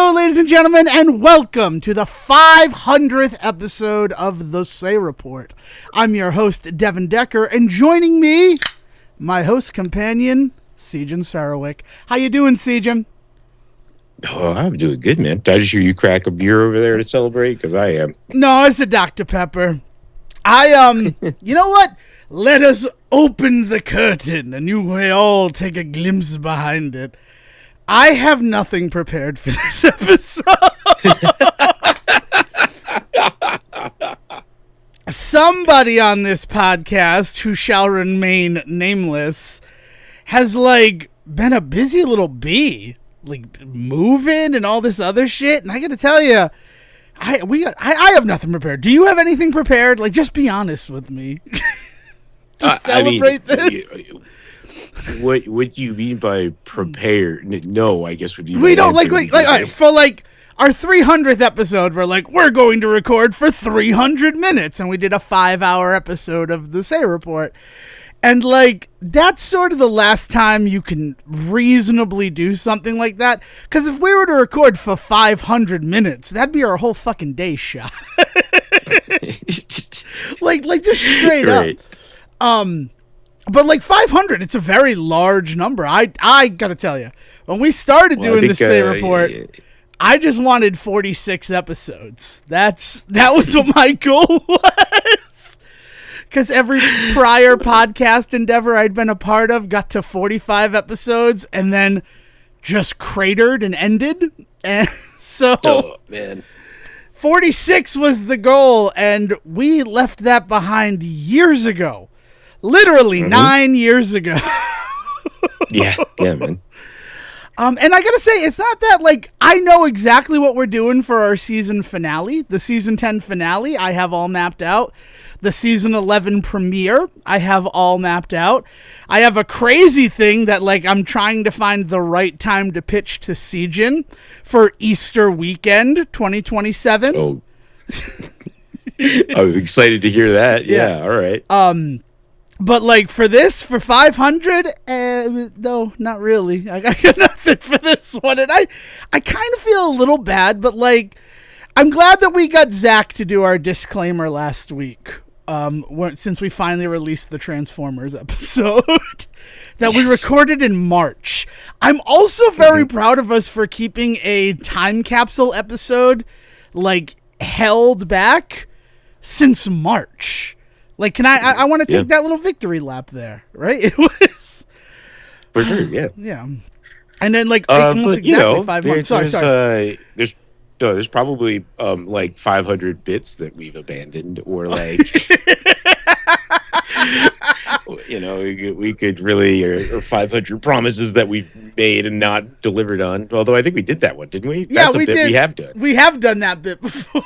Hello, ladies and gentlemen, and welcome to the 500th episode of The Say Report. I'm your host, Devon Decker, and joining me, my host companion, Sejan Sarowick. How you doing, Sejan? Oh, I'm doing good, man. Did I just hear you crack a beer over there to celebrate? Because I am. No, it's a Dr. Pepper. You know what? Let us open the curtain, and you may all take a glimpse behind it. I have nothing prepared for this episode. Somebody on this podcast, who shall remain nameless, has, been a busy little bee, moving and all this other shit. And I gotta tell you, I have nothing prepared. Do you have anything prepared? Just be honest with me. To celebrate this. What do you mean by prepared? No, I guess would be. We don't all right, for our 300th episode. We're going to record for 300 minutes, and we did a 5-hour episode of the Say Report, and that's sort of the last time you can reasonably do something like that. Because if we were to record for 500 minutes, that'd be our whole fucking day shot. Just straight right. up. But 500, it's a very large number. I gotta tell you, when we started doing the Say Report, I just wanted 46 episodes. That was what my goal was. Because every prior podcast endeavor I'd been a part of got to 45 episodes and then just cratered and ended. And so, oh, man. 46 was the goal, and we left that behind years ago. Literally 9 years ago. yeah, man. And I gotta say, it's not that, I know exactly what we're doing for our season finale. The season 10 finale, I have all mapped out. The season 11 premiere, I have all mapped out. I have a crazy thing that, I'm trying to find the right time to pitch to Sejan for Easter weekend 2027. Oh. I'm excited to hear that. Yeah, all right. But for this, for 500, no, not really. I got nothing for this one, and I kind of feel a little bad, but I'm glad that we got Zach to do our disclaimer last week. Since we finally released the Transformers episode that we recorded in March. I'm also very proud of us for keeping a time capsule episode held back since March. I want to take that little victory lap there, right? It was for sure, yeah. Yeah. And then almost exactly 5 months. Sorry. There's probably 500 bits that we've abandoned, or we could really, or 500 promises that we've made and not delivered on. Although I think we did that one, didn't we? Yeah, we did. We have done. We have done that bit before.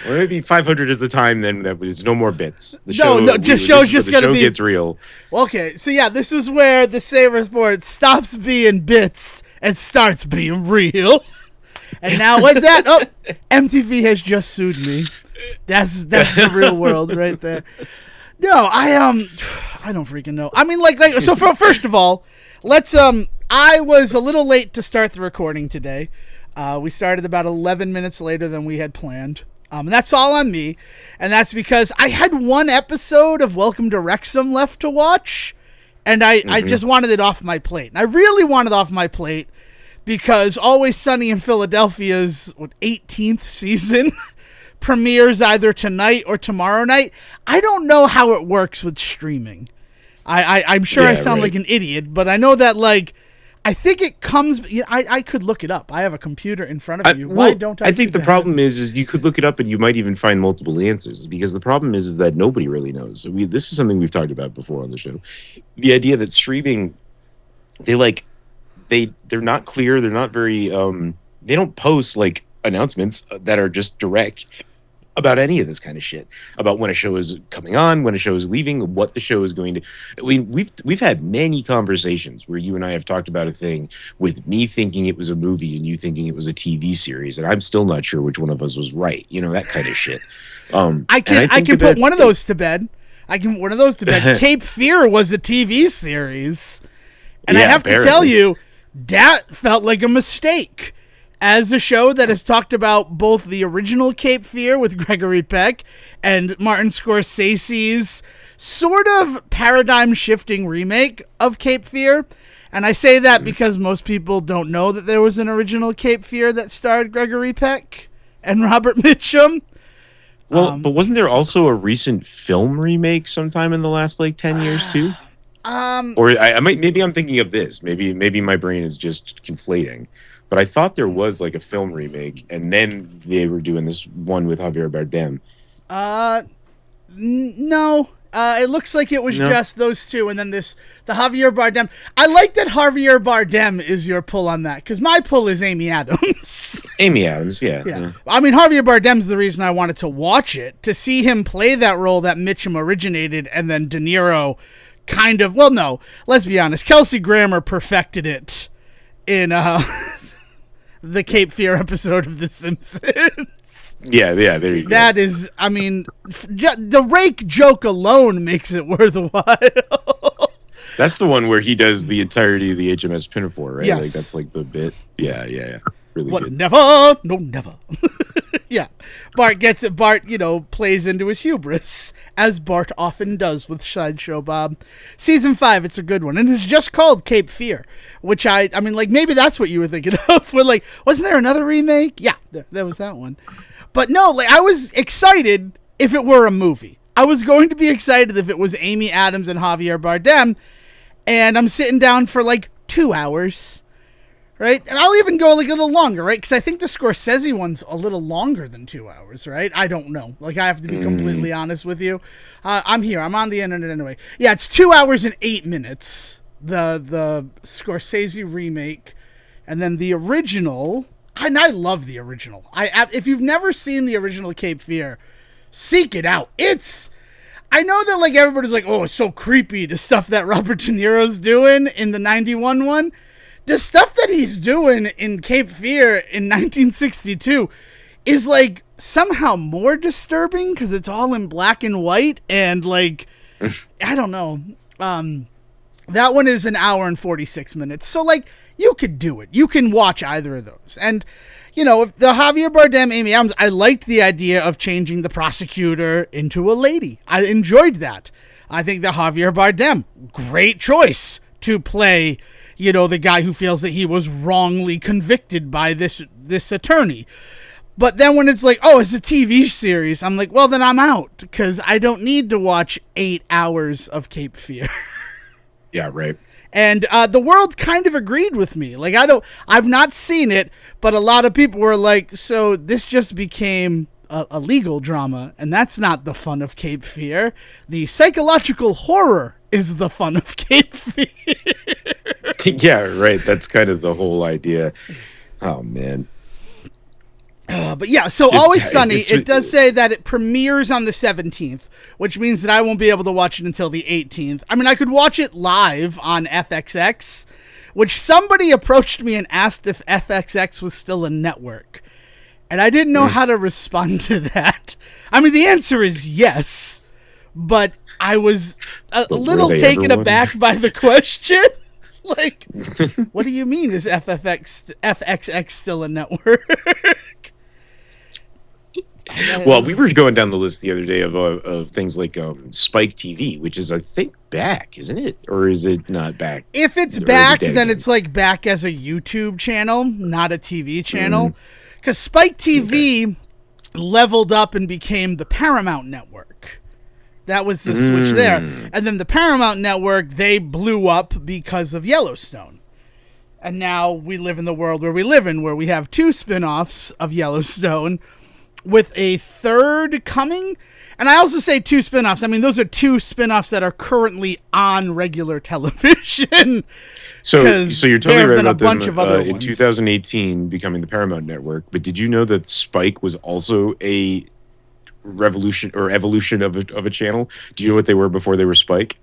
Or maybe 500 is the time then that there's no more bits. The show gets real. Okay, so yeah, this is where the Say Report stops being bits and starts being real. And now what's that? Oh, MTV has just sued me. That's the real world right there. No, I don't freaking know. I mean, so first of all, let's I was a little late to start the recording today. We started about 11 minutes later than we had planned. And that's all on me. And that's because I had one episode of Welcome to Wrexham left to watch. And I just wanted it off my plate. And I really wanted it off my plate because Always Sunny in Philadelphia's 18th season premieres either tonight or tomorrow night. I don't know how it works with streaming. I'm sure I sound like an idiot, but I know that I think it comes. I could look it up. I have a computer in front of you. Why don't I? I think the problem is you could look it up and you might even find multiple answers, because the problem is that nobody really knows. This is something we've talked about before on the show. The idea that streaming, they're not clear. They're not very. They don't post announcements that are just direct about any of this kind of shit, about when a show is coming on, when a show is leaving, what the show is going to. We've had many conversations where you and I have talked about a thing with me thinking it was a movie and you thinking it was a TV series, and I'm still not sure which one of us was right. That kind of shit. I can put one of those to bed. Cape Fear was a TV series, and I have to tell you, that felt like a mistake. As a show that has talked about both the original Cape Fear with Gregory Peck and Martin Scorsese's sort of paradigm-shifting remake of Cape Fear. And I say that because most people don't know that there was an original Cape Fear that starred Gregory Peck and Robert Mitchum. Well, but wasn't there also a recent film remake sometime in the last, 10 years, too? Or maybe I'm thinking of this. Maybe my brain is just conflating. But I thought there was a film remake, and then they were doing this one with Javier Bardem. No. It looks like it was just those two, and then the Javier Bardem. I like that Javier Bardem is your pull on that, because my pull is Amy Adams. Amy Adams, yeah. I mean, Javier Bardem's the reason I wanted to watch it, to see him play that role that Mitchum originated, and then De Niro kind of, well, no, let's be honest, Kelsey Grammer perfected it in the Cape Fear episode of The Simpsons. Yeah, there you go. That is, I mean, the rake joke alone makes it worthwhile. That's the one where he does the entirety of the HMS Pinafore, right? Yes. That's the bit. Yeah. Really what, good. Never? No, never. Yeah. Bart gets it. Bart, plays into his hubris, as Bart often does with Sideshow Bob. Season 5, it's a good one. And it's just called Cape Fear, which I mean, maybe that's what you were thinking of. We're wasn't there another remake? Yeah, there was that one. But no, I was excited if it were a movie. I was going to be excited if it was Amy Adams and Javier Bardem, and I'm sitting down for 2 hours, right? And I'll even go a little longer, right? Because I think the Scorsese one's a little longer than 2 hours, right? I don't know. I have to be completely honest with you. I'm here. I'm on the internet anyway. Yeah, it's 2 hours and 8 minutes. The Scorsese remake, and then the original. And I love the original. If you've never seen the original Cape Fear, seek it out. I know that everybody's oh, it's so creepy, the stuff that Robert De Niro's doing in the 91 one. The stuff that he's doing in Cape Fear in 1962 is somehow more disturbing because it's all in black and white, and I don't know. That one is an hour and 46 minutes. So you could do it. You can watch either of those. And if the Javier Bardem, Amy Adams, I liked the idea of changing the prosecutor into a lady. I enjoyed that. I think that Javier Bardem, great choice to play, the guy who feels that he was wrongly convicted by this attorney. But then when it's oh, it's a TV series, I'm well, then I'm out, because I don't need to watch 8 hours of Cape Fear. Yeah, right. And the world kind of agreed with me. I've not seen it, but a lot of people were so this just became a legal drama, and that's not the fun of Cape Fear. The psychological horror is the fun of Cape Fear. Yeah, right. That's kind of the whole idea. Oh, man. But yeah, so Always Sunny, it does say that it premieres on the 17th, which means that I won't be able to watch it until the 18th. I mean, I could watch it live on FXX, which somebody approached me and asked if FXX was still a network. And I didn't know how to respond to that. I mean, the answer is yes, but I was a little taken aback by the question. What do you mean is FXX still a network? Well, we were going down the list the other day of things like Spike TV, which is, I think, back, isn't it? Or is it not back? If it's back, then it's back as a YouTube channel, not a TV channel. Because Spike TV leveled up and became the Paramount Network. That was the switch there. And then the Paramount Network, they blew up because of Yellowstone. And now we live in the world where we live in, where we have 2 spin-offs of Yellowstone, with a third coming. And I also say 2 spinoffs. I mean, those are 2 spinoffs that are currently on regular television. So you're totally right about them in ones. 2018 becoming the Paramount Network. But did you know that Spike was also a revolution or evolution of a channel? Do you know what they were before they were Spike?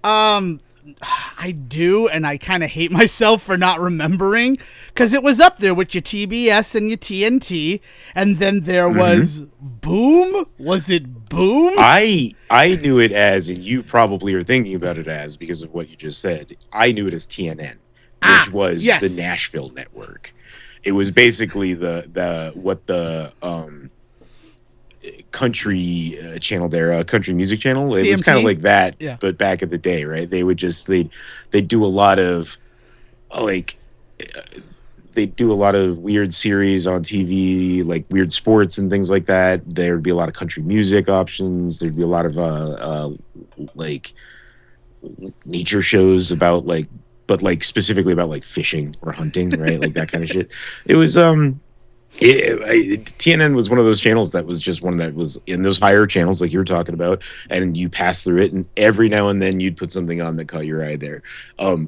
I do, and I kind of hate myself for not remembering, because it was up there with your TBS and your TNT, and then there was Boom. Was it Boom? I knew it as, and you probably are thinking about it as, because of what you just said, I knew it as TNN. which was yes. the Nashville network. It was basically the country channel there, country music channel. It was kind of CMT? like that, Yeah. but back in the day, right? They'd do a lot of like they do a lot of weird series on TV, like weird sports and things like that. There'd be a lot of country music options. There'd be a lot of like nature shows about like, but like specifically about like fishing or hunting, right? Like that kind of shit. It was TNN was one of those channels that was just one that was in those higher channels like you were talking about, and you pass through it, and every now and then you'd put something on that caught your eye there.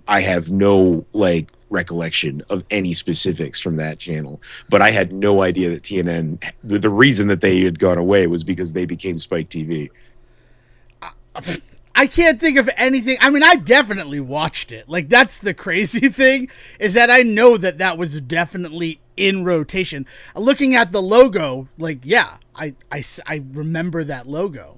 I have no like recollection of any specifics from that channel, but I had no idea that TNN, the reason that they had gone away was because they became Spike TV. I can't think of anything. I mean, I definitely watched it. Like, that's the crazy thing, is that I know that that was definitely in rotation. Looking at the logo, like, yeah, I remember that logo.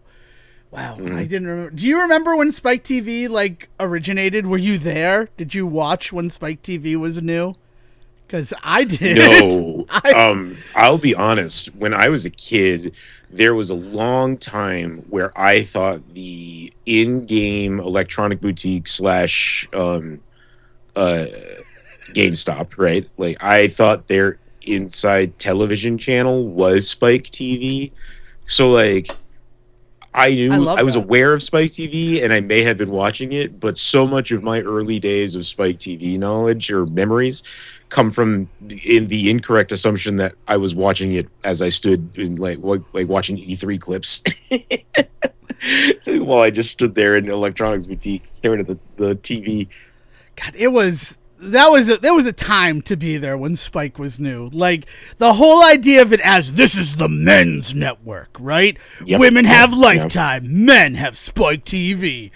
Wow, I didn't remember. Do you remember when Spike TV, like, originated? Were you there? Did you watch when Spike TV was new? Because I did. No. I'll be honest. When I was a kid, there was a long time where I thought the in-game electronic boutique slash GameStop, right? Like, I thought their inside television channel was Spike TV. So, like, I was aware of Spike TV, and I may have been watching it, but so much of my early days of Spike TV knowledge or memories come from in the incorrect assumption that I was watching it as I stood in like watching E3 clips. So while I just stood there in electronics boutique staring at the TV. God, there was a time to be there when Spike was new. Like, the whole idea of it as this is the men's network, right? Yep. Women have Lifetime, men have Spike TV.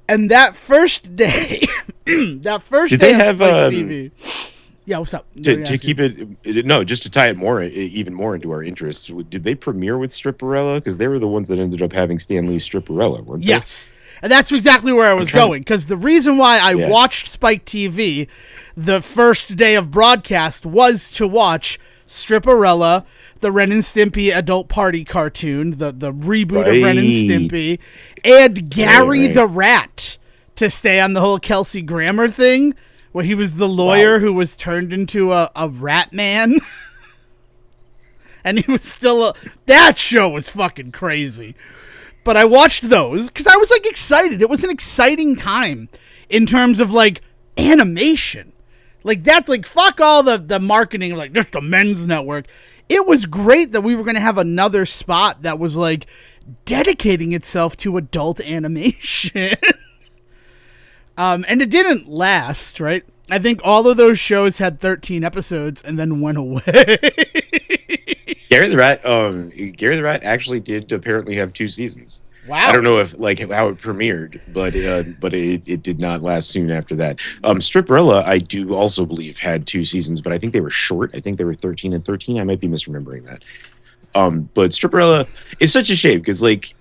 And that first day, Did they have Spike TV. Yeah, what's up? To keep it, no, just to tie it even more into our interests. Did they premiere with Stripperella? Because they were the ones that ended up having Stan Lee's Stripperella, weren't they? Yes. And that's exactly where I was going. Because the reason why I watched Spike TV the first day of broadcast was to watch Stripperella, the Ren and Stimpy adult party cartoon, the reboot of Ren and Stimpy, and Gary the Rat, to stay on the whole Kelsey Grammer thing, where he was the lawyer who was turned into a rat man. And he was still that show was fucking crazy. But I watched those because I was like excited. It was an exciting time in terms of like animation. Like, that's like, fuck all the marketing, like, just the men's network. It was great that we were going to have another spot that was like dedicating itself to adult animation. And it didn't last, right? I think all of those shows had 13 episodes and then went away. Gary the Rat actually did apparently have 2 seasons. Wow. I don't know if like how it premiered, but it did not last soon after that. Stripperella, I do also believe had 2 seasons, but I think they were short. I think they were 13 and 13. I might be misremembering that. But Stripperella is such a shame because like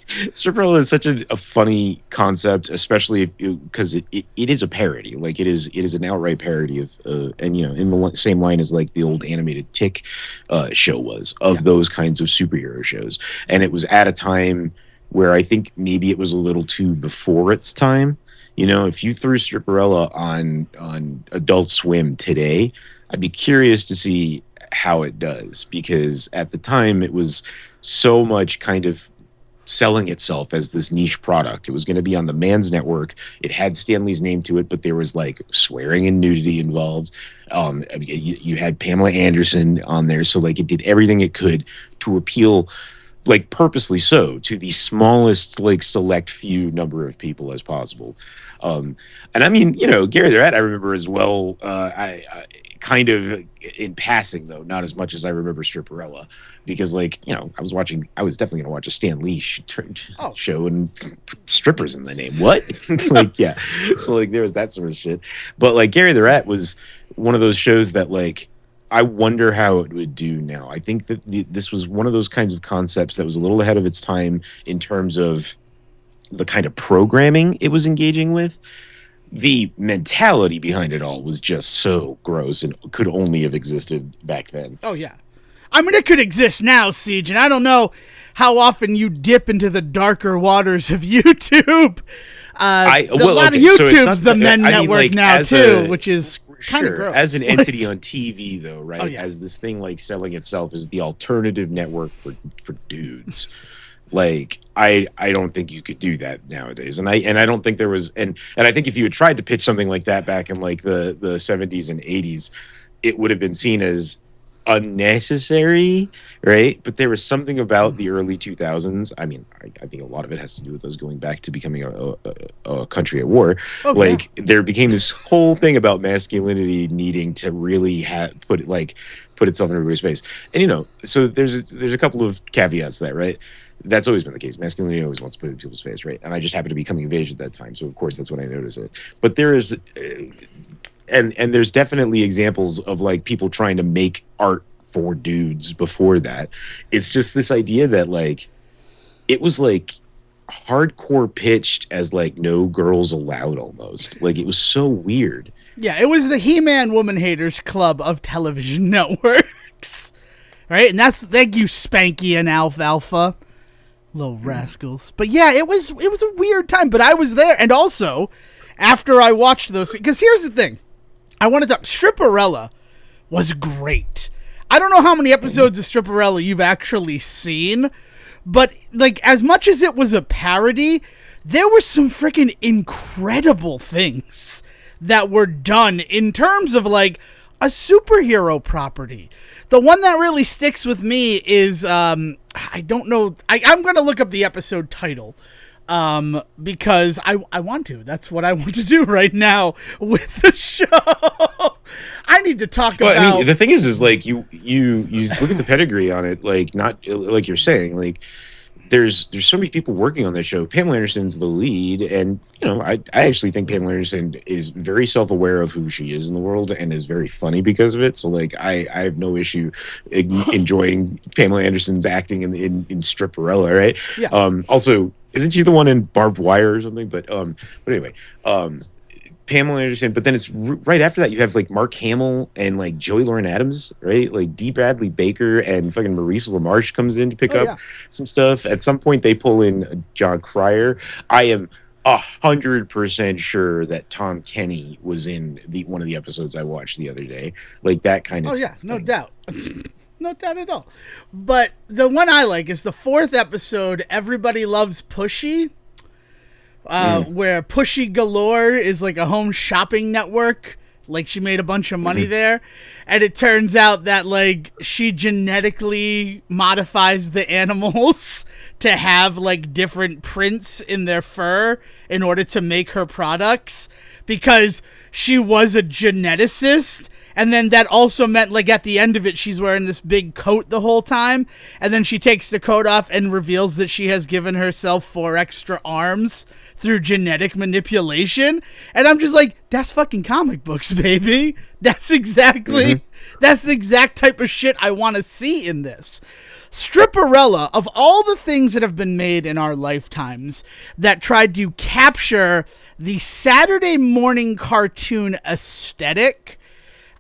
Stripperella is such a funny concept, especially because it is a parody. Like it is an outright parody of, and you know, in the same line as like the old animated Tick show was of those kinds of superhero shows. And it was at a time where I think maybe it was a little too before its time. You know, if you threw Stripperella on Adult Swim today, I'd be curious to see how it does, because at the time it was so much kind of selling itself as this niche product. It was going to be on the man's network. It had Stan Lee's name to it, but there was like swearing and nudity involved. You had Pamela Anderson on there, so like it did everything it could to appeal, like purposely so, to the smallest like select few number of people as possible. And I mean, you know, Gary the Rat I remember as well. I kind of in passing though, not as much as I remember Stripperella, because like, you know, I was definitely gonna watch a Stan Lee show and put strippers in the name. What? Like, yeah. So like there was that sort of shit. But like Gary the Rat was one of those shows that like I wonder how it would do now. I think that this was one of those kinds of concepts that was a little ahead of its time in terms of the kind of programming it was engaging with. the mentality behind it all was just so gross and could only have existed back then. Oh, yeah. I mean, it could exist now, Siege, and I don't know how often you dip into the darker waters of YouTube. A lot of YouTube's the Men Network now, too, which is kind of gross. As an entity on TV, though, right? Oh, yeah. As this thing, like, selling itself as the alternative network for dudes. Like, I don't think you could do that nowadays. And I don't think there was... And I think if you had tried to pitch something like that back in, like, the 70s and 80s, it would have been seen as unnecessary, right? But there was something about the early 2000s. I mean, I think a lot of it has to do with us going back to becoming a country at war. Okay. Like, there became this whole thing about masculinity needing to really put itself in everybody's face. And, you know, so there's a couple of caveats to that, right? That's always been the case. Masculinity always wants to put it in people's face, right? And I just happened to be coming of age at that time, so of course that's when I noticed it. But there is... And there's definitely examples of, like, people trying to make art for dudes before that. It's just this idea that, like, it was, like, hardcore pitched as, like, no girls allowed almost. Like, it was so weird. Yeah, it was the He-Man Woman Haters Club of television networks. Right? And thank you, Spanky and Alfalfa. Little rascals. But yeah, it was a weird time, but I was there. And also, after I watched those, because here's the thing. I want to talk. Stripperella was great. I don't know how many episodes of Stripperella you've actually seen, but, like, as much as it was a parody, there were some freaking incredible things that were done in terms of, like, a superhero property. The one that really sticks with me is, I don't know, I'm going to look up the episode title. Because I want to. That's what I want to do right now with the show. I need to talk about... I mean, the thing is like, you look at the pedigree on it, like, not like you're saying, like, there's so many people working on this show. Pamela Anderson's the lead, and, you know, I actually think Pamela Anderson is very self-aware of who she is in the world and is very funny because of it. So, like, I have no issue enjoying Pamela Anderson's acting in Stripperella, right? Yeah. Also, isn't she the one in Barbed Wire or something? But anyway, Pamela Anderson. But then it's right after that you have, like, Mark Hamill and, like, Joey Lauren Adams, right? Like, Dee Bradley Baker and fucking Maurice LaMarche comes in to pick up some stuff. At some point they pull in John Cryer. I am 100% sure that Tom Kenny was in one of the episodes I watched the other day. Like, that kind of... Oh yeah, no doubt. No doubt at all. But the one I like is the 4th episode, Everybody Loves Pushy, where Pushy Galore is, like, a home shopping network. Like, she made a bunch of money there. And it turns out that, like, she genetically modifies the animals to have, like, different prints in their fur in order to make her products, because she was a geneticist. And then that also meant, like, at the end of it, she's wearing this big coat the whole time. And then she takes the coat off and reveals that she has given herself 4 extra arms through genetic manipulation. And I'm just like, that's fucking comic books, baby. That's exactly, that's the exact type of shit I want to see in this. Stripperella, of all the things that have been made in our lifetimes that tried to capture the Saturday morning cartoon aesthetic,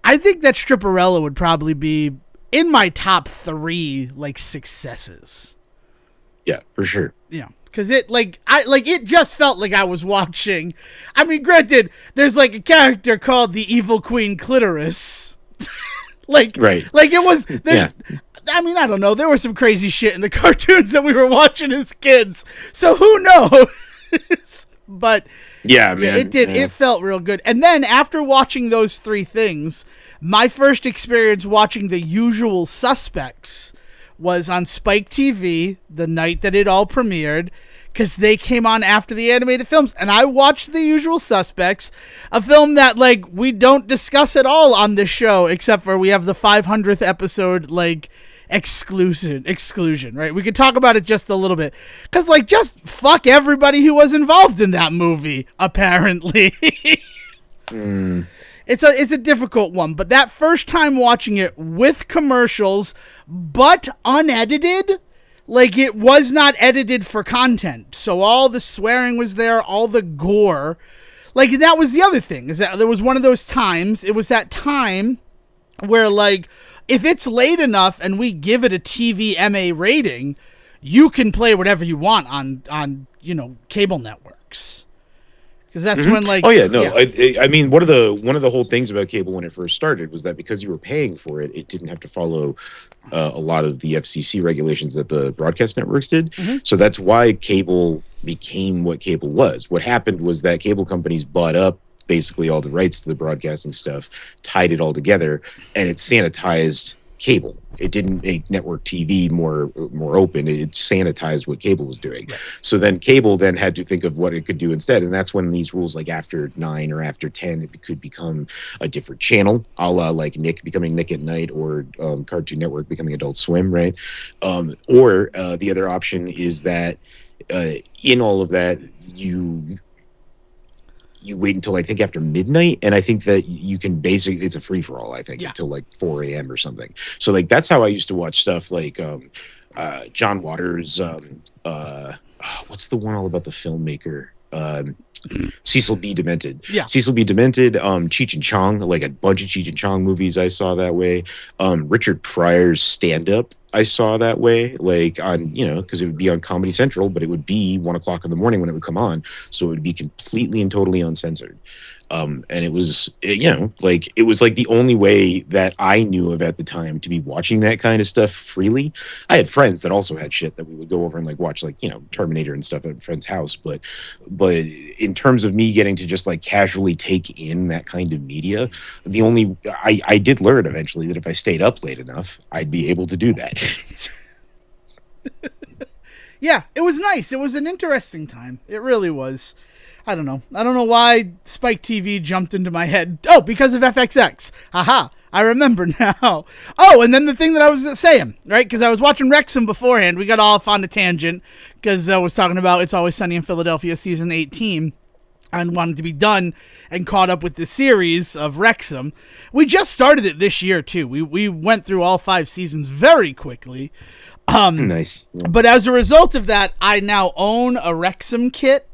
I think that Stripperella would probably be in my top 3, like, successes. Yeah, for sure. Yeah, because it just felt like I was watching. I mean, granted, there's, like, a character called the Evil Queen Clitoris. Like, right. Like, it was. Yeah. I mean, I don't know. There was some crazy shit in the cartoons that we were watching as kids, so who knows? But yeah, man, it did. Yeah. It felt real good. And then after watching those 3 things, my first experience watching The Usual Suspects was on Spike TV the night that it all premiered, because they came on after the animated films, and I watched The Usual Suspects, a film that, like, we don't discuss at all on this show, except for we have the 500th episode, like, exclusion, right? We could talk about it just a little bit, because, like, just fuck everybody who was involved in that movie, apparently. It's a difficult one, but that first time watching it with commercials, but unedited, like, it was not edited for content, so all the swearing was there, all the gore. like, that was the other thing, is that there was one of those times, it was that time where, like, if it's late enough and we give it a TVMA rating, you can play whatever you want on cable networks. Because that's when, like... Oh, yeah, no. Yeah. I mean, one of the whole things about cable when it first started was that because you were paying for it, it didn't have to follow a lot of the FCC regulations that the broadcast networks did. So that's why cable became what cable was. What happened was that cable companies bought up basically all the rights to the broadcasting stuff, tied it all together, and it sanitized cable. It didn't make network TV more open. It sanitized what cable was doing. Right. So then cable then had to think of what it could do instead. And that's when these rules, like after 9 or after 10, it could become a different channel, a la like Nick becoming Nick at Night, or Cartoon Network becoming Adult Swim, right? Or the other option is that in all of that, you wait until I think after midnight, and I think that you can basically, it's a free for all, I think, until like 4 a.m. or something. So like that's how I used to watch stuff like John Waters, what's the one all about the filmmaker? Cecil B. Demented. Yeah. Cecil B. Demented, Cheech and Chong, like a bunch of Cheech and Chong movies I saw that way. Richard Pryor's stand-up I saw that way, like on, because it would be on Comedy Central, but it would be 1 o'clock in the morning when it would come on. So it would be completely and totally uncensored. And it was, like, it was like the only way that I knew of at the time to be watching that kind of stuff freely. I had friends that also had shit that we would go over and like watch, like, Terminator and stuff at a friend's house. But in terms of me getting to just like casually take in that kind of media, I did learn eventually that if I stayed up late enough, I'd be able to do that. Yeah, it was nice. It was an interesting time. It really was. I don't know why Spike TV jumped into my head. Oh, because of FXX. Haha, I remember now. Oh, and then the thing that I was saying, right? Because I was watching Wrexham beforehand. We got off on a tangent because I was talking about It's Always Sunny in Philadelphia season 18 and wanted to be done and caught up with the series of Wrexham. We just started it this year, too. We went through all 5 seasons very quickly. Nice. Yeah. But as a result of that, I now own a Wrexham kit.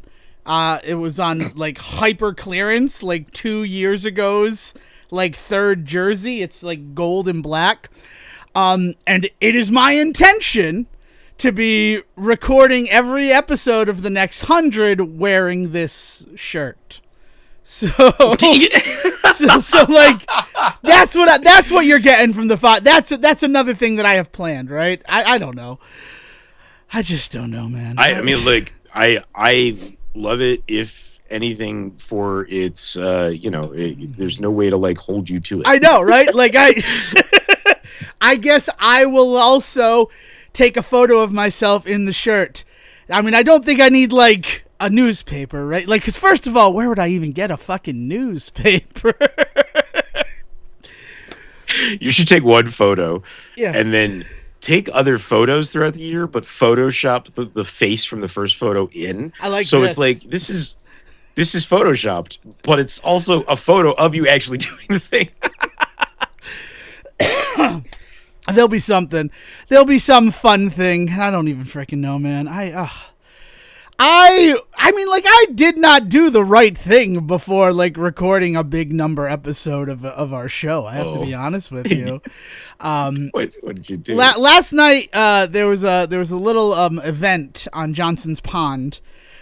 It was on like hyper clearance like 2 years ago's like 3rd jersey. It's like gold and black. And it is my intention to be recording every episode of the next 100 wearing this shirt. So, so like that's what you're getting from the thought. That's another thing that I have planned, right? I don't know. I just don't know, man. I mean, like I love it, if anything, for its there's no way to like hold you to it. I know, right? Like I guess I will also take a photo of myself in the shirt. I mean, I don't think I need like a newspaper, right? Like, because first of all, where would I even get a fucking newspaper? You should take one photo, and then take other photos throughout the year, but Photoshop the face from the first photo in. I like so this. It's like this is Photoshopped, but it's also a photo of you actually doing the thing. There'll be something. There'll be some fun thing. I don't even freaking know, man. I mean, like, I did not do the right thing before, like, recording a big number episode of our show. I have to be honest with you. What did you do? Last night, there was a little event on Johnson's Pond.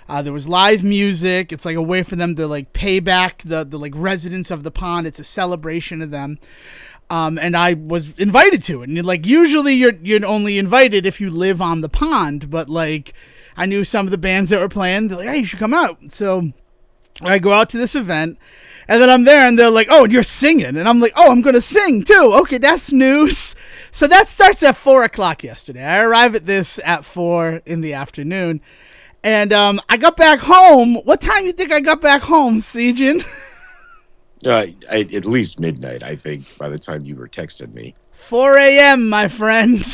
There was live music. It's like a way for them to like pay back the like residents of the pond. It's a celebration of them. And I was invited to it. And like usually you're only invited if you live on the pond, but like I knew some of the bands that were playing. They're like, hey, you should come out. So I go out to this event, and then I'm there, and they're like, oh, and you're singing. And I'm like, oh, I'm going to sing, too. Okay, that's news. So that starts at 4 o'clock yesterday. I arrive at this at 4 in the afternoon, and I got back home. What time do you think I got back home, Sejin? At least midnight, I think, by the time you were texting me. 4 a.m., my friend.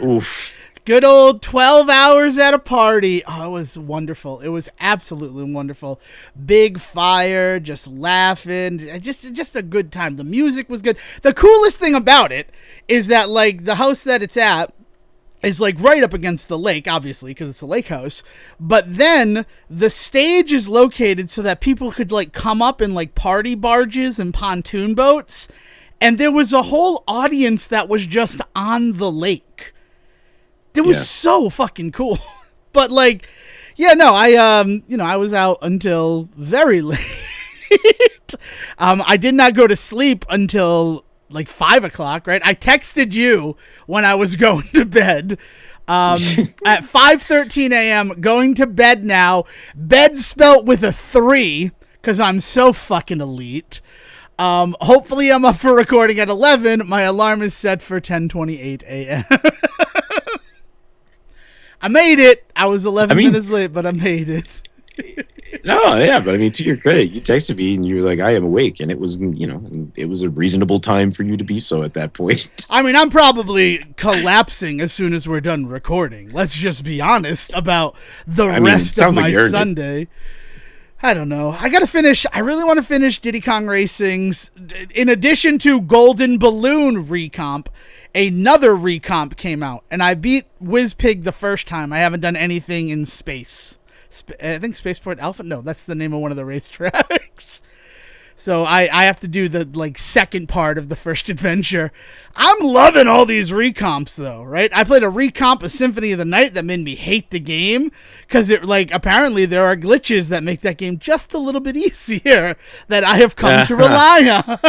Oof. Good old 12 hours at a party. Oh, it was wonderful. It was absolutely wonderful. Big fire, just laughing, just a good time. The music was good. The coolest thing about it is that, like, the house that it's at, is like right up against the lake, obviously, because it's a lake house. But then the stage is located so that people could like come up in like party barges and pontoon boats. And there was a whole audience that was just on the lake. It was so fucking cool. But like, yeah, no, I was out until very late. I did not go to sleep until like 5 o'clock, right? I texted you when I was going to bed at 5:13 a.m. going to bed now. Bed spelt with a 3 because I'm so fucking elite. Hopefully I'm up for recording at 11. My alarm is set for 10:28 a.m. I made it. I was 11 minutes late, but I made it. No, yeah, but I mean, to your credit, you texted me and you were like, I am awake. And it was, it was a reasonable time for you to be so at that point. I mean, I'm probably collapsing as soon as we're done recording. Let's just be honest about the rest of my Sunday. I don't know. I really want to finish Diddy Kong Racing's. In addition to Golden Balloon recomp, another recomp came out. And I beat WizPig the first time. I haven't done anything in space. I think Spaceport Alpha. No, that's the name of one of the racetracks. So I have to do the like second part of the first adventure. I'm loving all these recomps though, right? I played a recomp of Symphony of the Night that made me hate the game because it like apparently there are glitches that make that game just a little bit easier that I have come to rely on.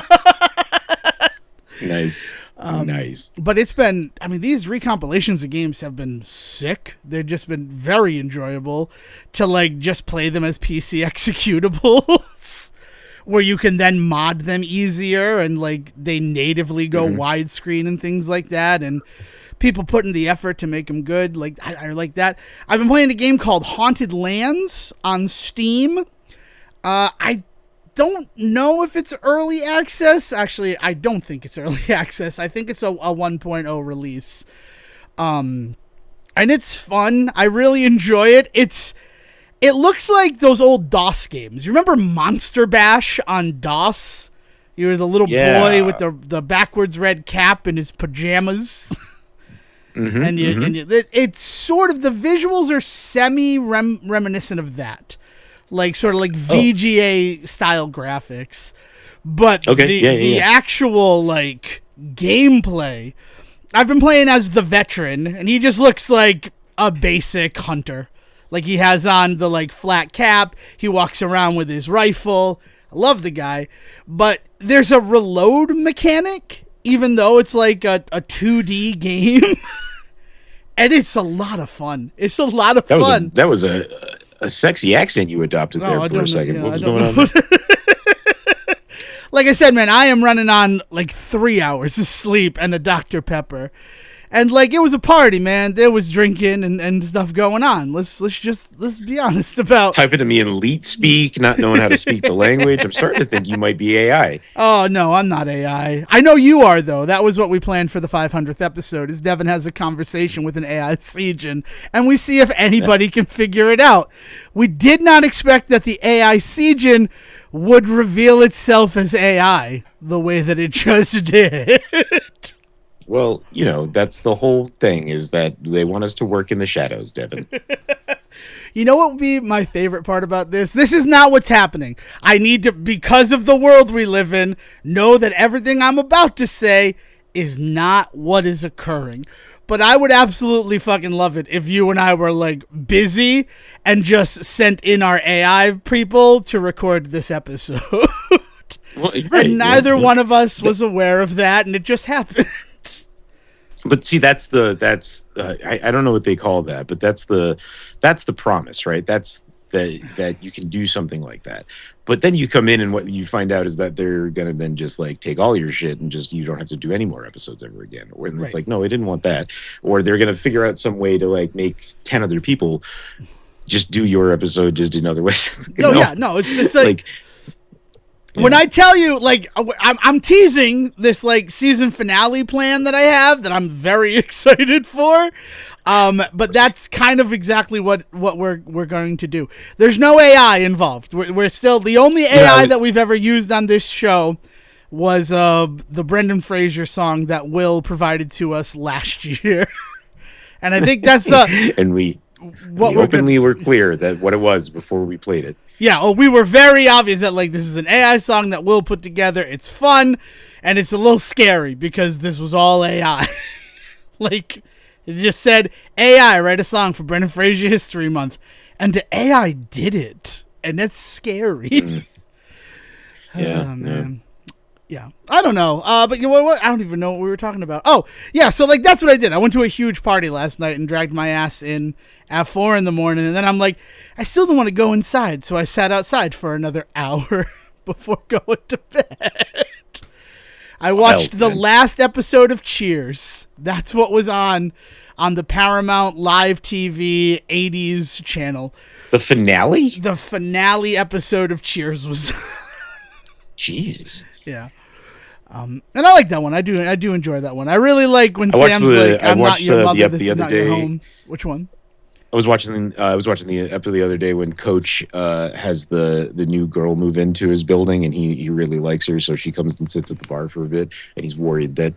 Nice. Nice. But it's been, I mean, these recompilations of games have been sick. They've just been very enjoyable to like just play them as PC executables where you can then mod them easier and like they natively go widescreen and things like that. And people put in the effort to make them good. Like I like that. I've been playing a game called Haunted Lands on Steam. I don't know if it's early access. Actually, I don't think it's early access. I think it's a 1.0 release. And it's fun. I really enjoy it. It looks like those old DOS games. You remember Monster Bash on DOS? You were the little boy with the backwards red cap and his pajamas. And it's sort of, the visuals are reminiscent of that. Like sort of like VGA style graphics, but the actual like gameplay. I've been playing as the veteran, and he just looks like a basic hunter. Like he has on the like flat cap. He walks around with his rifle. I love the guy, but there's a reload mechanic, even though it's like a 2D game, and it's a lot of fun. It's a lot of fun. That was a sexy accent you adopted there for a second. What was going on there? Like I said, man, I am running on like 3 hours of sleep and a Dr. Pepper. And like it was a party, man. There was drinking and stuff going on. Let's be honest about typing to me in elite speak, not knowing how to speak the language. I'm starting to think you might be AI. Oh no, I'm not AI. I know you are though. That was what we planned for the 500th episode. Is Devon has a conversation with an AI Siegen, and we see if anybody can figure it out. We did not expect that the AI Siegen would reveal itself as AI the way that it just did. Well, that's the whole thing, is that they want us to work in the shadows, Devon. You know what would be my favorite part about this? This is not what's happening. I need to, because of the world we live in, know that everything I'm about to say is not what is occurring. But I would absolutely fucking love it if you and I were like busy and just sent in our AI people to record this episode. Well, right, and neither one of us was aware of that, and it just happened. But see, I don't know what they call that, but that's the promise, right? That's that you can do something like that. But then you come in and what you find out is that they're going to then just like take all your shit and just, you don't have to do any more episodes ever again. Or it's like, no, I didn't want that. Or they're going to figure out some way to like make 10 other people just do your episode just in other ways. It's like when I tell you, like, I'm teasing this like season finale plan that I have that I'm very excited for. But that's kind of exactly what we're going to do. There's no AI involved. We're still, the only AI that we've ever used on this show was the Brendan Fraser song that Will provided to us last year. And I think that's and we openly were clear that what it was before we played it. Yeah, we were very obvious that like this is an AI song that Will put together. It's fun, and it's a little scary because this was all AI. Like, it just said, AI, write a song for Brendan Fraser History Month. And the AI did it. And that's scary. Yeah. Oh, man. Yeah. I don't know. But you know what? I don't even know what we were talking about. Oh, yeah. So, like, that's what I did. I went to a huge party last night and dragged my ass in at 4 a.m. And then I'm like, I still don't want to go inside. So I sat outside for another hour before going to bed. I watched the last episode of Cheers. That's what was on the Paramount Live TV 80s channel. The finale? The finale episode of Cheers was. Jesus. Yeah. And I like that one. I do enjoy that one. I really like when Sam's like, I'm not your mother, this is not your home. Which one? I was watching the episode the other day when Coach has the new girl move into his building, and he really likes her, so she comes and sits at the bar for a bit, and he's worried that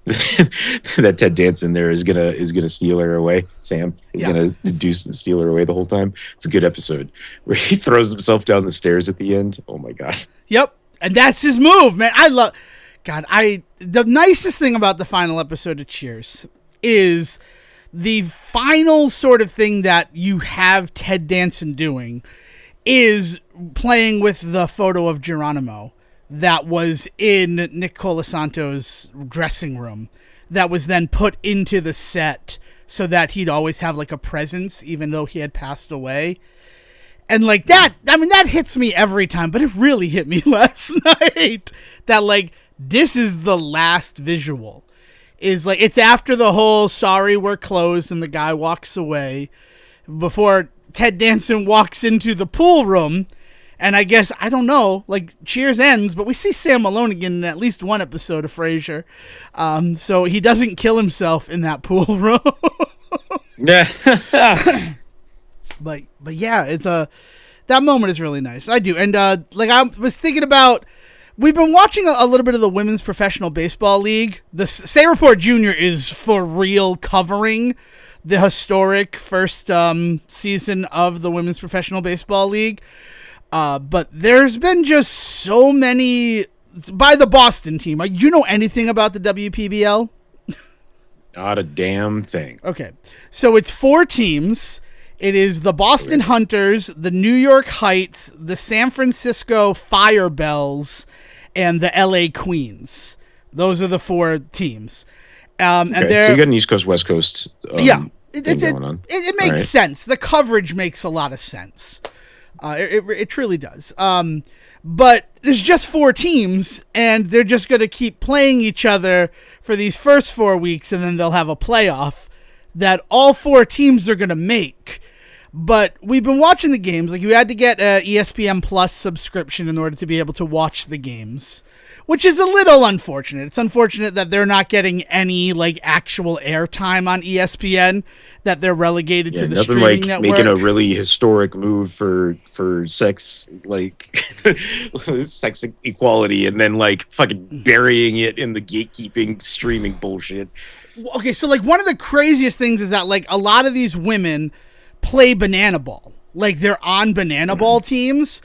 that Ted Danson there is gonna steal her away. Sam is gonna steal her away the whole time. It's a good episode where he throws himself down the stairs at the end. Oh my god. Yep, and that's his move, man. The nicest thing about the final episode of Cheers is the final sort of thing that you have Ted Danson doing is playing with the photo of Geronimo that was in Nick Colasanto's dressing room that was then put into the set so that he'd always have like a presence even though he had passed away. And like that, I mean, that hits me every time, but it really hit me last night that like this is the last visual. Is like it's after the whole sorry we're closed and the guy walks away before Ted Danson walks into the pool room, and I guess I don't know, like Cheers ends, but we see Sam Malone again in at least one episode of Frasier, so he doesn't kill himself in that pool room. Yeah. but yeah, it's that moment is really nice. I do, and like I was thinking about. We've been watching a little bit of the Women's Professional Baseball League. The Say Report Jr. is for real covering the historic first season of the Women's Professional Baseball League. But there's been just so many by the Boston team. Do you know anything about the WPBL? Not a damn thing. Okay. So it's 4 teams. It is the Boston Hunters, the New York Heights, the San Francisco Firebells, and the LA Queens. Those are the 4 teams. And so you got an East Coast, West Coast it makes sense. The coverage makes a lot of sense. It truly does. But there's just 4 teams, and they're just going to keep playing each other for these first 4 weeks, and then they'll have a playoff that all 4 teams are going to make. But we've been watching the games. Like, you had to get an ESPN Plus subscription in order to be able to watch the games, which is a little unfortunate. It's unfortunate that they're not getting any, like, actual airtime on ESPN, that they're relegated to the streaming network. Nothing like making a really historic move for sex, like, sex equality, and then, like, fucking burying it in the gatekeeping streaming bullshit. Okay, so, like, one of the craziest things is that, like, a lot of these women play banana ball. Like, they're on banana ball teams.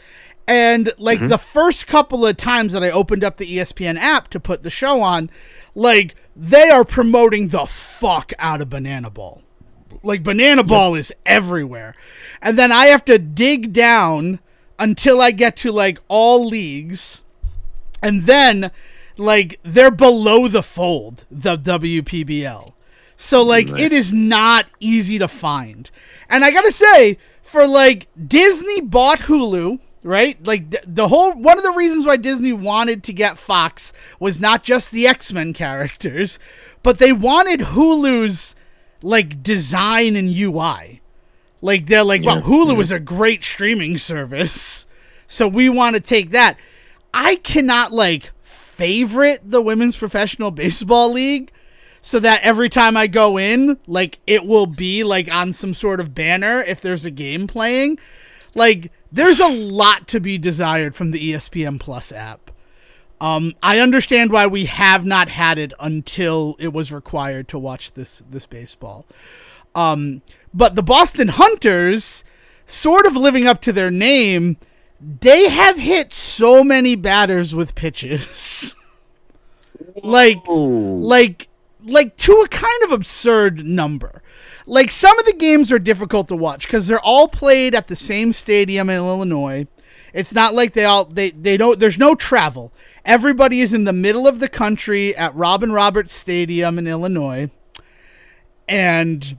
And, like, the first couple of times that I opened up the ESPN app to put the show on, like, they are promoting the fuck out of banana ball. Like, banana ball is everywhere. And then I have to dig down until I get to, like, all leagues. And then, like, they're below the fold, the WPBL. So, like, it is not easy to find. And I gotta say, for, like, Disney bought Hulu, right? Like, the whole, one of the reasons why Disney wanted to get Fox was not just the X-Men characters, but they wanted Hulu's, like, design and UI. Like, they're like, wow, Hulu is a great streaming service, so we want to take that. I cannot, like, favorite the Women's Professional Baseball League, so that every time I go in, like, it will be, like, on some sort of banner if there's a game playing. Like, there's a lot to be desired from the ESPN Plus app. I understand why we have not had it until it was required to watch this baseball. But the Boston Hunters, sort of living up to their name, they have hit so many batters with pitches. like to a kind of absurd number. Like, some of the games are difficult to watch because they're all played at the same stadium in Illinois. It's not like they don't, there's no travel. Everybody is in the middle of the country at Robin Roberts Stadium in Illinois. And,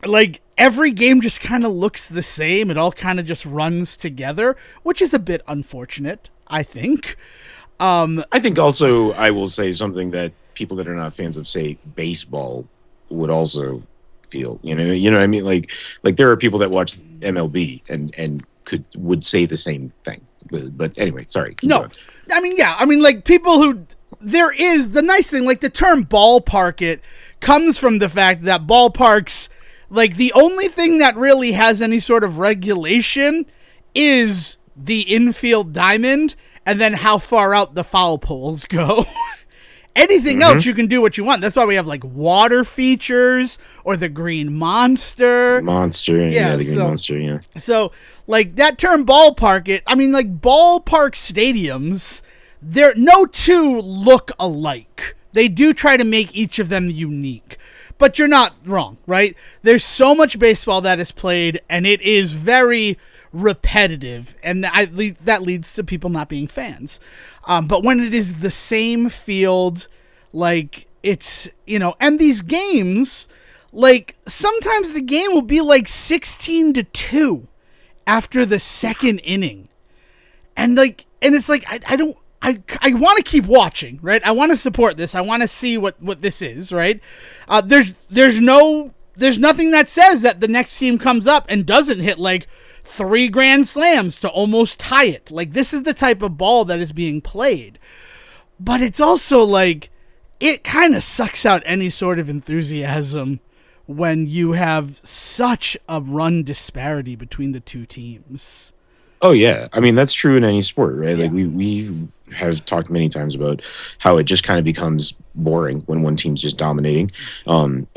like, every game just kind of looks the same. It all kind of just runs together, which is a bit unfortunate, I think. I think also I will say something that people that are not fans of, say, baseball would also feel. You know what I mean? Like there are people that watch MLB and would say the same thing. But anyway, sorry. No, I mean, like, people who, there is the nice thing, like, the term ballpark it comes from the fact that ballparks, like, the only thing that really has any sort of regulation is the infield diamond and then how far out the foul poles go. Anything else, you can do what you want. That's why we have, like, water features or the green monster. The green monster, yeah. So, like, that term ballpark it, I mean, like, ballpark stadiums, no two look alike. They do try to make each of them unique. But you're not wrong, right? There's so much baseball that is played, and it is very repetitive, and that leads to people not being fans. But when it is the same field, like, it's, and these games, like, sometimes the game will be like 16-2 after the second inning. And it's like, I want to keep watching, right? I want to support this. I want to see what this is, right? There's nothing that says that the next team comes up and doesn't hit, like, 3 grand slams to almost tie it. Like, this is the type of ball that is being played. But it's also, like, it kind of sucks out any sort of enthusiasm when you have such a run disparity between the two teams. Oh, yeah. I mean, that's true in any sport, right? Yeah. Like, we have talked many times about how it just kind of becomes boring when one team's just dominating. And,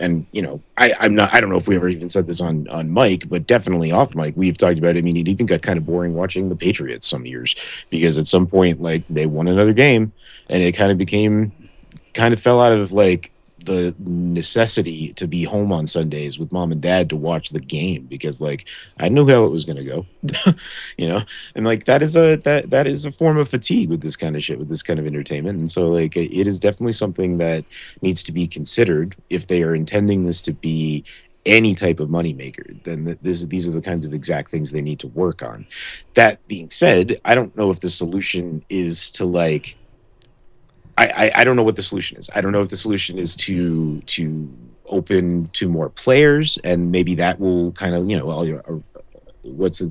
I don't know if we ever even said this on mic, but definitely off mic, we've talked about it. I mean, it even got kind of boring watching the Patriots some years because at some point, like, they won another game and it kind of fell out of, like, the necessity to be home on Sundays with mom and dad to watch the game because, like, I knew how it was going to go, and, like, that is a form of fatigue with this kind of shit, with this kind of entertainment. And so, like, it is definitely something that needs to be considered if they are intending this to be any type of moneymaker. Then these are the kinds of exact things they need to work on. That being said, I don't know if the solution is to, like, I don't know what the solution is. I don't know if the solution is to open to more players, and maybe that will kind of,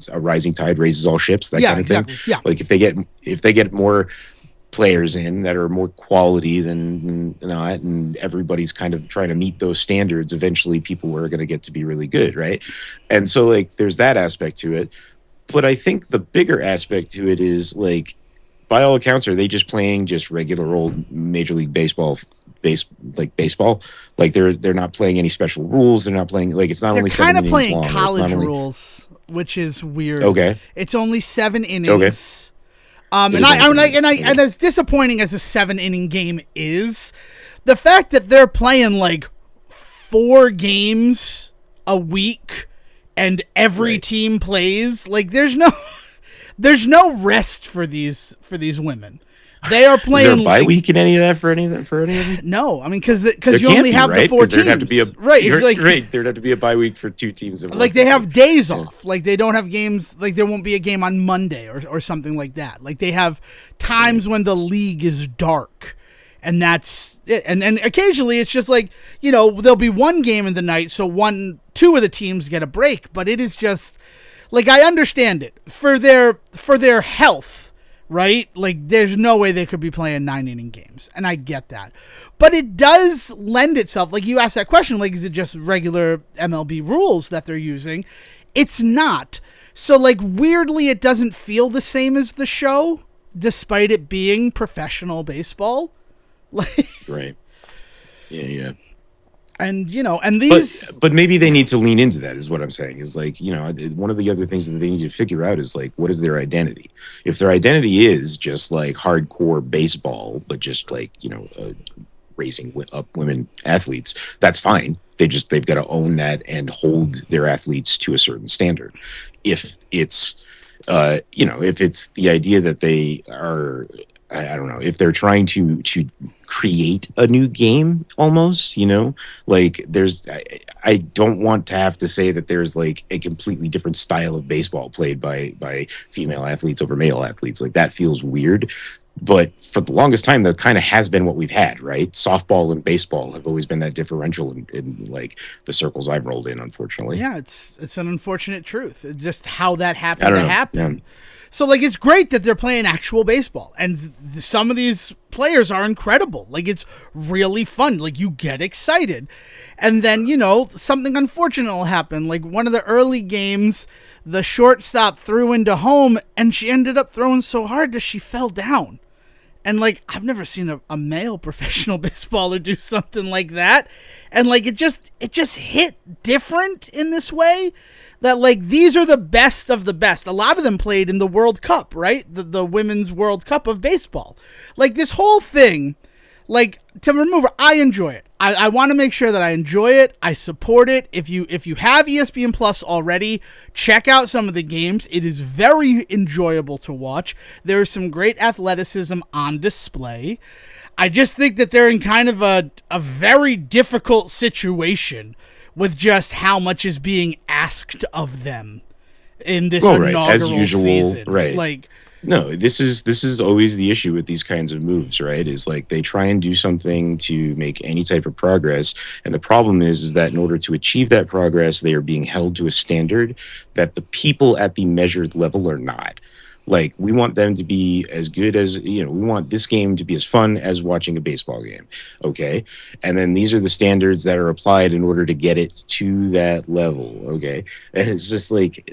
a rising tide raises all ships, that kind of thing. Yeah. Like, if they get more players in that are more quality than not, and everybody's kind of trying to meet those standards, eventually people are going to get to be really good, right? And so, like, there's that aspect to it. But I think the bigger aspect to it is, like, by all accounts, are they just playing just regular old Major League Baseball, baseball? Like, they're not playing any special rules. They're not playing, like, it's not only 7 innings long. They're kind of playing college rules, which is weird. Okay. It's only 7 innings. Okay. And as disappointing as a 7-inning game is, the fact that they're playing, like, 4 games a week and every team plays, like, there's no rest for these women. They are playing. Is there a bye week in any of that for any of them? No, I mean, because you only have the 4 teams. There'd have to be there'd have to be a bye week for 2 teams. Like, they have days off. Like, they don't have games. Like, there won't be a game on Monday or something like that. Like, they have times when the league is dark, and that's it. And occasionally it's just like, there'll be one game in the night, so 2 of the teams get a break. But it is just, like, I understand it for their health, right? Like, there's no way they could be playing 9-inning games, and I get that. But it does lend itself, like, you asked that question, like, is it just regular MLB rules that they're using? It's not. So, like, weirdly, it doesn't feel the same as the show. despite it being professional baseball. Like, Right. Yeah. and and these, But maybe they need to lean into that, is what I'm saying. Is like, one of the other things that they need to figure out is like, what is their identity? If their identity is just like hardcore baseball, but just like, raising up women athletes, that's fine. They've got to own that and hold their athletes to a certain standard. If it's if it's the idea that they are, I don't know, if they're trying to create a new game almost, like I don't want to have to say that there's like a completely different style of baseball played by female athletes over male athletes. Like that feels weird. But for the longest time, that kind of has been what we've had, right? Softball and baseball have always been that differential in like the circles I've rolled in, unfortunately. yeah, it's an unfortunate truth. It's just how that happened I don't to know. happen. Yeah. So, like, it's great that they're playing actual baseball, and some of these players are incredible. Like, it's really fun. Like, you get excited. And then, something unfortunate will happen. Like, one of the early games, the shortstop threw into home, and she ended up throwing so hard that she fell down. And, like, I've never seen a male professional baseballer do something like that. And, like, it just hit different in this way that, like, these are the best of the best. A lot of them played in the World Cup, right? The Women's World Cup of baseball. Like, this whole thing, like, to remove her, I enjoy it. I want to make sure that I enjoy it. I support it. If you have ESPN Plus already, check out some of the games. It is very enjoyable to watch. There's some great athleticism on display. I just think that they're in kind of a very difficult situation with just how much is being asked of them in this inaugural as usual, season. Right. Like, no, this is always the issue with these kinds of moves, right? Is like they try and do something to make any type of progress, and the problem is that in order to achieve that progress, they are being held to a standard that the people at the measured level are not. Like, we want them to be as good as, we want this game to be as fun as watching a baseball game. Okay. And then these are the standards that are applied in order to get it to that level. Okay. And it's just like,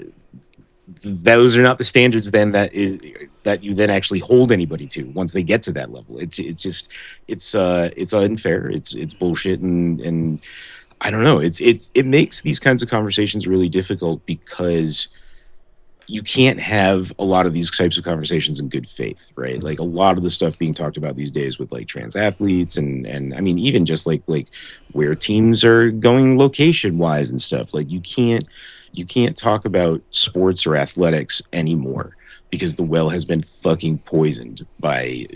those are not the standards then that you then actually hold anybody to once they get to that level. It's unfair. It's bullshit. And I don't know. It makes these kinds of conversations really difficult because you can't have a lot of these types of conversations in good faith, right? Like a lot of the stuff being talked about these days with like trans athletes and I mean, even just like where teams are going location wise and stuff. Like you can't talk about sports or athletics anymore because the well has been fucking poisoned by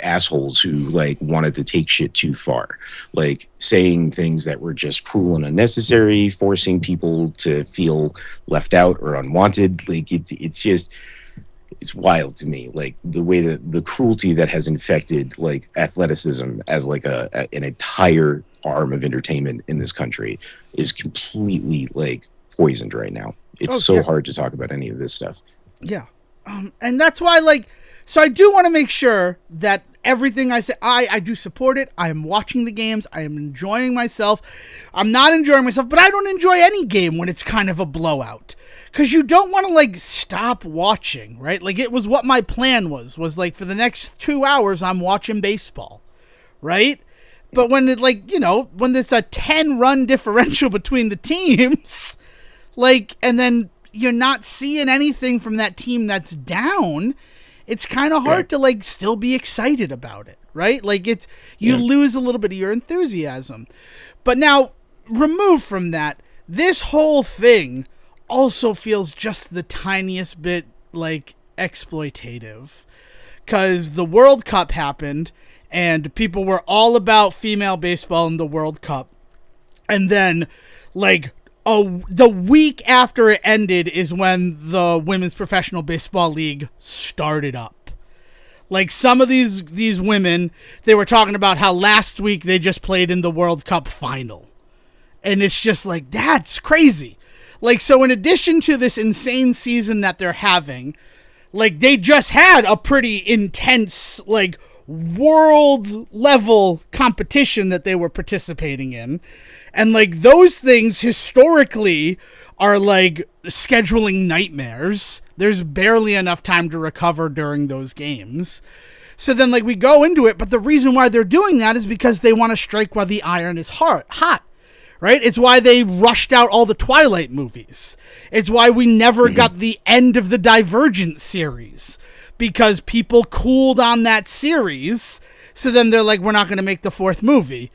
assholes who like wanted to take shit too far, like saying things that were just cruel and unnecessary, forcing people to feel left out or unwanted. Like it's wild to me, like the way that the cruelty that has infected like athleticism as like an entire arm of entertainment in this country is completely like poisoned right now. It's hard to talk about any of this stuff. Yeah. And that's why, like, so I do want to make sure that everything I say, I do support it. I am watching the games. I am enjoying myself. I'm not enjoying myself, but I don't enjoy any game when it's kind of a blowout. Because you don't want to, like, stop watching, right? Like, it was what my plan was like, for the next 2 hours, I'm watching baseball, right? But when it, like, when there's a 10-run differential between the teams, like, and then you're not seeing anything from that team that's down, it's kind of hard to like still be excited about it, right? Like you lose a little bit of your enthusiasm. But now, removed from that, this whole thing also feels just the tiniest bit like exploitative. Because the World Cup happened and people were all about female baseball in the World Cup. And then like the week after it ended is when the Women's Professional Baseball League started up. Like, some of these women, they were talking about how last week they just played in the World Cup final. And it's just like, that's crazy. Like, so in addition to this insane season that they're having, like, they just had a pretty intense, like, world level competition that they were participating in. And, like, those things historically are, like, scheduling nightmares. There's barely enough time to recover during those games. So then, like, we go into it, but the reason why they're doing that is because they want to strike while the iron is hot, right? It's why they rushed out all the Twilight movies. It's why we never got the end of the Divergent series, because people cooled on that series. So then they're like, we're not going to make the fourth movie,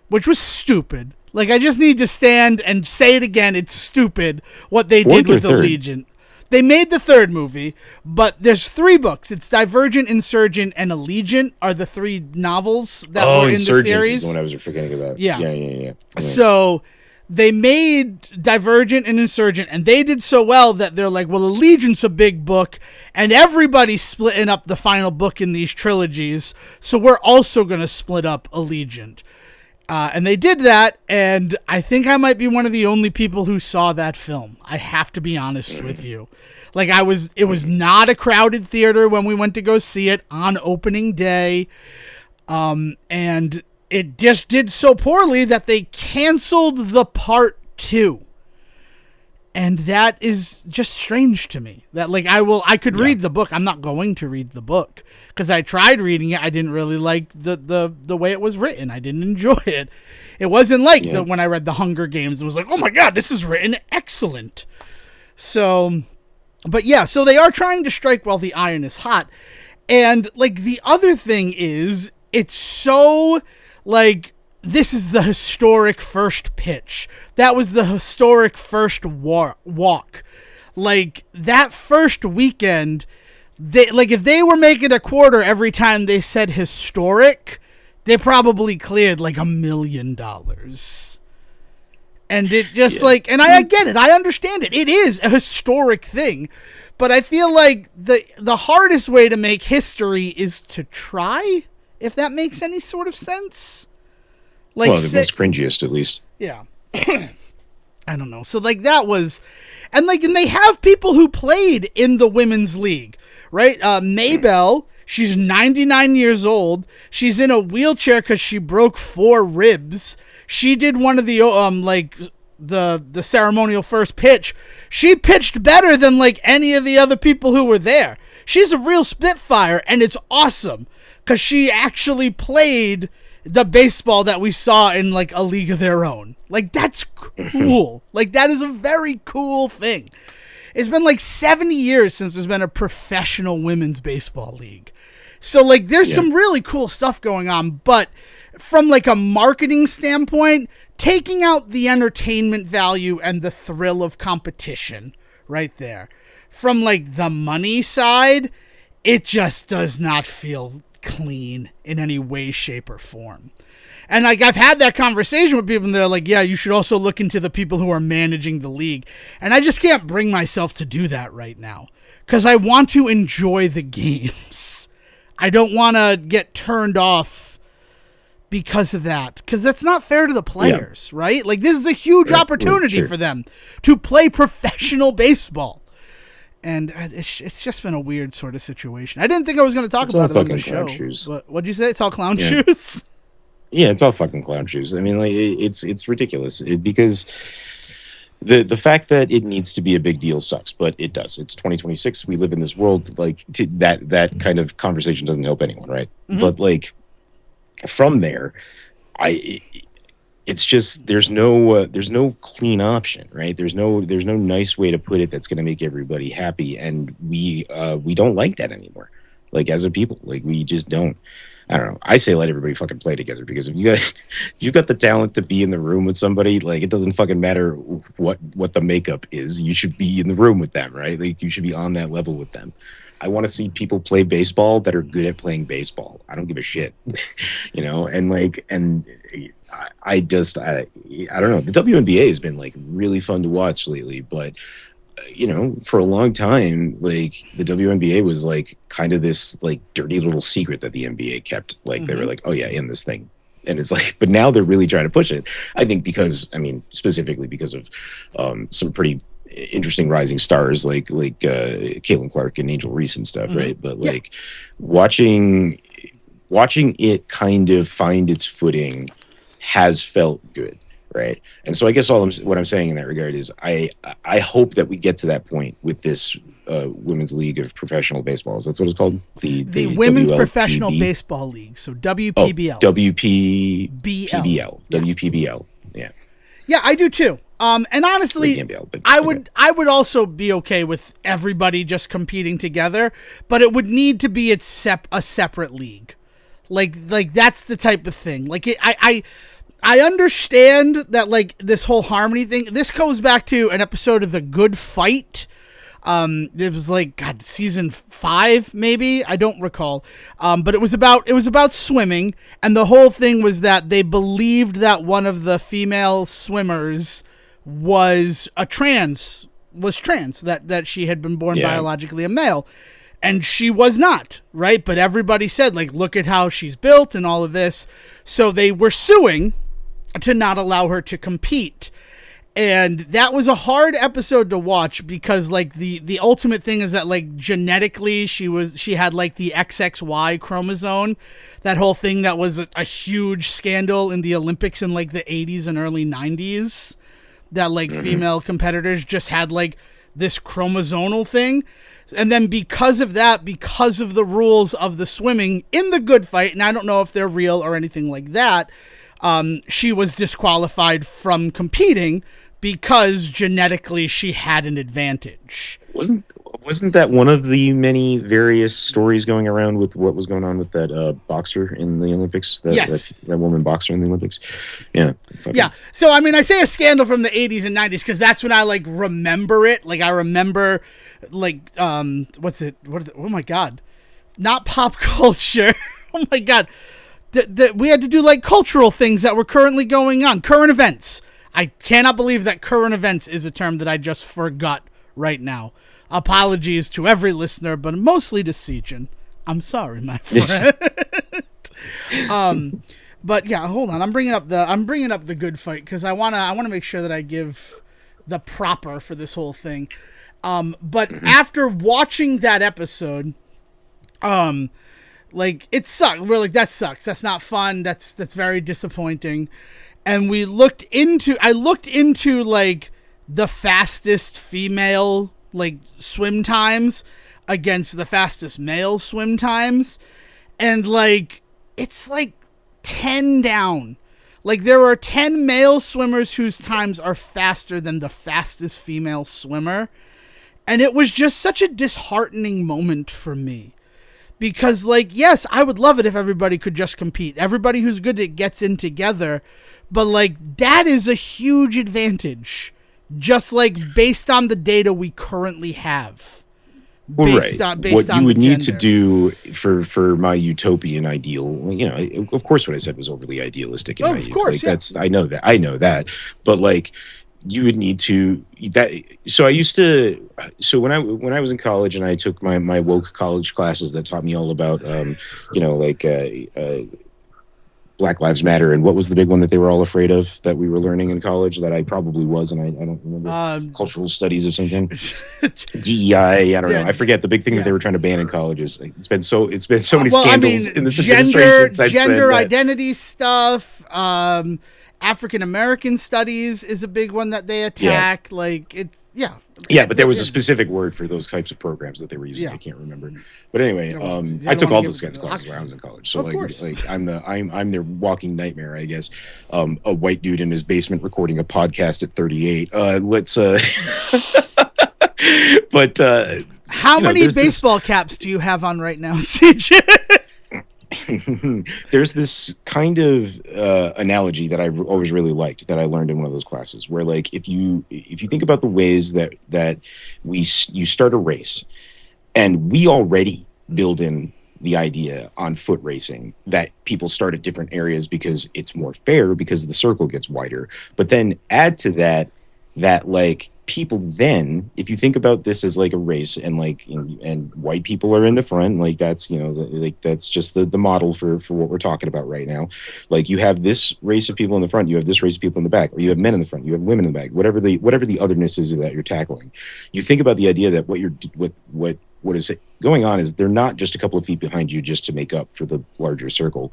which was stupid. Like, I just need to stand and say it again. It's stupid what they did with Allegiant. They made the third movie, but there's 3 books. It's Divergent, Insurgent, and Allegiant are the 3 novels that were in the series. Insurgent is the one I was forgetting about. Yeah. So they made Divergent and Insurgent, and they did so well that they're like, well, Allegiant's a big book, and everybody's splitting up the final book in these trilogies, so we're also going to split up Allegiant. And they did that, and I think I might be one of the only people who saw that film. I have to be honest with you. Like, it was not a crowded theater when we went to go see it on opening day. And it just did so poorly that they canceled the part 2. And that is just strange to me. That, like, I could read the book. I'm not going to read the book because I tried reading it. I didn't really like the way it was written. I didn't enjoy it. It wasn't like when I read The Hunger Games. It was like, oh my God, this is written excellent. So, but yeah, so they are trying to strike while the iron is hot. And, like, the other thing is, it's so, like, this is the historic first pitch. That was the historic first walk. Like, that first weekend, if they were making a quarter every time they said historic, they probably cleared like $1 million. And it just and I get it. I understand it. It is a historic thing. But I feel like the hardest way to make history is to try, if that makes any sort of sense. Like, well, the most cringiest, at least. Yeah. I don't know. So, like, that was... And they have people who played in the women's league, right? Maybelle, she's 99 years old. She's in a wheelchair because she broke 4 ribs. She did one of the, the ceremonial first pitch. She pitched better than, like, any of the other people who were there. She's a real spitfire, and it's awesome because she actually played the baseball that we saw in, like, A League of Their Own. Like, that's cool. Like, that is a very cool thing. It's been, like, 70 years since there's been a professional women's baseball league. So, like, there's some really cool stuff going on. But from, like, a marketing standpoint, taking out the entertainment value and the thrill of competition right there. From, like, the money side, it just does not feel clean in any way, shape, or form. And, like, I've had that conversation with people, and they're like, yeah, you should also look into the people who are managing the league. And I just can't bring myself to do that right now because I want to enjoy the games. I don't want to get turned off because of that, because that's not fair to the players, right? Like, this is a huge opportunity for them to play professional baseball. And it's just been a weird sort of situation. I didn't think I was going to talk about it on the show. But what'd you say? It's all clown shoes? Yeah, it's all fucking clown shoes. I mean, like, it's ridiculous because the fact that it needs to be a big deal sucks, but it does. It's 2026. We live in this world. Like, that kind of conversation doesn't help anyone, right? Mm-hmm. But, like, from there, it's just there's no clean option, right? There's no nice way to put it that's going to make everybody happy, and we don't like that anymore. Like, as a people, like, we just don't. I don't know. I say let everybody fucking play together, because if you got the talent to be in the room with somebody, like, it doesn't fucking matter what the makeup is. You should be in the room with them, right? Like, you should be on that level with them. I want to see people play baseball that are good at playing baseball. I don't give a shit, you know. And I don't know. The WNBA has been, like, really fun to watch lately, but you know, for a long time, like, the WNBA was, like, kind of this, like, dirty little secret that the NBA kept. Like, they were like, oh yeah, in this thing. And it's like, but now they're really trying to push it. I think specifically because of some pretty interesting rising stars like Caitlin Clark and Angel Reese and stuff, right? But like watching it kind of find its footing has felt good. Right. And so I guess what I'm saying in that regard is I hope that we get to that point with this Women's League of Professional Baseballs. That's what it's called. The The Women's WLPB? Professional Baseball League, so Oh, WPBL. WPBL. Yeah. WPBL. Yeah. Yeah, I do too. And honestly, WPBL, but, I would also be okay with everybody just competing together, but it would need to be a separate league. Like that's the type of thing. Like I understand that, like, this whole harmony thing. This goes back to an episode of The Good Fight. It was like, God, season 5, maybe, I don't recall. But it was about swimming, and the whole thing was that they believed that one of the female swimmers was trans, that she had been born biologically a male. And she was not, right? But everybody said, like, look at how she's built and all of this. So they were suing to not allow her to compete. And that was a hard episode to watch because, like, the ultimate thing is that, like, genetically she had like the XXY chromosome, that whole thing that was a huge scandal in the Olympics in like the 80s and early 90s, that like female competitors just had like this chromosomal thing. And then because of that, because of the rules of the swimming in The Good Fight, and I don't know if they're real or anything like that, she was disqualified from competing because genetically she had an advantage. Wasn't that one of the many various stories going around with what was going on with that boxer in the Olympics? That woman boxer in the Olympics? Yeah. Yeah. So, I mean, I say a scandal from the 80s and 90s because that's when I, like, remember it. Like, I remember, like, what's it? Oh, my God. Not pop culture. Oh, my God. We had to do, like, cultural things that were currently going on. Current events. I cannot believe that current events is a term that I just forgot right now. Apologies to every listener, but mostly to Sejan. I'm sorry, my friend. But yeah, hold on. I'm bringing up the Good Fight because I wanna make sure that I give the proper for this whole thing. But after watching that episode, like, it sucked. We're like, that sucks. That's not fun. That's very disappointing. And I looked into like the fastest female, like, swim times against the fastest male swim times, and like it's like 10 down. Like, there are 10 male swimmers whose times are faster than the fastest female swimmer, and it was just such a disheartening moment for me. Because, like, yes, I would love it if everybody could just compete. Everybody who's good at it gets in together. But, like, that is a huge advantage. Just, like, based on the data we currently have. What you would need to do for my utopian ideal, you know, of course what I said was overly idealistic in my youth. Like, that's, I know that. But, like, you would need to so when I was in college and I took my woke college classes that taught me all about Black Lives Matter, and what was the big one that they were all afraid of that we were learning in college that I probably was, and I don't remember, cultural studies or something. DEI, I don't know. I forget the big thing that they were trying to ban in colleges. It's been so many scandals in this administration since gender identity stuff. African American studies is a big one that they attack. Yeah. Like, it's but there was a specific word for those types of programs that they were using. I can't remember. But anyway, I took all those kinds of classes when I was in college. So like I'm their walking nightmare, I guess. A white dude in his basement recording a podcast at 38. But how many baseball caps do you have on right now, CJ? There's this kind of analogy that I've always really liked that I learned in one of those classes, where, like, if you think about the ways that you start a race, and we already build in the idea on foot racing that people start at different areas because it's more fair because the circle gets wider, but then add to that like people then, if you think about this as like a race, and like, you know, and white people are in the front, like that's, you know, that's just the model for what we're talking about right now. Like, you have this race of people in the front, you have this race of people in the back, or you have men in the front, you have women in the back, whatever the otherness is that you're tackling. You think about the idea that what is going on is they're not just a couple of feet behind you just to make up for the larger circle.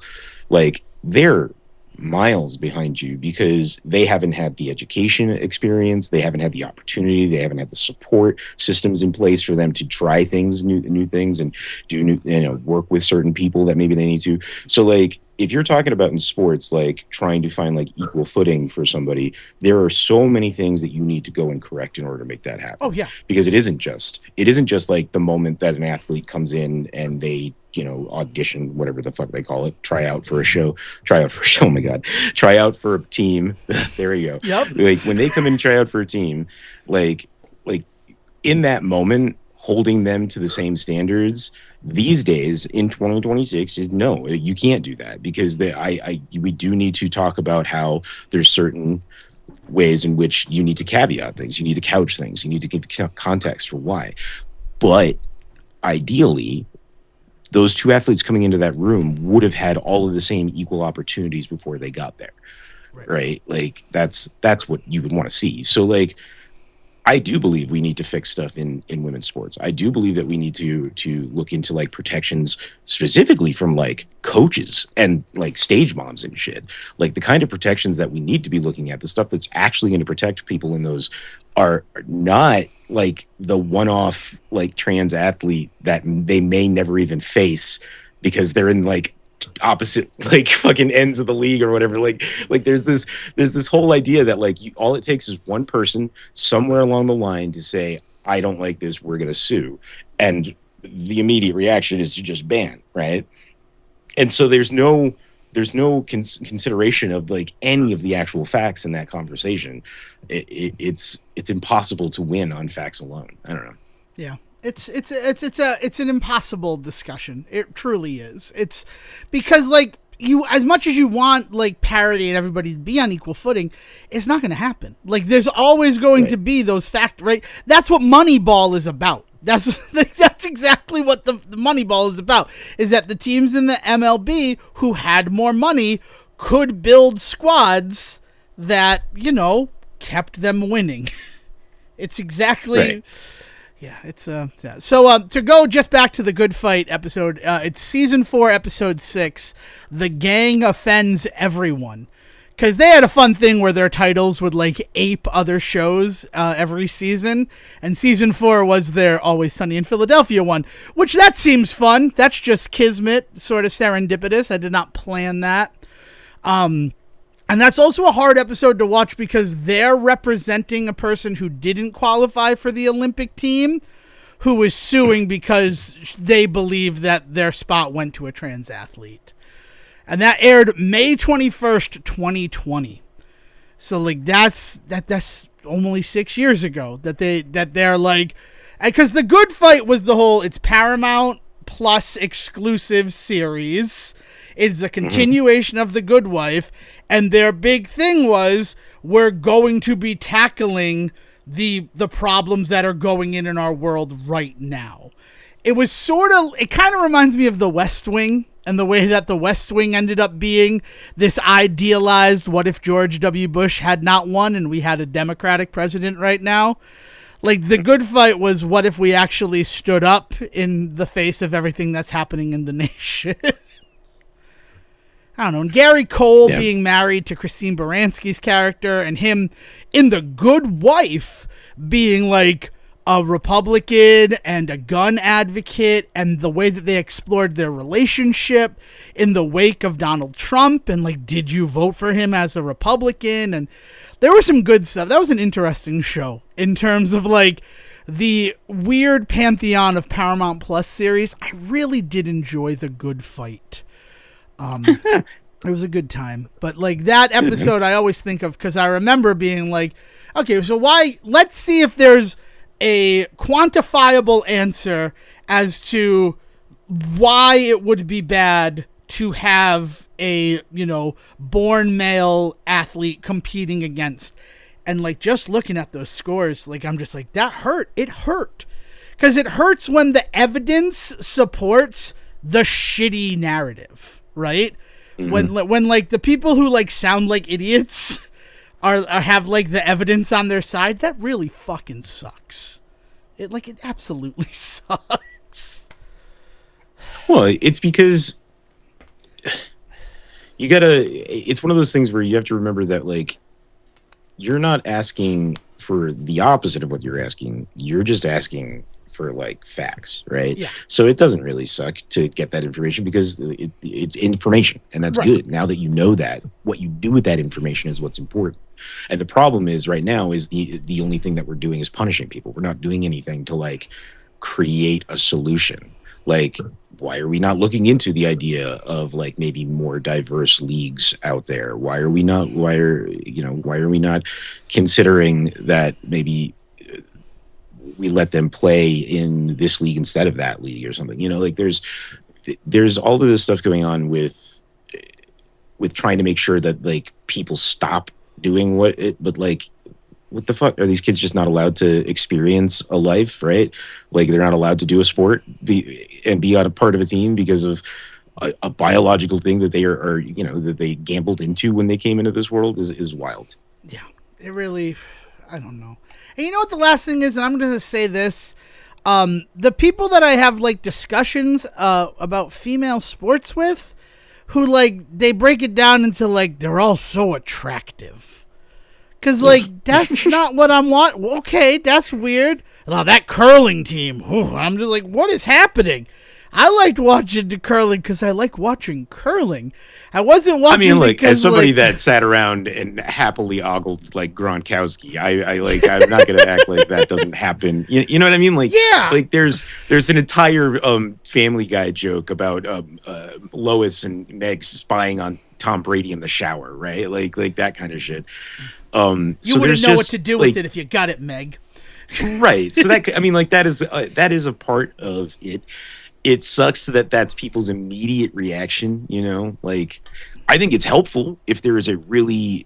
Like, they're miles behind you because they haven't had the education experience, they haven't had the opportunity, they haven't had the support systems in place for them to try things, new things, and do new, work with certain people that maybe they need to. So like if you're talking about in sports, like trying to find like equal footing for somebody, there are so many things that you need to go and correct in order to make that happen. Oh yeah. Because it isn't just like the moment that an athlete comes in and they audition, whatever the fuck they call it, try out for a show, oh my god, try out for a team. There you go. Yep. Like when they come in and try out for a team, like in that moment, holding them to the same standards these days in 2026 is no, you can't do that, because we do need to talk about how there's certain ways in which you need to caveat things, you need to couch things, you need to give context for why. But ideally, those two athletes coming into that room would have had all of the same equal opportunities before they got there. Right? Like that's what you would want to see. So like, I do believe we need to fix stuff in women's sports. I do believe that we need to look into like protections specifically from like coaches and like stage moms and shit. Like the kind of protections that we need to be looking at, the stuff that's actually going to protect people in those are not like the one-off like trans athlete that they may never even face because they're in like opposite like fucking ends of the league or whatever. Like there's this whole idea that like all it takes is one person somewhere along the line to say, I don't like this, we're gonna sue, and the immediate reaction is to just ban, right? And so there's no consideration of like any of the actual facts in that conversation. It's impossible to win on facts alone. I don't know. Yeah. It's an impossible discussion. It truly is. It's because like you, as much as you want like parity and everybody to be on equal footing, it's not going to happen. Like there's always going to be those right. That's what Moneyball is about. That's exactly what the Moneyball is about, is that the teams in the MLB who had more money could build squads that, kept them winning. It's exactly... Right. Yeah, it's So to go just back to the Good Fight episode, it's season 4, episode 6. The gang offends everyone, because they had a fun thing where their titles would like ape other shows every season, and season 4 was their Always Sunny in Philadelphia one, which that seems fun. That's just kismet, sort of serendipitous. I did not plan that. And that's also a hard episode to watch because they're representing a person who didn't qualify for the Olympic team, who is suing because they believe that their spot went to a trans athlete. And that aired May 21st, 2020. So like that's only 6 years ago that they're like, because the Good Fight was the whole, it's Paramount Plus exclusive series. It's a continuation of The Good Wife. And their big thing was, we're going to be tackling the problems that are going in our world right now. It kind of reminds me of The West Wing, and the way that The West Wing ended up being this idealized, what if George W. Bush had not won and we had a Democratic president right now? Like, The Good Fight was, what if we actually stood up in the face of everything that's happening in the nation? I don't know. And Gary Cole being married to Christine Baranski's character, and him in The Good Wife being like a Republican and a gun advocate, and the way that they explored their relationship in the wake of Donald Trump, and like, did you vote for him as a Republican? And there was some good stuff. That was an interesting show in terms of like the weird pantheon of Paramount Plus series. I really did enjoy The Good Fight. It was a good time, but like that episode I always think of because I remember being like, okay, so let's see if there's a quantifiable answer as to why it would be bad to have a, born male athlete competing against. And like, just looking at those scores, like, I'm just like, that hurt. It hurt. Because it hurts when the evidence supports the shitty narrative. Right? Mm-hmm. When like the people who like sound like idiots have like the evidence on their side, that really fucking sucks. It absolutely sucks. Well, it's because you gotta. It's one of those things where you have to remember that like you're not asking for the opposite of what you're asking. You're just asking for like facts, right? Yeah. So it doesn't really suck to get that information because it's information, and that's Right. good. Now that you know that, what you do with that information is what's important. And the problem is right now is the only thing that we're doing is punishing people. We're not doing anything to like create a solution. Like, why are we not looking into the idea of like maybe more diverse leagues out there? Why are we not considering that maybe we let them play in this league instead of that league or something? You know, like there's all of this stuff going on with trying to make sure that like people stop doing but like what the fuck, are these kids just not allowed to experience a life, right? Like they're not allowed to do a sport, be on a part of a team because of a biological thing that they are that they gambled into when they came into this world is wild. Yeah, it really, I don't know. And you know what the last thing is, and I'm going to say this, the people that I have like discussions about female sports with, who like, they break it down into like, they're all so attractive. Because, like, that's not what I'm wanting. Okay, that's weird. Oh, that curling team. Ooh, I'm just like, what is happening? I liked watching the curling because I like watching curling. I wasn't watching. I mean, like, as somebody that sat around and happily ogled like Gronkowski, I'm not going to act like that doesn't happen. You know what I mean? Like, yeah. Like, there's an entire Family Guy joke about Lois and Meg spying on Tom Brady in the shower, right? Like that kind of shit. You so wouldn't know what to do with it if you got it, Meg. Right. So that is a part of it. It sucks that that's people's immediate reaction, you know? Like, I think it's helpful if there is a really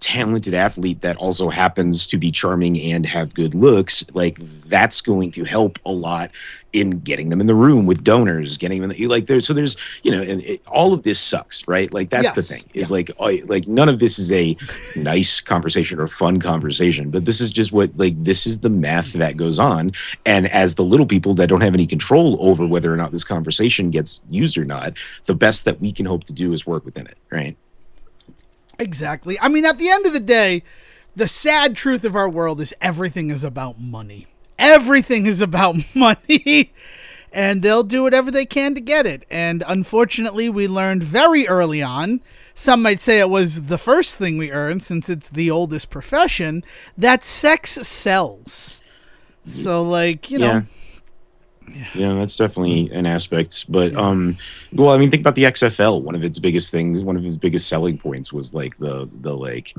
talented athlete that also happens to be charming and have good looks. Like, that's going to help a lot in getting them in the room with donors, getting them there's and all of this sucks, right? Like, that's the thing is like none of this is a nice conversation or fun conversation, but this is just this is the math that goes on. And as the little people that don't have any control over whether or not this conversation gets used or not, the best that we can hope to do is work within it, right? Exactly. I mean, at the end of the day, the sad truth of our world is everything is about money. Everything is about money, and they'll do whatever they can to get it. And unfortunately, we learned very early on, some might say it was the first thing we earned since it's the oldest profession, that sex sells. So, like, you know. Yeah, that's definitely an aspect. But, well, I mean, think about the XFL. One of its biggest selling points was like the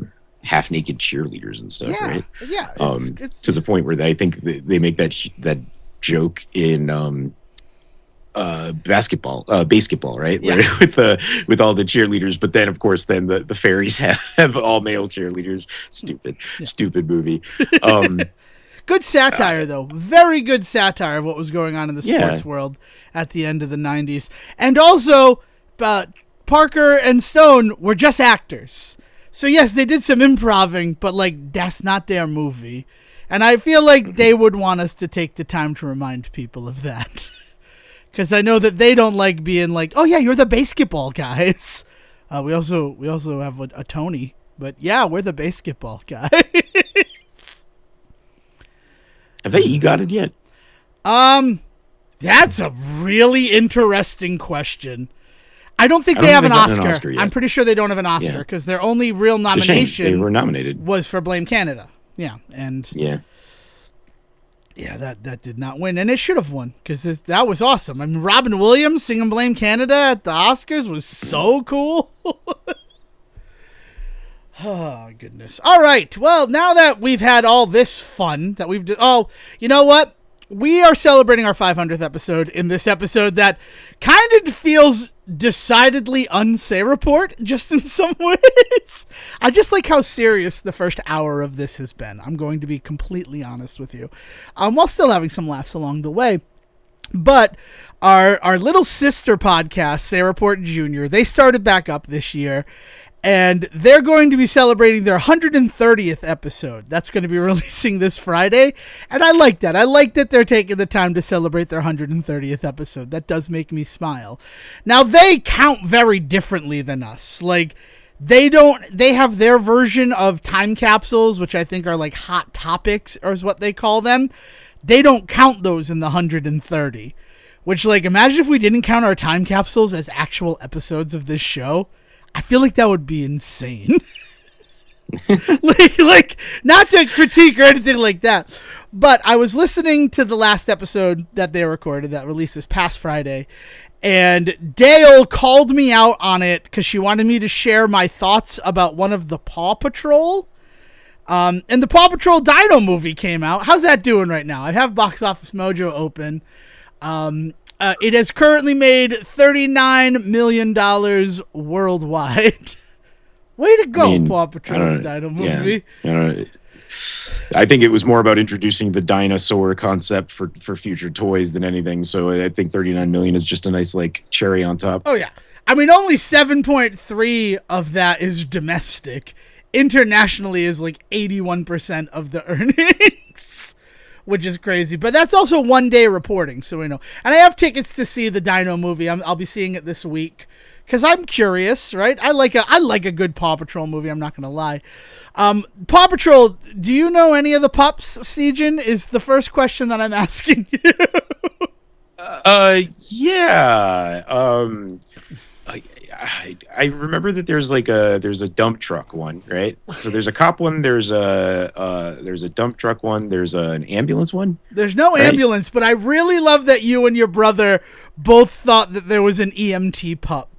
half naked cheerleaders and stuff, right? Yeah. It's to the point where I think they make that joke in basketball, right? Yeah. Where, with all the cheerleaders, but then of course the fairies have all male cheerleaders. Stupid movie. Good satire, though. Very good satire of what was going on in the sports world at the end of the 90s. And also, Parker and Stone were just actors. So, yes, they did some improving, but, like, that's not their movie. And I feel like they would want us to take the time to remind people of that. Because I know that they don't like being like, oh, yeah, you're the basketball guys. We also have a Tony. But, yeah, we're the basketball guys. Have they EGOT'd yet? That's a really interesting question. I don't think they have an Oscar. I'm pretty sure they don't have an Oscar because their only real nomination they were nominated was for Blame Canada. Yeah, and that did not win, and it should have won because that was awesome. I mean, Robin Williams singing Blame Canada at the Oscars was so cool. Oh, goodness. All right. Well, now that we've had all this fun that we've... you know what? We are celebrating our 500th episode in this episode that kind of feels decidedly unsay report, just in some ways. I just like how serious the first hour of this has been. I'm going to be completely honest with you. While still having some laughs along the way. But our little sister podcast, Say Report Jr., they started back up this year. And they're going to be celebrating their 130th episode. That's going to be releasing this Friday. And I like that. I like that they're taking the time to celebrate their 130th episode. That does make me smile. Now, they count very differently than us. Like, they have their version of time capsules, which I think are like hot topics, or is what they call them. They don't count those in the 130. Which, like, imagine if we didn't count our time capsules as actual episodes of this show. I feel like that would be insane. like, not to critique or anything like that, but I was listening to the last episode that they recorded that released this past Friday, and Dale called me out on it because she wanted me to share my thoughts about one of the Paw Patrol. And the Paw Patrol Dino movie came out. How's that doing right now? I have Box Office Mojo open. It has currently made $39 million worldwide. Way to go, Paw Patrol, the Dino movie. Yeah, I think it was more about introducing the dinosaur concept for future toys than anything. So I think 39 million is just a nice like cherry on top. Oh, yeah. I mean, only 7.3 of that is domestic. Internationally is like 81% of the earnings. Which is crazy. But that's also one-day reporting, so we know. And I have tickets to see the Dino movie. I'll be seeing it this week. Because I'm curious, right? I like a good Paw Patrol movie, I'm not going to lie. Paw Patrol, do you know any of the pups, Sneejin? Is the first question that I'm asking you. Yeah. I remember that there's a dump truck one, right? So there's a cop one, there's a dump truck one, there's an ambulance one. There's no ambulance, but I really love that you and your brother both thought that there was an EMT pup.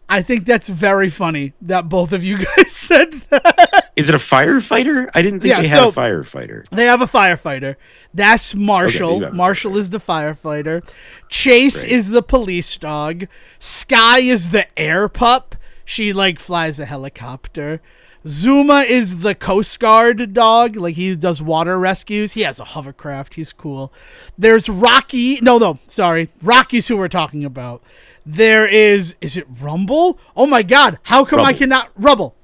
I think that's very funny that both of you guys said that. Is it a firefighter? I didn't think they had a firefighter. They have a firefighter. That's Marshall. Okay, Marshall is the firefighter. Chase is the police dog. Sky is the air pup. She like flies a helicopter. Zuma is the Coast Guard dog. Like he does water rescues. He has a hovercraft. He's cool. There's Rocky. Sorry. Rocky's who we're talking about. There is it Rumble? Oh my God. How come I cannot? Rubble.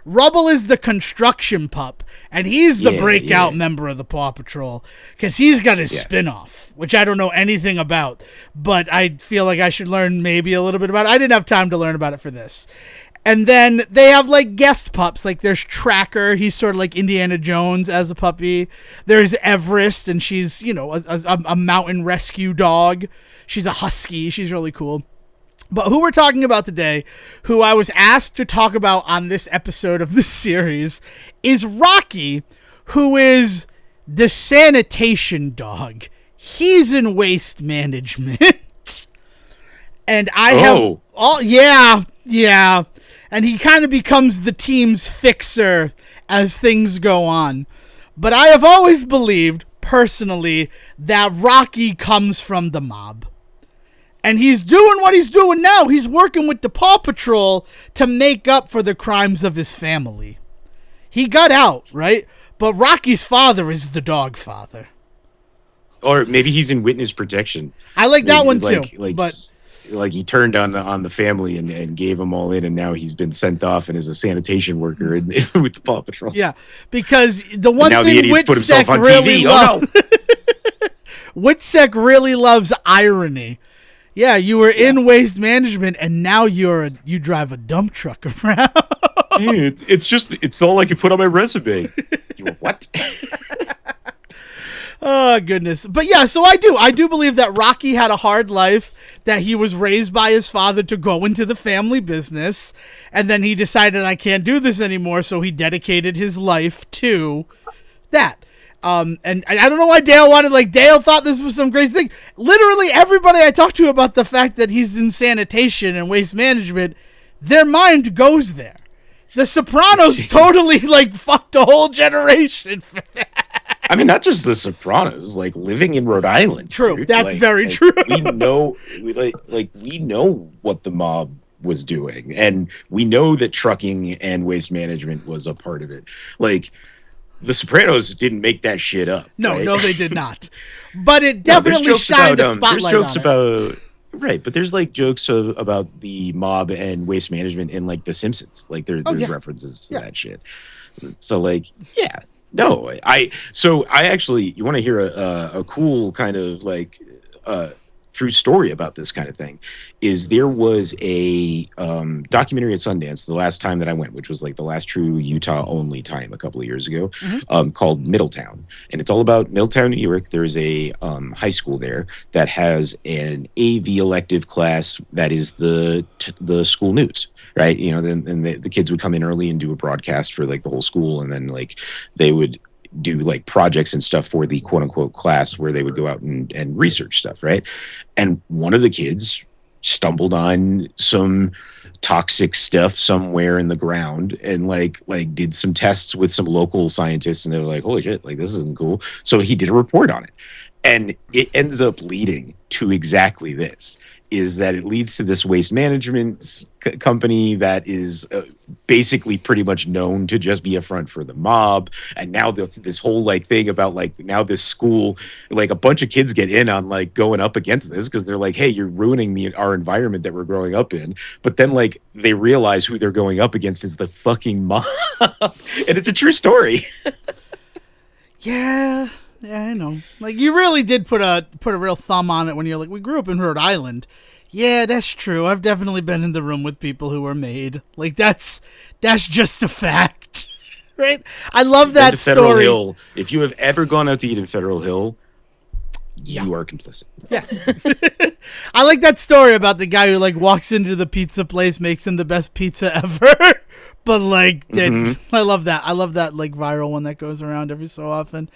Rubble is the construction pup, and he's the breakout member of the Paw Patrol because he's got his spinoff, which I don't know anything about, but I feel like I should learn maybe a little bit about it. I didn't have time to learn about it for this. And then they have like guest pups, like there's Tracker. He's sort of like Indiana Jones as a puppy. There's Everest, and she's, a mountain rescue dog. She's a husky. She's really cool. But who we're talking about today, who I was asked to talk about on this episode of this series, is Rocky, who is the sanitation dog. He's in waste management. And I have... Oh, yeah. And he kind of becomes the team's fixer as things go on. But I have always believed, personally, that Rocky comes from the mob. And he's doing what he's doing now. He's working with the Paw Patrol to make up for the crimes of his family. He got out, right? But Rocky's father is the dog father. Or maybe he's in witness protection. I like that one too. Like he turned on the family and gave them all in, and now he's been sent off and is a sanitation worker with the Paw Patrol. Yeah, because the one thing the idiot's put himself on TV. Oh no! Witsec really loves irony. Yeah, you were in waste management, and now you drive a dump truck around. Hey, it's all I can put on my resume. What? Oh, goodness. But yeah, so I do believe that Rocky had a hard life, that he was raised by his father to go into the family business, and then he decided, I can't do this anymore, so he dedicated his life to that. And I don't know why Dale thought this was some crazy thing. Literally everybody I talked to about the fact that he's in sanitation and waste management, their mind goes there. The Sopranos totally fucked a whole generation for that. I mean, not just The Sopranos, living in Rhode Island. True, dude. that's very true. We know what the mob was doing, and we know that trucking and waste management was a part of it. The Sopranos didn't make that shit up. No, right? No, they did not. But it definitely shined a spotlight on it. Right, but there's like jokes about the mob and waste management in like The Simpsons. Like there's yeah. references to Yeah. that shit. So like, yeah, no, I actually, you want to hear a cool kind of like true story about this kind of thing, is there was a documentary at Sundance the last time that I went, which was like the last true Utah only time a couple of years ago, called Middletown, and it's all about Middletown, New York. There's a high school there that has an AV elective class that is the school news. Right, you know, then the kids would come in early and do a broadcast for like the whole school, and then like they would do like projects and stuff for the quote unquote class where they would go out and research stuff, right? And one of the kids stumbled on some toxic stuff somewhere in the ground and like did some tests with some local scientists, and they were like, holy shit, like this isn't cool. So he did a report on it, and it ends up leading to exactly this, is that it leads to this waste management company that is basically pretty much known to just be a front for the mob. And now this whole like thing about like now this school, like a bunch of kids get in on like going up against this because they're like, hey, you're ruining our environment that we're growing up in. But then like they realize who they're going up against is the fucking mob. And it's a true story. Yeah, I know. Like you really did put a real thumb on it when you're like, we grew up in Rhode Island. Yeah, that's true. I've definitely been in the room with people who were made. Like that's just a fact, right? I love that Federal story. Hill. If you have ever gone out to eat in Federal Hill, you are complicit. Yes. I like that story about the guy who like walks into the pizza place, makes him the best pizza ever. But like, I love that. I love that like viral one that goes around every so often.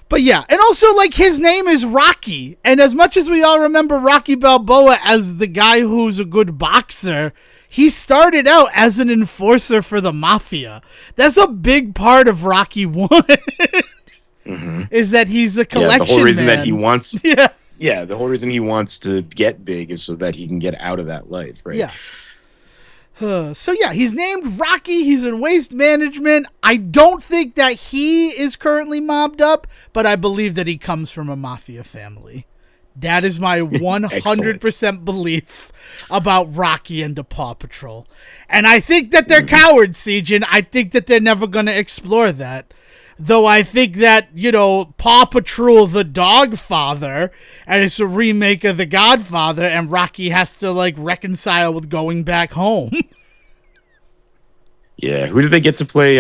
But yeah, and also like his name is Rocky, and as much as we all remember Rocky Balboa as the guy who's a good boxer, he started out as an enforcer for the mafia. That's a big part of Rocky 1. Is that he's a collection the whole reason man. that he wants Yeah, the whole reason he wants to get big is so that he can get out of that life, right? Yeah. So yeah, he's named Rocky. He's in waste management. I don't think that he is currently mobbed up, but I believe that he comes from a mafia family. That is my 100% belief about Rocky and the Paw Patrol. And I think that they're cowards, Siege, and I think that they're never going to explore that. Though I think that, you know, Paw Patrol the Dog Father, and it's a remake of The Godfather, and Rocky has to, like, reconcile with going back home. Yeah, who did they get to play,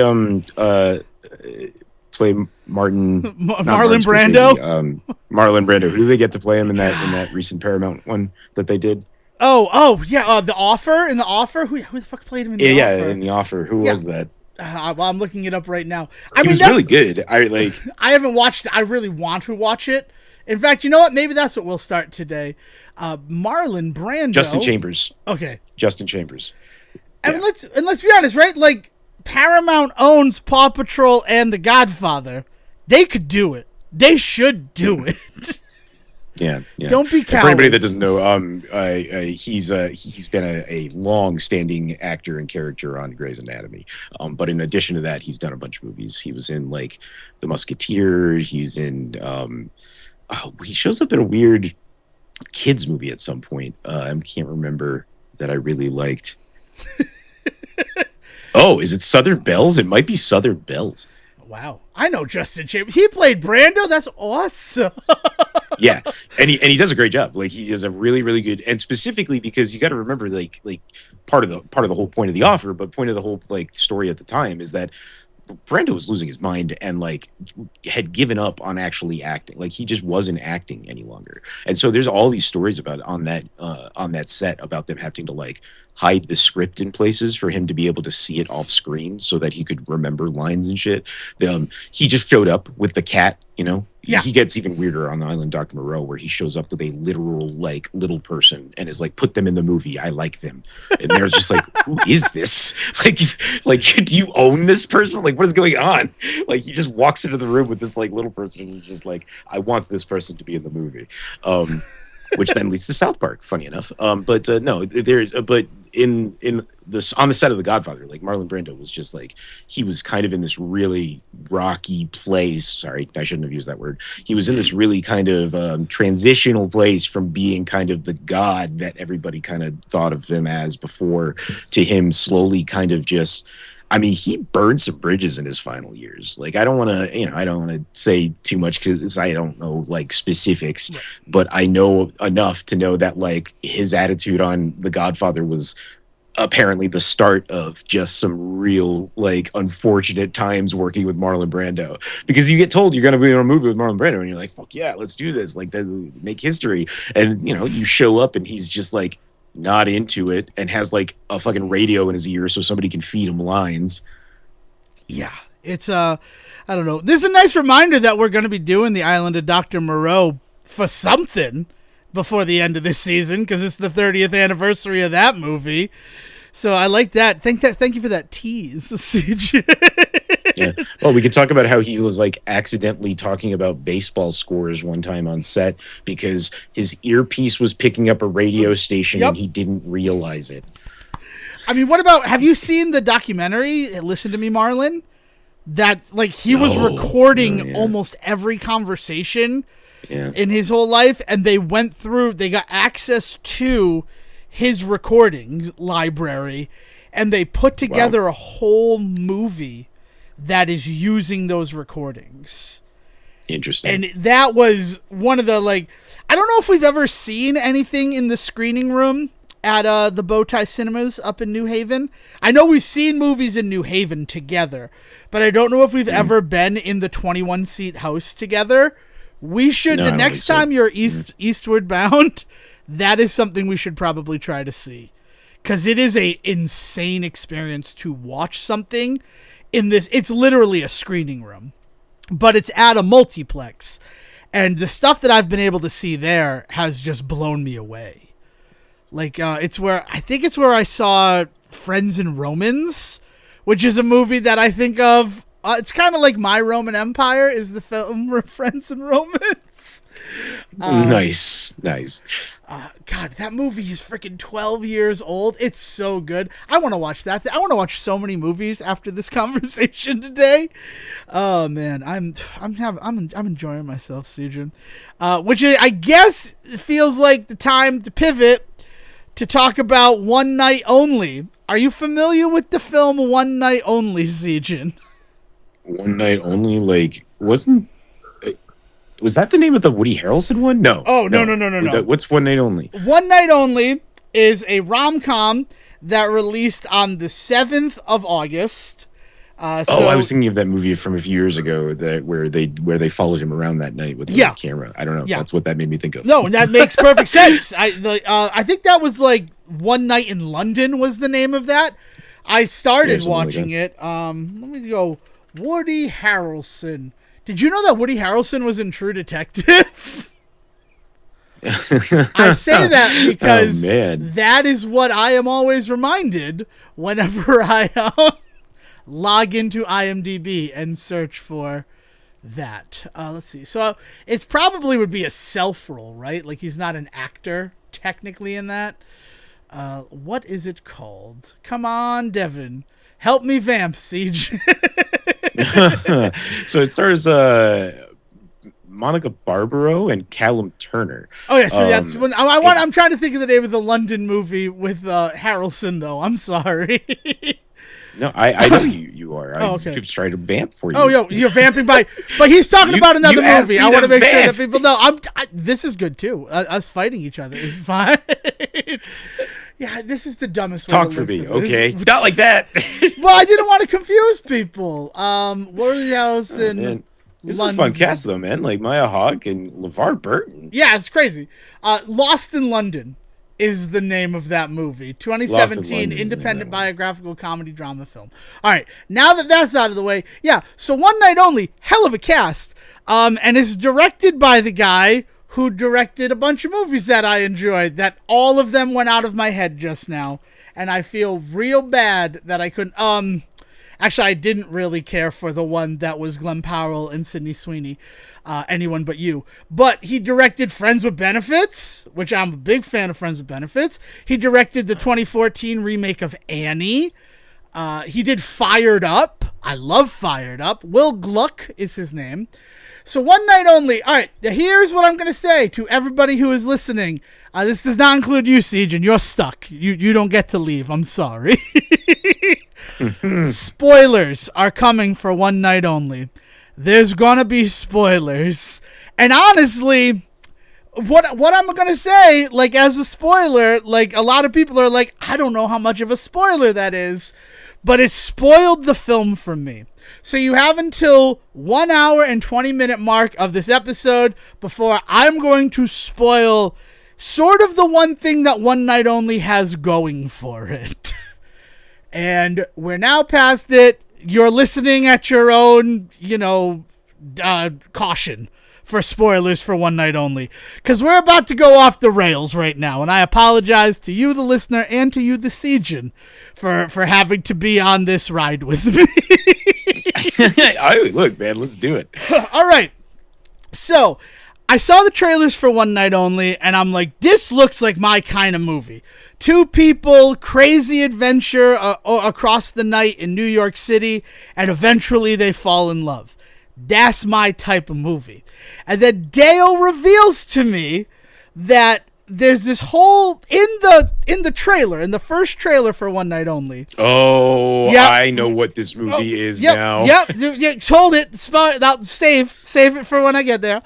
play Martin... Marlon Brando? Marlon Brando. Who did they get to play him in that recent Paramount one that they did? Yeah, The Offer? In The Offer? Who the fuck played him in The Offer? Yeah, in The Offer. Who was that? Well, I'm looking it up right now. It was really good. I haven't watched it. I really want to watch it. In fact, you know what? Maybe that's what we'll start today. Marlon Brando. Justin Chambers. Okay. Justin Chambers. And let's be honest, right? Like Paramount owns Paw Patrol and The Godfather. They could do it. They should do it. Yeah. Don't be cowards. For anybody that doesn't know, he's been a long-standing actor and character on Grey's Anatomy. But in addition to that, he's done a bunch of movies. He was in like The Musketeer. He's in he shows up in a weird kids movie at some point. I can't remember that I really liked. Oh, is it Southern Bells? It might be Southern Bells. Wow, I know Justin Chambers. He played Brando. That's awesome. Yeah, and he does a great job. Like he does a really, really good, and specifically because you got to remember, like part of the whole point of The Offer, but point of the whole like story at the time is that Brando was losing his mind and like had given up on actually acting. Like he just wasn't acting any longer. And so there's all these stories about on that set about them having to like hide the script in places for him to be able to see it off screen so that he could remember lines and shit. He just showed up with the cat, you know. Yeah. He gets even weirder on the island Dr. Moreau, where he shows up with a literal like little person and is like, put them in the movie. I like them. And they're just like, who is this? Like, do you own this person? Like, what is going on? Like, he just walks into the room with this like little person who's just like, I want this person to be in the movie. Which then leads to South Park, funny enough. But in this on the set of The Godfather, like Marlon Brando was just like he was kind of in this really rocky place. Sorry, I shouldn't have used that word. He was in this really kind of transitional place from being kind of the god that everybody kind of thought of him as before to him slowly kind of just. I mean, he burned some bridges in his final years. Like, I don't want to say too much because I don't know like specifics, right. But I know enough to know that like his attitude on The Godfather was apparently the start of just some real like unfortunate times working with Marlon Brando, because you get told you're going to be in a movie with Marlon Brando and you're like, fuck yeah, let's do this. Like, make history. And, you show up and he's just like, not into it and has like a fucking radio in his ear so somebody can feed him lines. Yeah, it's I don't know. This is a nice reminder that we're going to be doing the Island of Dr. Moreau for something before the end of this season because it's the 30th anniversary of that movie. So I like that. Thank you for that tease, CJ. Yeah. Well, we could talk about how he was like accidentally talking about baseball scores one time on set because his earpiece was picking up a radio station and he didn't realize it. I mean, have you seen the documentary, Listen to Me, Marlon? That's like he was recording almost every conversation in his whole life, and they got access to his recording library, and they put together a whole movie that is using those recordings. Interesting. And that was one of the, like, I don't know if we've ever seen anything in the screening room at the Bowtie Cinemas up in New Haven. I know we've seen movies in New Haven together, but I don't know if we've ever been in the 21-seat house together. We should, the next time you're eastward bound, that is something we should probably try to see. Because it is a insane experience to watch something in this. It's literally a screening room, but it's at a multiplex, and the stuff that I've been able to see there has just blown me away. Like it's where I saw Friends and Romans, which is a movie that I think of. It's kind of like My Roman Empire is the film Friends and Romans. Nice. God, that movie is freaking 12 years old. It's so good. I want to watch that. I want to watch so many movies after this conversation today. Oh man, I'm enjoying myself, Sujin. Which I guess feels like the time to pivot to talk about One Night Only. Are you familiar with the film One Night Only, Sujin? One Night Only, like, was that the name of the Woody Harrelson one? No. Oh, no. What's One Night Only? One Night Only is a rom-com that released on the 7th of August. I was thinking of that movie from a few years ago where they followed him around that night with the camera. I don't know if that's what that made me think of. No, and that makes perfect sense. I think that was like One Night in London was the name of that. I started watching it. Let me go. Woody Harrelson. Did you know that Woody Harrelson was in True Detective? I say that because that is what I am always reminded whenever I log into IMDb and search for that. Let's see. So it's probably would be a self role, right? Like he's not an actor technically in that. What is it called? Come on, Devon. Help me vamp, Siege. So it stars Monica Barbaro and Callum Turner. Oh yeah, so that's when I'm trying to think of the name of the London movie with Harrelson though. I'm sorry. No, I know you are. Okay. I just tried to vamp for you. Oh, you're vamping but he's talking about another movie. I want to make sure that people know. This is good too. Us fighting each other is fine. Yeah, this is the dumbest way Talk for me, okay? Not like that. Well, I didn't want to confuse people. Woody Harrelson. This is a fun cast, though, man. Like Maya Hawke and LeVar Burton. Yeah, it's crazy. Lost in London is the name of that movie. 2017 independent biographical comedy drama film. All right, now that that's out of the way, so One Night Only, hell of a cast. And it's directed by the guy who directed a bunch of movies that I enjoyed, that all of them went out of my head just now. And I feel real bad that I couldn't. Actually, I didn't really care for the one that was Glenn Powell and Sydney Sweeney, Anyone But You. But he directed Friends with Benefits, which I'm a big fan of Friends with Benefits. He directed the 2014 remake of Annie. He did Fired Up. I love Fired Up. Will Gluck is his name. So One Night Only. All right, here's what I'm going to say to everybody who is listening. This does not include you, Siege, and you're stuck. You don't get to leave. I'm sorry. Spoilers are coming for One Night Only. There's going to be spoilers. And honestly, what I'm going to say, like, as a spoiler, like, a lot of people are like, I don't know how much of a spoiler that is, but it spoiled the film for me. So you have until 1 hour and 20-minute mark of this episode before I'm going to spoil sort of the one thing that One Night Only has going for it. And we're now past it. You're listening at your own, caution for spoilers for One Night Only. Because we're about to go off the rails right now. And I apologize to you, the listener, and to you, the Siegean, for having to be on this ride with me. Look, man, let's do it. All right. So, I saw the trailers for One Night Only, and I'm like, this looks like my kind of movie. Two people, crazy adventure across the night in New York City, and eventually they fall in love. That's my type of movie. And then Dale reveals to me that there's this whole in the trailer, in the first trailer for One Night Only. Oh, yep. I know what this movie is now. Yep, hold it. Save it for when I get there.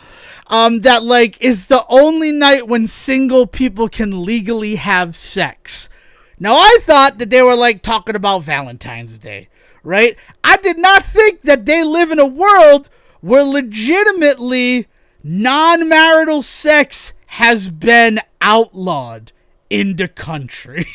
That like is the only night when single people can legally have sex. Now I thought that they were like talking about Valentine's Day, right? I did not think that they live in a world where legitimately non-marital sex has been outlawed in the country.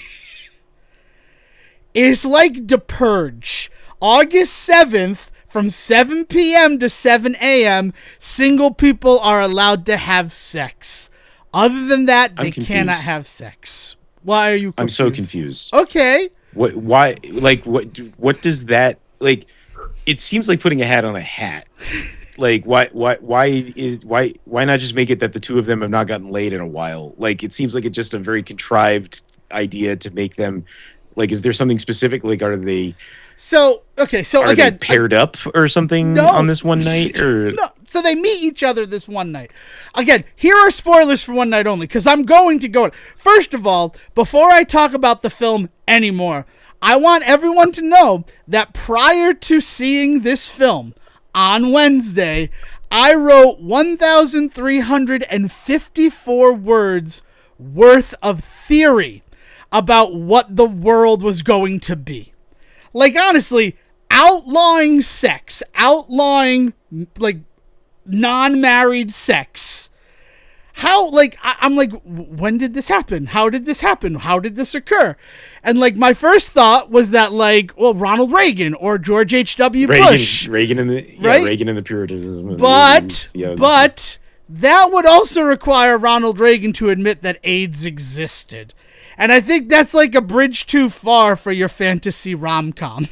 It's like The Purge. August 7th, from 7 p.m. to 7 a.m., single people are allowed to have sex. Other than that, they cannot have sex. Why are you confused? I'm so confused. Okay. Why? Like, what does that, like, it seems like putting a hat on a hat. Like, why not just make it that the two of them have not gotten laid in a while? Like, it seems like it's just a very contrived idea to make them, like, is there something specific? Like, are they paired up or something on this one night? Or no, so they meet each other this one night. Again, here are spoilers for One Night Only, because I'm going to go. First of all, before I talk about the film anymore, I want everyone to know that prior to seeing this film, on Wednesday, I wrote 1,354 words worth of theory about what the world was going to be. Like, honestly, outlawing sex, outlawing, like, non-married sex. How, like, I'm like, when did this happen? How did this happen? How did this occur? And, like, my first thought was that, like, well, Ronald Reagan or George H.W. Bush. Reagan and the Puritanism. But that would also require Ronald Reagan to admit that AIDS existed. And I think that's, like, a bridge too far for your fantasy rom-com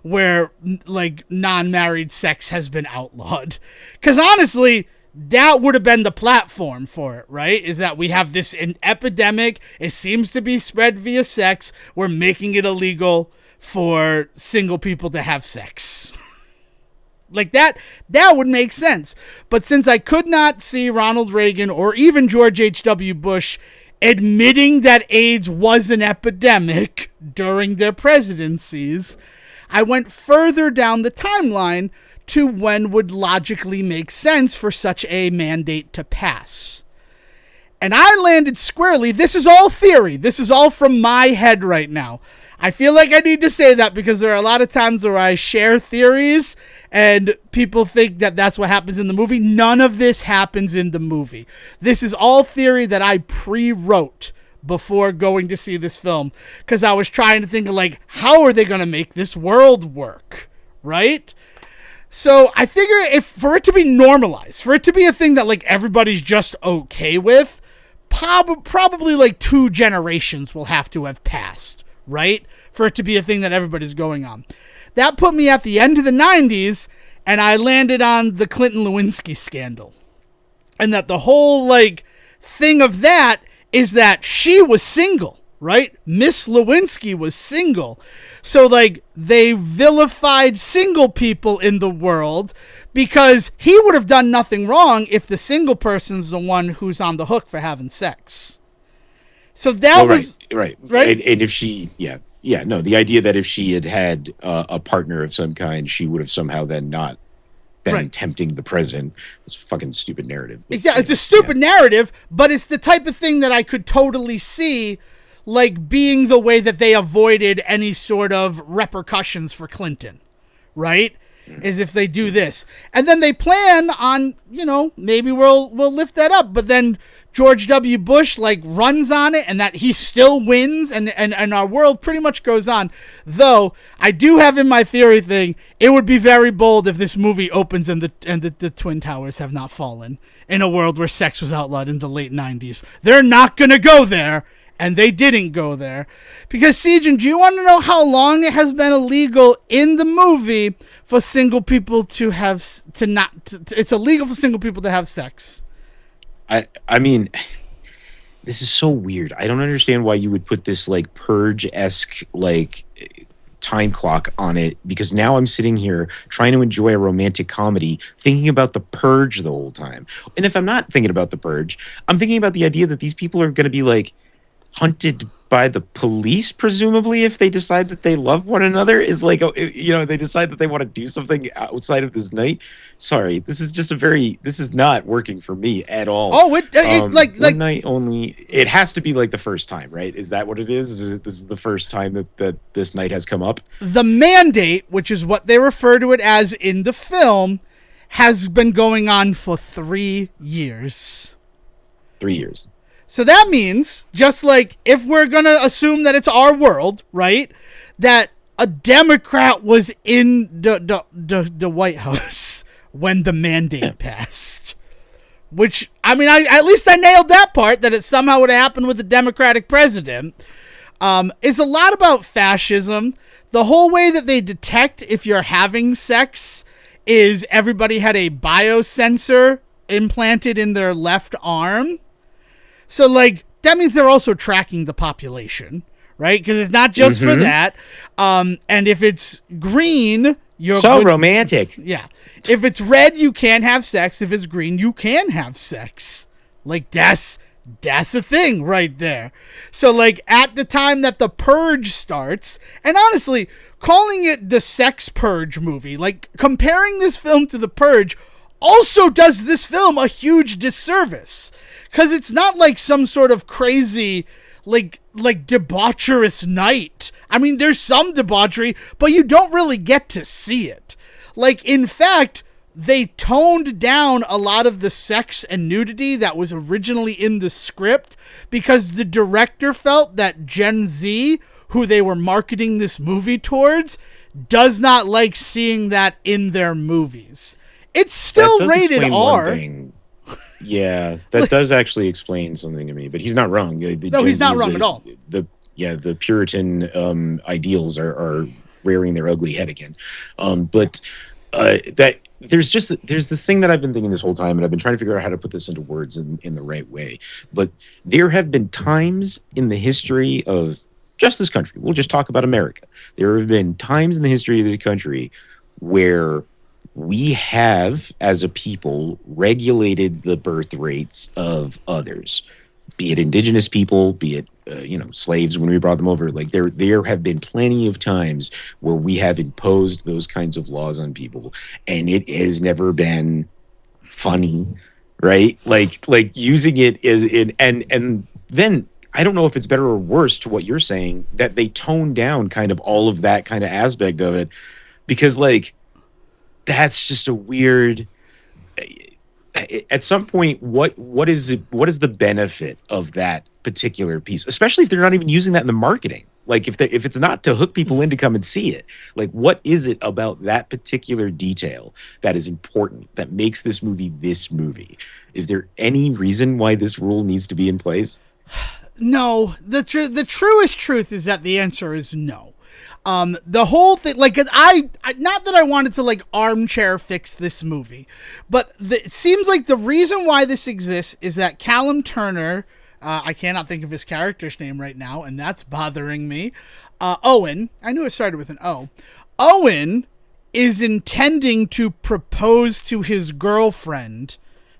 where, like, non-married sex has been outlawed. Because, honestly, that would have been the platform for it, right? Is that we have this epidemic. It seems to be spread via sex. We're making it illegal for single people to have sex. Like that would make sense. But since I could not see Ronald Reagan or even George H.W. Bush admitting that AIDS was an epidemic during their presidencies, I went further down the timeline to when would logically make sense for such a mandate to pass. And I landed squarely. This is all theory. This is all from my head right now. I feel like I need to say that because there are a lot of times where I share theories and people think that that's what happens in the movie. None of this happens in the movie. This is all theory that I pre-wrote before going to see this film because I was trying to think of, like, how are they going to make this world work, right? So I figure for it to be normalized, for it to be a thing that, like, everybody's just okay with, probably like 2 generations will have to have passed, right? for it to be a thing that everybody's going on. That put me at the end of the 90s, and I landed on the Clinton-Lewinsky scandal. And that the whole, like, thing of that is that she was single, right? Miss Lewinsky was single. So, like, they vilified single people in the world because he would have done nothing wrong if the single person's the one who's on the hook for having sex. So that was... Right. Right? And if she... Yeah, no, the idea that if she had a partner of some kind, she would have somehow then not been tempting the president was a fucking stupid narrative. Exactly. It's a stupid narrative, but it's the type of thing that I could totally see, like, being the way that they avoided any sort of repercussions for Clinton, right? Is if they do this. And then they plan on, you know, maybe we'll lift that up, but then George W. Bush, like, runs on it, and that he still wins, and our world pretty much goes on. Though, I do have in my theory thing, it would be very bold if this movie opens and the Twin Towers have not fallen in a world where sex was outlawed in the late 90s. They're not going to go there, and they didn't go there. Because, Sejan, do you want to know how long it has been illegal in the movie for single people to have, it's illegal for single people to have sex? I mean, this is so weird. I don't understand why you would put this, like, Purge-esque, like, time clock on it, because now I'm sitting here trying to enjoy a romantic comedy thinking about the Purge the whole time. And if I'm not thinking about the Purge, I'm thinking about the idea that these people are going to be, like, hunted by the police, presumably, if they decide that they love one another, is like, you know, they decide that they want to do something outside of this night. Sorry, this is not working for me at all. Oh, like one night only. It has to be like the first time, right? Is that what it is? This is the first time that this night has come up? The mandate, which is what they refer to it as in the film, has been going on for 3 years. 3 years. So that means, just like if we're going to assume that it's our world, right, that a Democrat was in the White House when the mandate passed. Which, I mean, at least I nailed that part, that it somehow would have happened with a Democratic president. It's a lot about fascism. The whole way that they detect if you're having sex is everybody had a biosensor implanted in their left arm. So, like, that means they're also tracking the population, right? Because it's not just for that. And if it's green, you're so good. Romantic. Yeah. If it's red, you can't have sex. If it's green, you can have sex. Like, that's a thing right there. So, like, at the time that the Purge starts, and honestly, calling it the Sex Purge movie, like, comparing this film to the Purge also does this film a huge disservice. Because it's not like some sort of crazy, like debaucherous night. I mean, there's some debauchery, but you don't really get to see it. Like, in fact, they toned down a lot of the sex and nudity that was originally in the script because the director felt that Gen Z, who they were marketing this movie towards, does not like seeing that in their movies. It's still rated R. Yeah, that does actually explain something to me, but he's not wrong. No, he's not wrong at all. The Puritan ideals are rearing their ugly head again. But that there's this thing that I've been thinking this whole time, and I've been trying to figure out how to put this into words in the right way. But there have been times in the history of just this country, we'll just talk about America. There have been times in the history of the country where we have, as a people, regulated the birth rates of others, be it indigenous people, be it slaves when we brought them over. Like there have been plenty of times where we have imposed those kinds of laws on people, and it has never been funny, right? Like using it as in and then I don't know if it's better or worse to what you're saying, that they tone down kind of all of that kind of aspect of it, because like that's just a weird. At some point, what is the benefit of that particular piece, especially if they're not even using that in the marketing? Like if it's not to hook people in to come and see it, like what is it about that particular detail that is important, that makes this movie this movie? Is there any reason why this rule needs to be in place? No, the truest truth is that the answer is no. The whole thing, like, 'cause I not that I wanted to like armchair fix this movie, but it seems like the reason why this exists is that Callum Turner, I cannot think of his character's name right now, and that's bothering me. Owen, I knew it started with an O. Owen is intending to propose to his girlfriend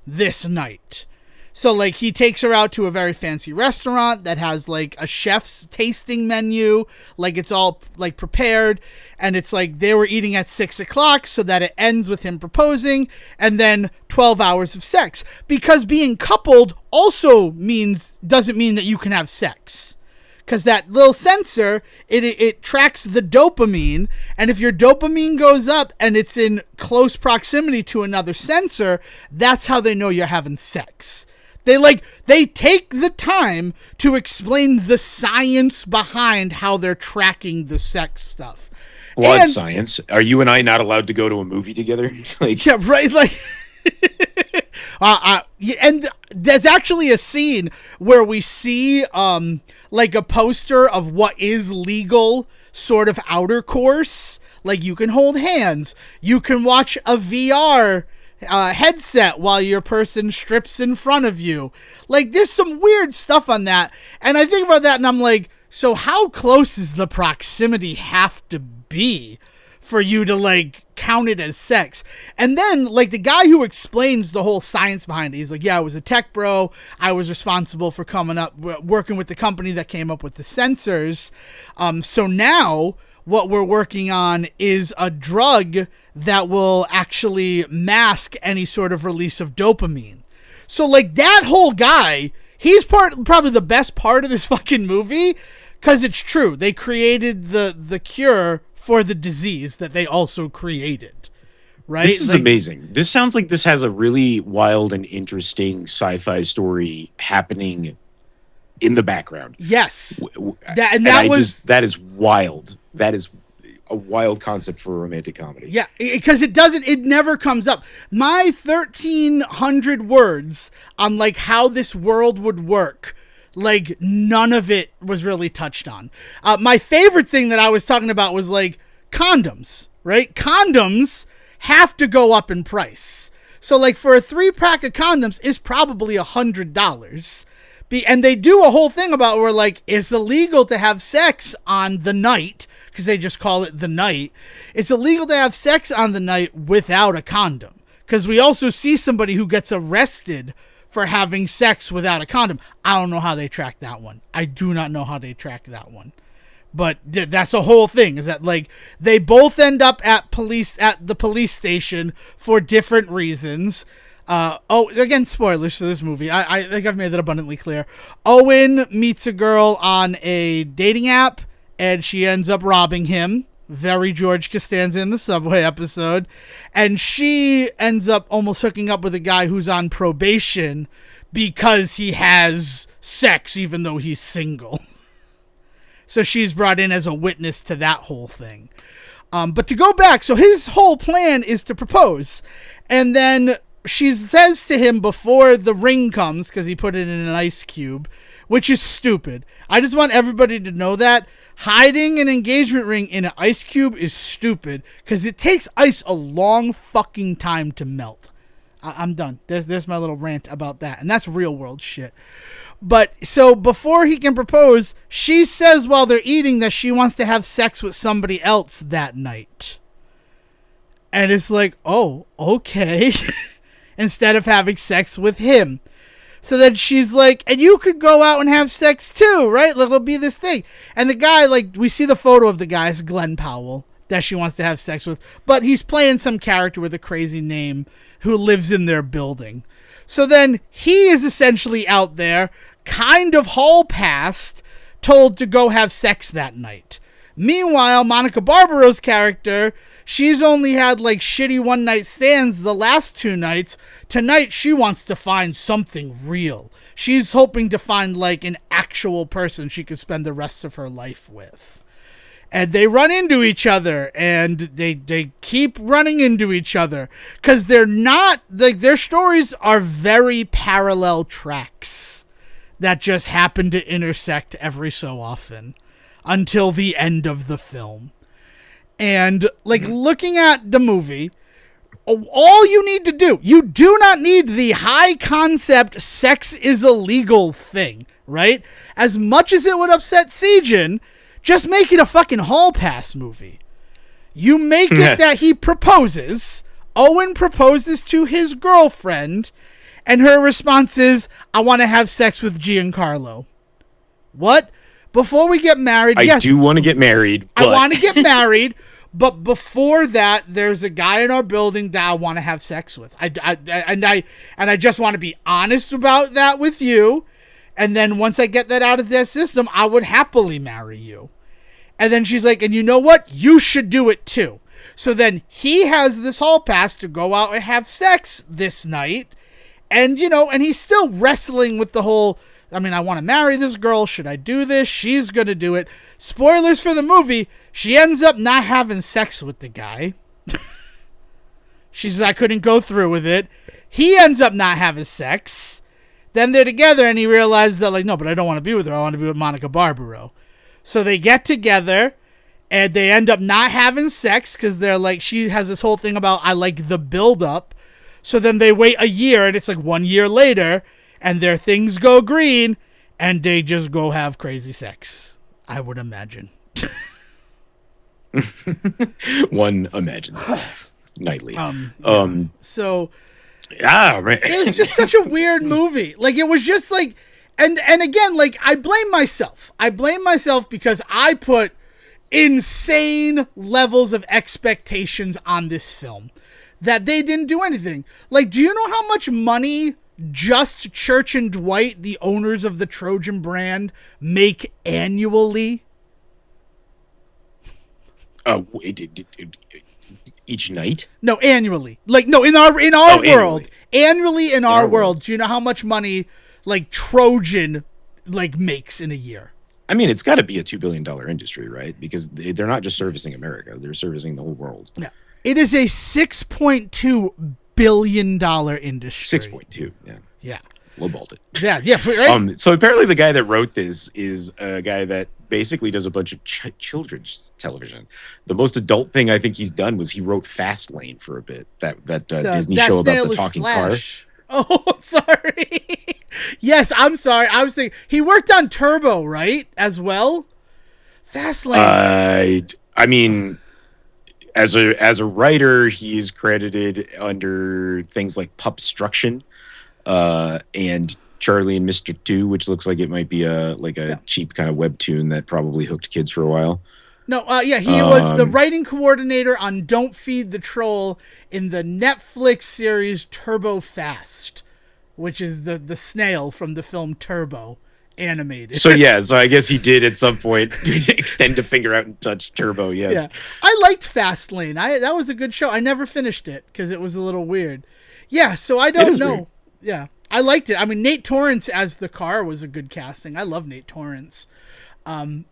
this night. So, like, he takes her out to a very fancy restaurant that has, like, a chef's tasting menu. Like, it's all, like, prepared. And it's, like, they were eating at 6 o'clock so that it ends with him proposing. And then 12 hours of sex. Because being coupled also doesn't mean that you can have sex. Because that little sensor, it tracks the dopamine. And if your dopamine goes up and it's in close proximity to another sensor, that's how they know you're having sex. They take the time to explain the science behind how they're tracking the sex stuff. Blood science. Are you and I not allowed to go to a movie together? Like, yeah, right. Like, and there's actually a scene where we see, like a poster of what is legal sort of outer course. Like, you can hold hands. You can watch a VR headset while your person strips in front of you. Like, there's some weird stuff on that. And I think about that and I'm like, so how close does the proximity have to be for you to, like, count it as sex? And then, like, the guy who explains the whole science behind it, he's like, yeah, I was a tech bro. I was responsible for working with the company that came up with the sensors. So now what we're working on is a drug that will actually mask any sort of release of dopamine. So, like, that whole guy, he's probably the best part of this fucking movie, because it's true. They created the cure for the disease that they also created. Right? This is amazing. This sounds like this has a really wild and interesting sci-fi story happening in the background. Yes. That is wild. That is a wild concept for a romantic comedy. Yeah, because it never comes up. My 1,300 words on, like, how this world would work, like, none of it was really touched on. My favorite thing that I was talking about was, like, condoms, right? Condoms have to go up in price. So, like, for a 3-pack of condoms is probably $100. And they do a whole thing about where, like, it's illegal to have sex on the night, because they just call it the night. It's illegal to have sex on the night without a condom. Because we also see somebody who gets arrested for having sex without a condom. I don't know how they track that one. I do not know how they track that one. But that's the whole thing, is that, like, they both end up at the police station for different reasons. Again, spoilers for this movie. I think I've made that abundantly clear. Owen meets a girl on a dating app, and she ends up robbing him. Very George Costanza in the Subway episode. And she ends up almost hooking up with a guy who's on probation because he has sex even though he's single. So she's brought in as a witness to that whole thing. But to go back, so his whole plan is to propose. And then she says to him before the ring comes, because he put it in an ice cube, which is stupid. I just want everybody to know that. Hiding an engagement ring in an ice cube is stupid, because it takes ice a long fucking time to melt. I'm done. There's my little rant about that. And that's real world shit. But so before he can propose, she says while they're eating that she wants to have sex with somebody else that night. And it's like, oh, okay. Instead of having sex with him. So then she's like, and you could go out and have sex too, right? Like, it'll be this thing. And the guy, like, we see the photo of the guy, it's Glenn Powell, that she wants to have sex with. But he's playing some character with a crazy name who lives in their building. So then he is essentially out there, kind of hall passed, told to go have sex that night. Meanwhile, Monica Barbaro's character, she's only had, like, shitty one-night stands the last 2 nights. Tonight, she wants to find something real. She's hoping to find, like, an actual person she could spend the rest of her life with. And they run into each other, and they keep running into each other. Because they're not, like, their stories are very parallel tracks that just happen to intersect every so often. until the end of the film. And, like, looking at the movie, all you need to do, you do not need the high concept sex is illegal thing, right? As much as it would upset Sejin, just make it a fucking hall pass movie. You make it that he proposes, Owen proposes to his girlfriend, and her response is, I want to have sex with Giancarlo. What? Before we get married, I yes, do want to get married. But... I want to get married, but before that, there's a guy in our building that I want to have sex with. I just want to be honest about that with you. And then once I get that out of their system, I would happily marry you. And then she's like, and you know what? You should do it too. So then he has this hall pass to go out and have sex this night. And, and he's still wrestling with the whole, I want to marry this girl. Should I do this? She's going to do it. Spoilers for the movie. She ends up not having sex with the guy. She says, I couldn't go through with it. He ends up not having sex. Then they're together and he realizes that, like, no, but I don't want to be with her. I want to be with Monica Barbaro. So they get together and they end up not having sex because they're like, she has this whole thing about, I like the build up. So then they wait a year and it's like 1 year later and their things go green and they just go have crazy sex, I would imagine. One imagines nightly. So yeah, right. It was just such a weird movie. Like, it was just like, and again, like, I blame myself. I blame myself because I put insane levels of expectations on this film that they didn't do anything. Like, do you know how much money just Church and Dwight, the owners of the Trojan brand, make annually? Each night? No, annually. Like, no, in our world. Annually in our world. Do you know how much money, like, Trojan, like, makes in a year? It's got to be a $2 billion industry, right? Because they're not just servicing America. They're servicing the whole world. Yeah. It is a $6.2 billion industry. 6.2, yeah. Yeah. Lowballed it. Yeah, right? So apparently the guy that wrote this is a guy that basically does a bunch of children's television. The most adult thing I think he's done was he wrote Fastlane for a bit. That Disney show about the talking car. Oh, sorry. Yes, I'm sorry. I was thinking he worked on Turbo, right? As well. Fastlane. As a writer, he is credited under things like Pupstruction, and Charlie and Mr. 2, which looks like it might be a cheap kind of webtoon that probably hooked kids for a while. No, he was the writing coordinator on Don't Feed the Troll in the Netflix series Turbo Fast, which is the snail from the film Turbo animated. So I guess he did at some point extend a finger out and touch Turbo. Yes. Yeah, I liked Fastlane. That was a good show. I never finished it because it was a little weird. Yeah, so I don't know. Weird. Yeah, I liked it. Nate Torrance as the car was a good casting. I love Nate Torrance. So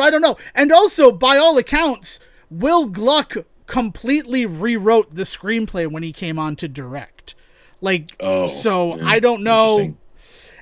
I don't know. And also, by all accounts, Will Gluck completely rewrote the screenplay when he came on to direct. I don't know.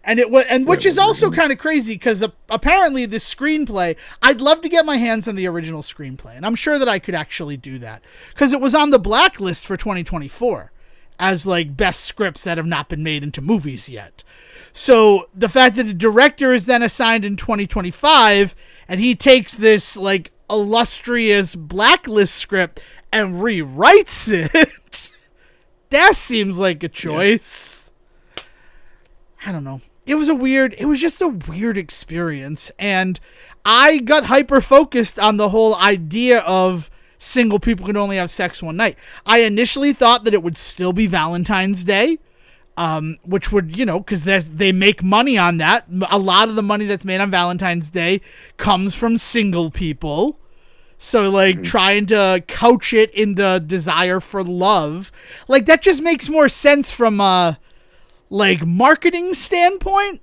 And which is also kind of crazy because apparently the screenplay, I'd love to get my hands on the original screenplay, and I'm sure that I could actually do that because it was on the blacklist for 2024 as like best scripts that have not been made into movies yet. So the fact that the director is then assigned in 2025 and he takes this like illustrious blacklist script and rewrites it, that seems like a choice. Yeah. I don't know. It was just a weird experience. And I got hyper focused on the whole idea of single people can only have sex one night. I initially thought that it would still be Valentine's Day, which would, because they make money on that. A lot of the money that's made on Valentine's Day comes from single people. So, trying to couch it in the desire for love, that just makes more sense from marketing standpoint.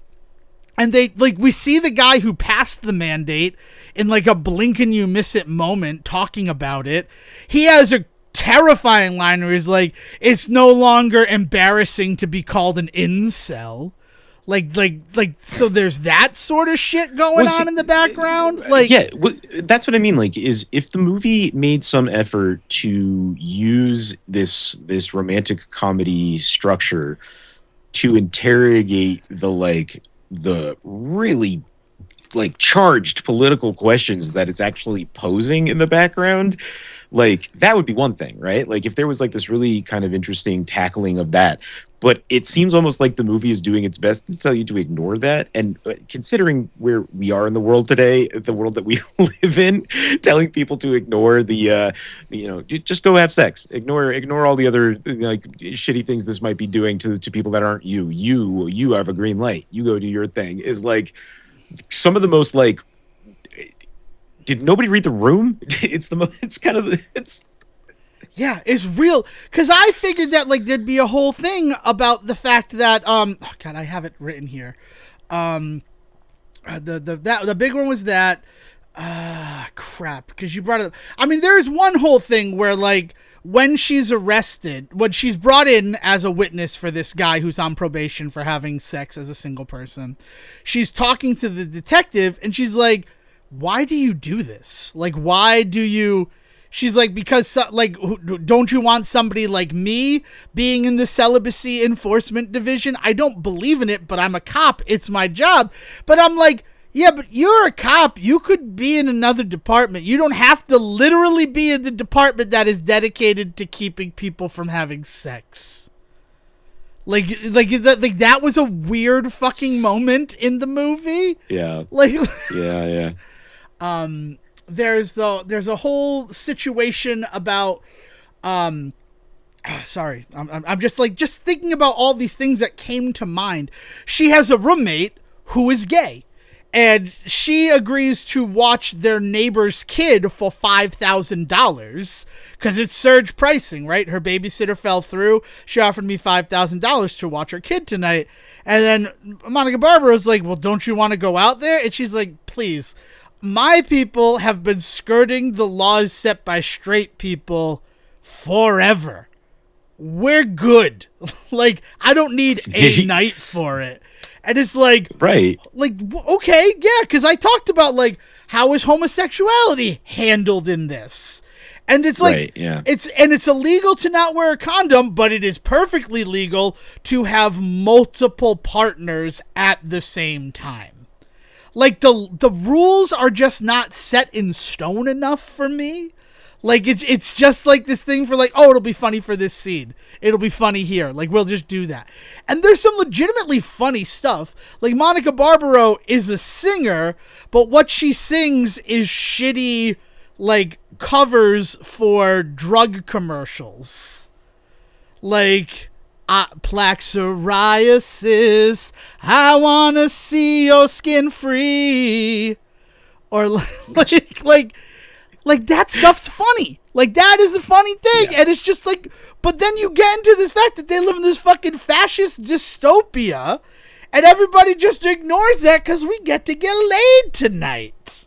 And we see the guy who passed the mandate in a blink and you miss it moment talking about it. He has a terrifying line where he's like, it's no longer embarrassing to be called an incel. So there's that sort of shit going on in the background. Like, yeah, that's what I mean. Like, is if the movie made some effort to use this romantic comedy structure to interrogate the really like charged political questions that it's actually posing in the background, like that would be one thing, right? Like if there was like this really kind of interesting tackling of that, but it seems almost like the movie is doing its best to tell you to ignore that. And considering where we are in the world today, the world that we live in, telling people to ignore just go have sex, ignore all the other like shitty things this might be doing to people that aren't you. You have a green light. You go do your thing is like some of the most like. Did nobody read The Room? Yeah, it's real. Because I figured that like there'd be a whole thing about the fact that God, I have it written here. The big one was that crap. Because you brought it up. I mean, there's one whole thing where like when she's arrested, when she's brought in as a witness for this guy who's on probation for having sex as a single person, she's talking to the detective and she's like, why do you do this? Like, why do you... She's like, because, like, don't you want somebody like me being in the celibacy enforcement division? I don't believe in it, but I'm a cop. It's my job. But I'm like, yeah, but you're a cop. You could be in another department. You don't have to literally be in the department that is dedicated to keeping people from having sex. Like that was a weird fucking moment in the movie. Yeah. Like, yeah. There's a whole situation about sorry, I'm just thinking about all these things that came to mind. She has a roommate who is gay, and she agrees to watch their neighbor's kid for $5,000 because it's surge pricing, right? Her babysitter fell through. She offered me $5,000 to watch her kid tonight. And then Monica Barbara's like, well, don't you want to go out there? And she's like, please. My people have been skirting the laws set by straight people forever. We're good. Like, I don't need a night for it. And it's like, right. Like, okay, yeah, because I talked about, like, how is homosexuality handled in this? And it's like, right, yeah. It's illegal to not wear a condom, but it is perfectly legal to have multiple partners at the same time. Like, the rules are just not set in stone enough for me. Like, it's just like this thing for like, oh, it'll be funny for this scene. It'll be funny here. Like, we'll just do that. And there's some legitimately funny stuff. Like, Monica Barbaro is a singer, but what she sings is shitty, like, covers for drug commercials. Like... plaque psoriasis, I wanna see your skin free, or like that stuff's funny. Like, that is a funny thing, yeah. And it's just like, but then you get into this fact that they live in this fucking fascist dystopia, and everybody just ignores that because we get to get laid tonight.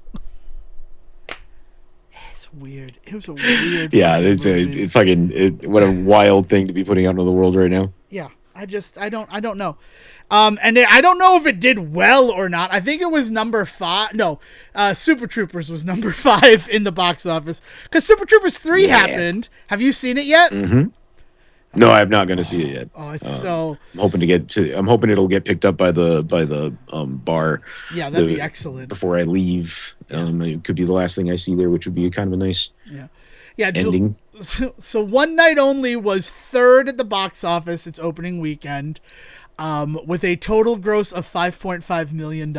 Weird. It was a weird. Yeah, what a wild thing to be putting out into the world right now. Yeah, I don't know. And I don't know if it did well or not. I think it was number 5. No, Super Troopers was number 5 in the box office because Super Troopers 3 happened. Have you seen it yet? Mm-hmm. No, I'm not going to see it yet. Oh, it's so. I'm hoping it'll get picked up by the bar. Yeah, that'd be excellent. Before I leave, it could be the last thing I see there, which would be kind of a nice. Yeah. Ending. So One Night Only was 3rd at the box office its opening weekend, with a total gross of $5.5 million.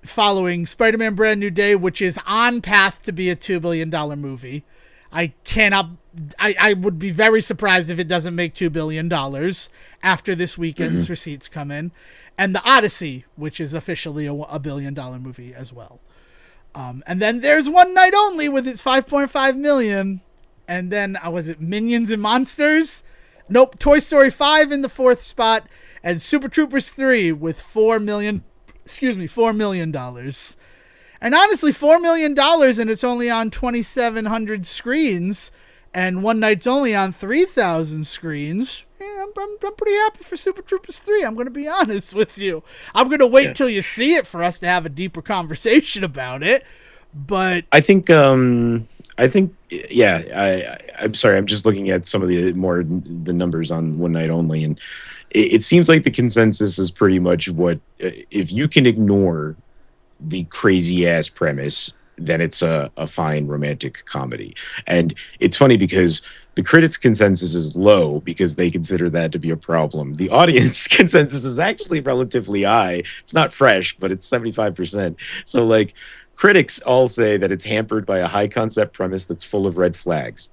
Following Spider-Man: Brand New Day, which is on path to be a $2 billion movie. I would be very surprised if it doesn't make $2 billion after this weekend's receipts come in. And The Odyssey, which is officially a $1 billion movie as well. And then there's One Night Only with its $5.5 million. And then, was it Minions and Monsters? Nope, Toy Story 5 in the 4th spot. And Super Troopers 3 with $4 million. And honestly, $4 million and it's only on 2,700 screens, and one night's only on 3,000 screens. Yeah, I'm pretty happy for Super Troopers 3. I'm going to be honest with you. I'm going to wait till you see it for us to have a deeper conversation about it. But I think, I'm sorry. I'm just looking at some of the numbers on One Night Only, and it seems like the consensus is pretty much what, if you can ignore the crazy ass premise, then it's a fine romantic comedy. And it's funny because the critics' consensus is low because they consider that to be a problem. The audience consensus is actually relatively high. It's not fresh, but it's 75%. So like, critics all say that it's hampered by a high concept premise that's full of red flags.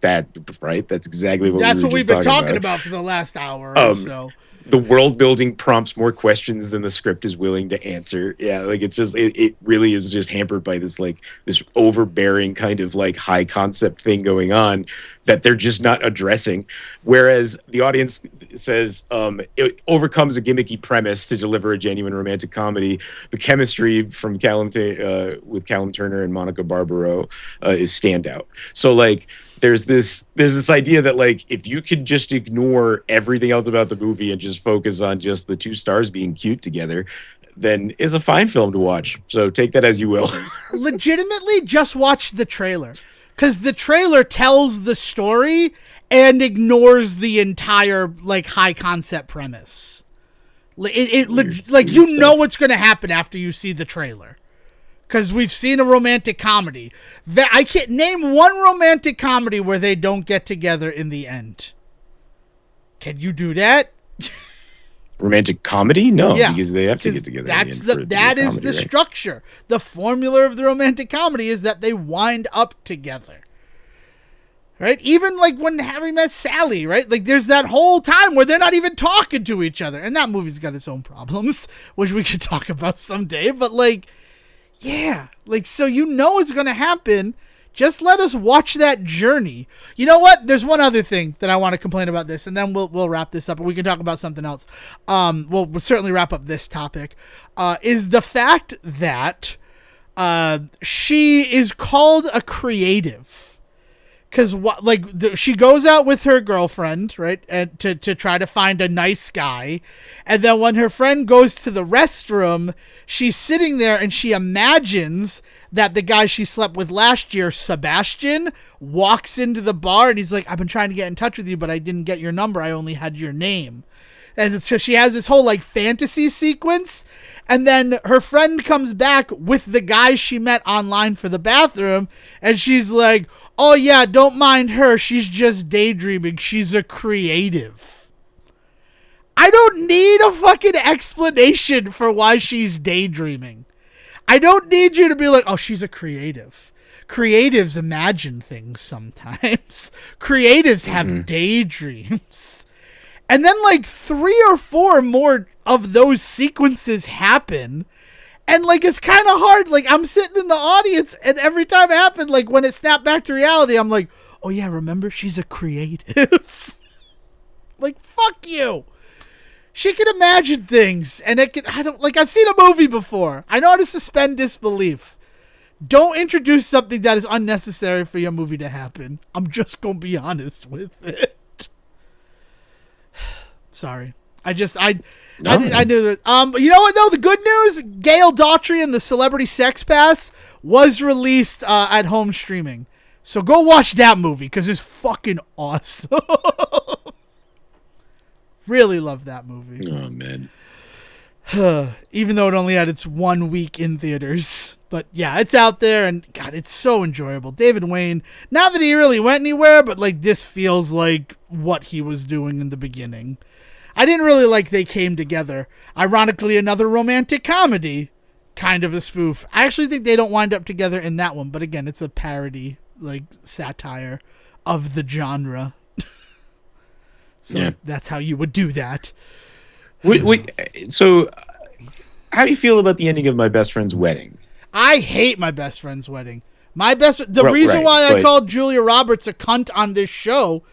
Right? That's exactly what we've been talking about for the last hour or so. The world building prompts more questions than the script is willing to answer. Yeah, like it's just it really is just hampered by this overbearing kind of like high concept thing going on that they're just not addressing. Whereas the audience says it overcomes a gimmicky premise to deliver a genuine romantic comedy. The chemistry from with Callum Turner and Monica Barbaro is standout. So like there's this idea that like if you could just ignore everything else about the movie and just focus on just the two stars being cute together, then it's a fine film to watch. So take that as you will. Legitimately, just watch the trailer, because the trailer tells the story and ignores the entire like high concept premise. You know what's going to happen after you see the trailer. Because we've seen a romantic comedy. I can't name one romantic comedy where they don't get together in the end. Can you do that? Romantic comedy? No, because they have to get together. That is the structure. The formula of the romantic comedy is that they wind up together. Right? Even like when Harry met Sally, right? Like there's that whole time where they're not even talking to each other. And that movie's got its own problems, which we could talk about someday. But like, yeah, like, so you know it's going to happen. Just let us watch that journey. You know what? There's one other thing that I want to complain about this, and then we'll wrap this up, or we can talk about something else. We'll certainly wrap up this topic, is the fact that she is called a creative. Because she goes out with her girlfriend, right, and to try to find a nice guy, and then when her friend goes to the restroom, she's sitting there and she imagines that the guy she slept with last year, Sebastian, walks into the bar and he's like, "I've been trying to get in touch with you, but I didn't get your number. I only had your name." And so she has this whole like fantasy sequence, and then her friend comes back with the guy she met online for the bathroom, and she's like, "Oh yeah, don't mind her. She's just daydreaming. She's a creative." I don't need a fucking explanation for why she's daydreaming. I don't need you to be like, "Oh, she's a creative." Creatives imagine things sometimes. Creatives have daydreams. And then like 3 or 4 more of those sequences happen. And like, it's kind of hard. Like, I'm sitting in the audience and every time it happened, like when it snapped back to reality, I'm like, "Oh yeah, remember? She's a creative." Like, fuck you. She can imagine things and I've seen a movie before. I know how to suspend disbelief. Don't introduce something that is unnecessary for your movie to happen. I'm just going to be honest with it. Sorry. I knew that. You know what though? The good news: Gail Daughtry and the Celebrity Sex Pass was released at home streaming. So go watch that movie because it's fucking awesome. Really love that movie. Oh man. Even though it only had its 1 week in theaters. But yeah, it's out there and God, it's so enjoyable. David Wayne, not that he really went anywhere, but like this feels like what he was doing in the beginning. I didn't really like They Came Together. Ironically, another romantic comedy, kind of a spoof. I actually think they don't wind up together in that one, but again, it's a parody, like satire of the genre. So That's how you would do that. So how do you feel about the ending of My Best Friend's Wedding? I hate My Best Friend's Wedding. The reason why I called Julia Roberts a cunt on this show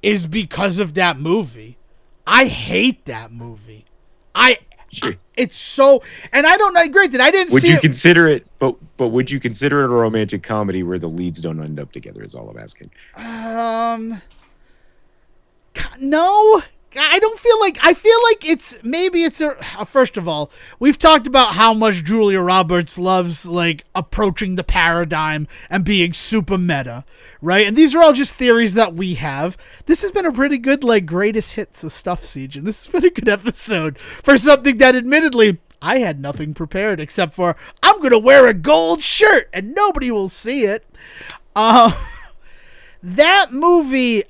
is because of that movie. I hate that movie. It's so, and I don't know. Granted, I didn't. Would you consider it? But would you consider it a romantic comedy where the leads don't end up together? Is all I'm asking. No, I feel like it's first of all, we've talked about how much Julia Roberts loves like approaching the paradigm and being super meta, right? And these are all just theories that we have. This has been a pretty good like greatest hits of Stuff Siege, and this has been a good episode for something that admittedly I had nothing prepared except for I'm going to wear a gold shirt and nobody will see it. That movie,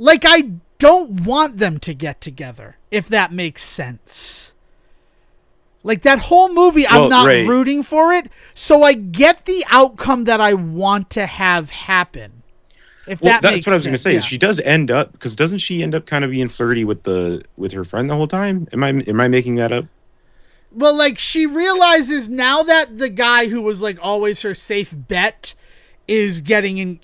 I don't want them to get together, if that makes sense. Like, that whole movie, I'm not rooting for it, so I get the outcome that I want to have happen. If that makes sense. That's what I was going to say. Yeah. She does end up, because doesn't she end up kind of being flirty with her friend the whole time? Am I making that up? Well, like, she realizes now that the guy who was, like, always her safe bet is getting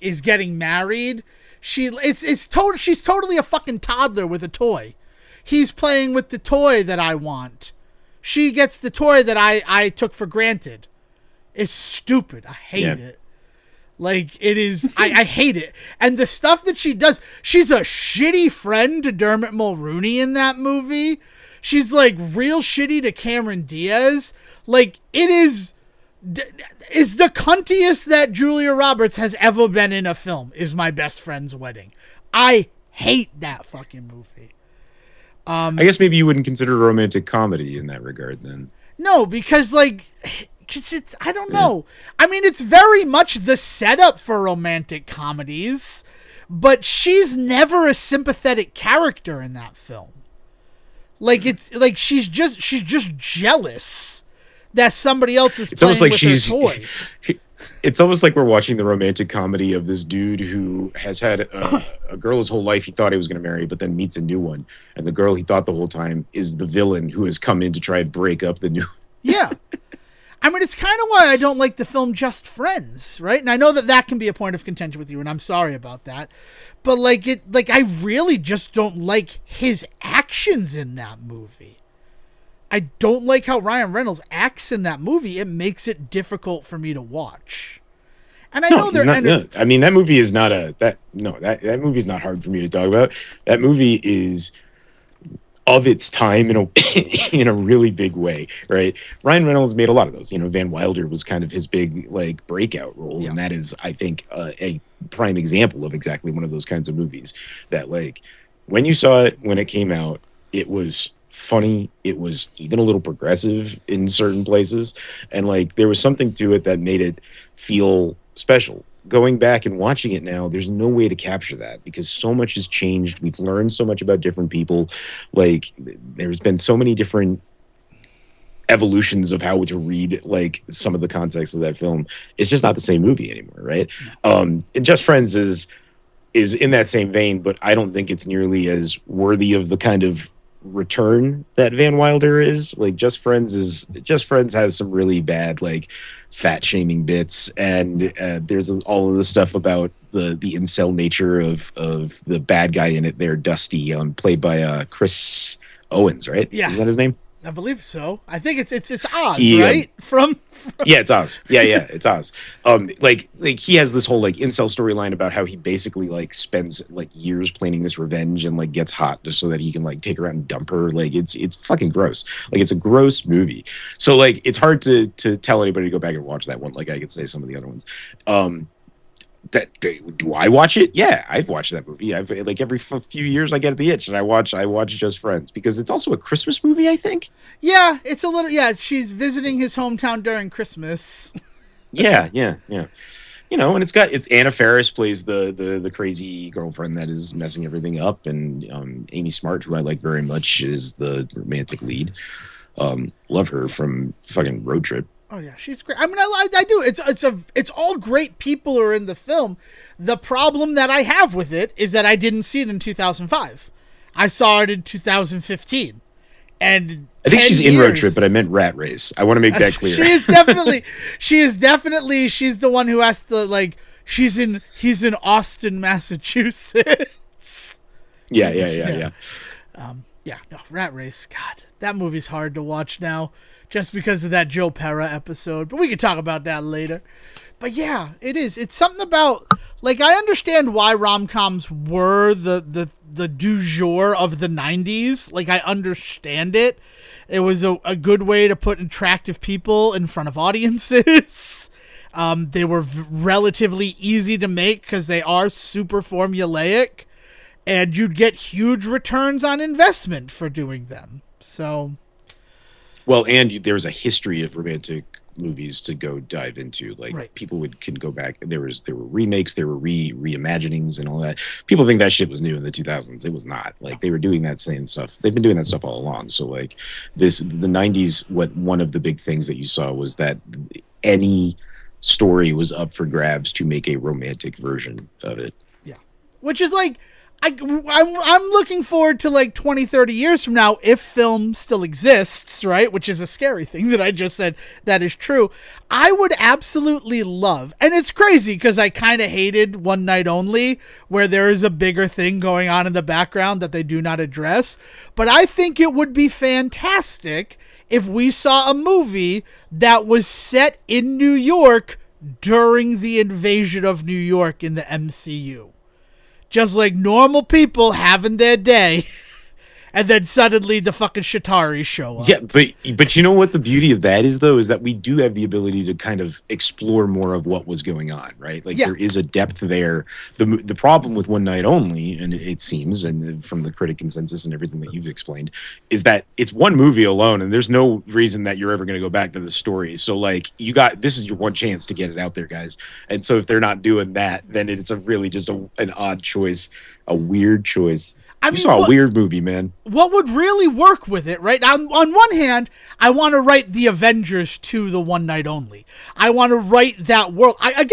married. She's totally a fucking toddler with a toy. He's playing with the toy that I want. She gets the toy that I took for granted. It's stupid. I hate it. Like, it is. I hate it. And the stuff that she does, she's a shitty friend to Dermot Mulroney in that movie. She's like real shitty to Cameron Diaz. Like, it is the cuntiest that Julia Roberts has ever been in a film is My Best Friend's Wedding. I hate that fucking movie. I guess maybe you wouldn't consider a romantic comedy in that regard then. No, because it's, I don't know. I mean, it's very much the setup for romantic comedies, but she's never a sympathetic character in that film. Like, it's like she's just jealous that somebody else is playing with her toy. It's almost like we're watching the romantic comedy of this dude who has had a girl his whole life he thought he was going to marry, but then meets a new one. And the girl he thought the whole time is the villain who has come in to try and break up the new. Yeah. I mean, it's kind of why I don't like the film Just Friends, right? And I know that can be a point of contention with you, and I'm sorry about that. But I really just don't like his actions in that movie. I don't like how Ryan Reynolds acts in that movie. It makes it difficult for me to watch. And I know I mean, that movie is not that movie is not hard for me to talk about. That movie is of its time in a really big way, right? Ryan Reynolds made a lot of those. You know, Van Wilder was kind of his big like breakout role, and that is, I think, a prime example of exactly one of those kinds of movies that, like, when you saw it when it came out, it was funny, it was even a little progressive in certain places, and like there was something to it that made it feel special. Going back and watching it now, there's no way to capture that because so much has changed. We've learned so much about different people. Like, there's been so many different evolutions of how to read like some of the context of that film. It's just not the same movie anymore, right? And Just Friends is in that same vein, but I don't think it's nearly as worthy of the kind of return that Van Wilder is. Like, Just Friends has some really bad like fat shaming bits, and there's all of the stuff about the incel nature of the bad guy in it there, Dusty, played by Chris Owens, right? Yeah, isn't that his name? I believe so. I think it's Oz, right? From yeah, it's Oz. Yeah, it's Oz. Like he has this whole like incel storyline about how he basically like spends like years planning this revenge and like gets hot just so that he can like take her out and dump her. Like it's fucking gross. Like, it's a gross movie. So like it's hard to tell anybody to go back and watch that one. Like I could say some of the other ones. Do I watch it? Yeah, I've watched that movie. I've like every few years I get the itch and I watch Just Friends because it's also a Christmas movie, I think. Yeah, it's a little. Yeah, she's visiting his hometown during Christmas. yeah. You know, and it's Anna Faris plays the crazy girlfriend that is messing everything up, and Amy Smart, who I like very much, is the romantic lead. Love her from fucking Road Trip. Oh yeah, she's great. I mean, I do. It's all great people who are in the film. The problem that I have with it is that I didn't see it in 2005. I saw it in 2015, and I think she's in Road Trip, but I meant Rat Race. I want to make that clear. She's the one who has to like. He's in Austin, Massachusetts. Yeah. No, Rat Race. God, that movie's hard to watch now. Just because of that Joe Pera episode. But we can talk about that later. But yeah, it is. It's something about like, I understand why rom-coms were the du jour of the 90s. Like, I understand it. It was a good way to put attractive people in front of audiences. They were relatively easy to make because they are super formulaic, and you'd get huge returns on investment for doing them. So, well, and there's a history of romantic movies to go dive into. Like, right. People can go back. There were remakes, there were reimaginings and all that. People think that shit was new in the 2000s. It was not. Like, they were doing that same stuff. They've been doing that stuff all along. So, like, the 90s, one of the big things that you saw was that any story was up for grabs to make a romantic version of it. Yeah. Which is like, I'm looking forward to like 20, 30 years from now, if film still exists, right? Which is a scary thing that I just said that is true. I would absolutely love, and it's crazy because I kind of hated One Night Only, where there is a bigger thing going on in the background that they do not address. But I think it would be fantastic if we saw a movie that was set in New York during the invasion of New York in the MCU. Just like normal people having their day. And then suddenly the fucking Shatari show up. Yeah, but you know what the beauty of that is, though, is that we do have the ability to kind of explore more of what was going on, right? Like, there is a depth there. The problem with One Night Only, and it seems, and from the critic consensus and everything that you've explained, is that it's one movie alone, and there's no reason that you're ever going to go back to the story. So, like, this is your one chance to get it out there, guys. And so if they're not doing that, then it's really just an odd choice, a weird choice. You saw a weird movie, man. What would really work with it, right? On one hand, I want to write the Avengers to the One Night Only. I want to write that world. I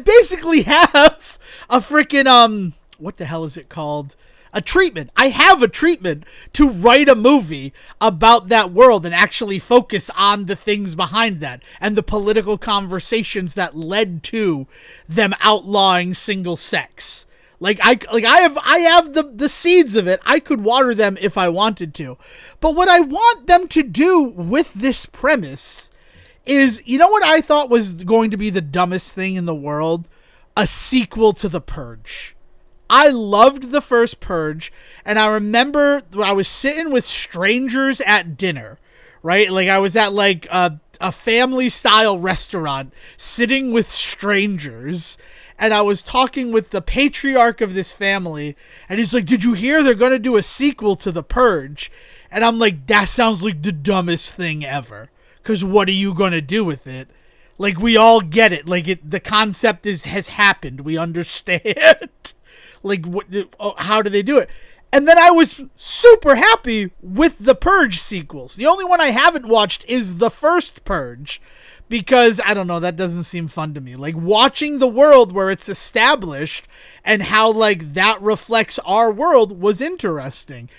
basically have a freaking what the hell is it called? A treatment. I have a treatment to write a movie about that world and actually focus on the things behind that and the political conversations that led to them outlawing single sex. I have the seeds of it. I could water them if I wanted to. But what I want them to do with this premise is, you know what I thought was going to be the dumbest thing in the world? A sequel to The Purge. I loved the first Purge, and I remember I was sitting with strangers at dinner, right? Like, I was at like a family-style restaurant sitting with strangers, and I was talking with the patriarch of this family, and he's like, did you hear they're going to do a sequel to The Purge? And I'm like, that sounds like the dumbest thing ever. Because what are you going to do with it? Like, we all get it. Like, the concept has happened. We understand. Like, how do they do it? And then I was super happy with the Purge sequels. The only one I haven't watched is the first Purge. Because, I don't know, that doesn't seem fun to me. Like, watching the world where it's established and how, like, that reflects our world was interesting.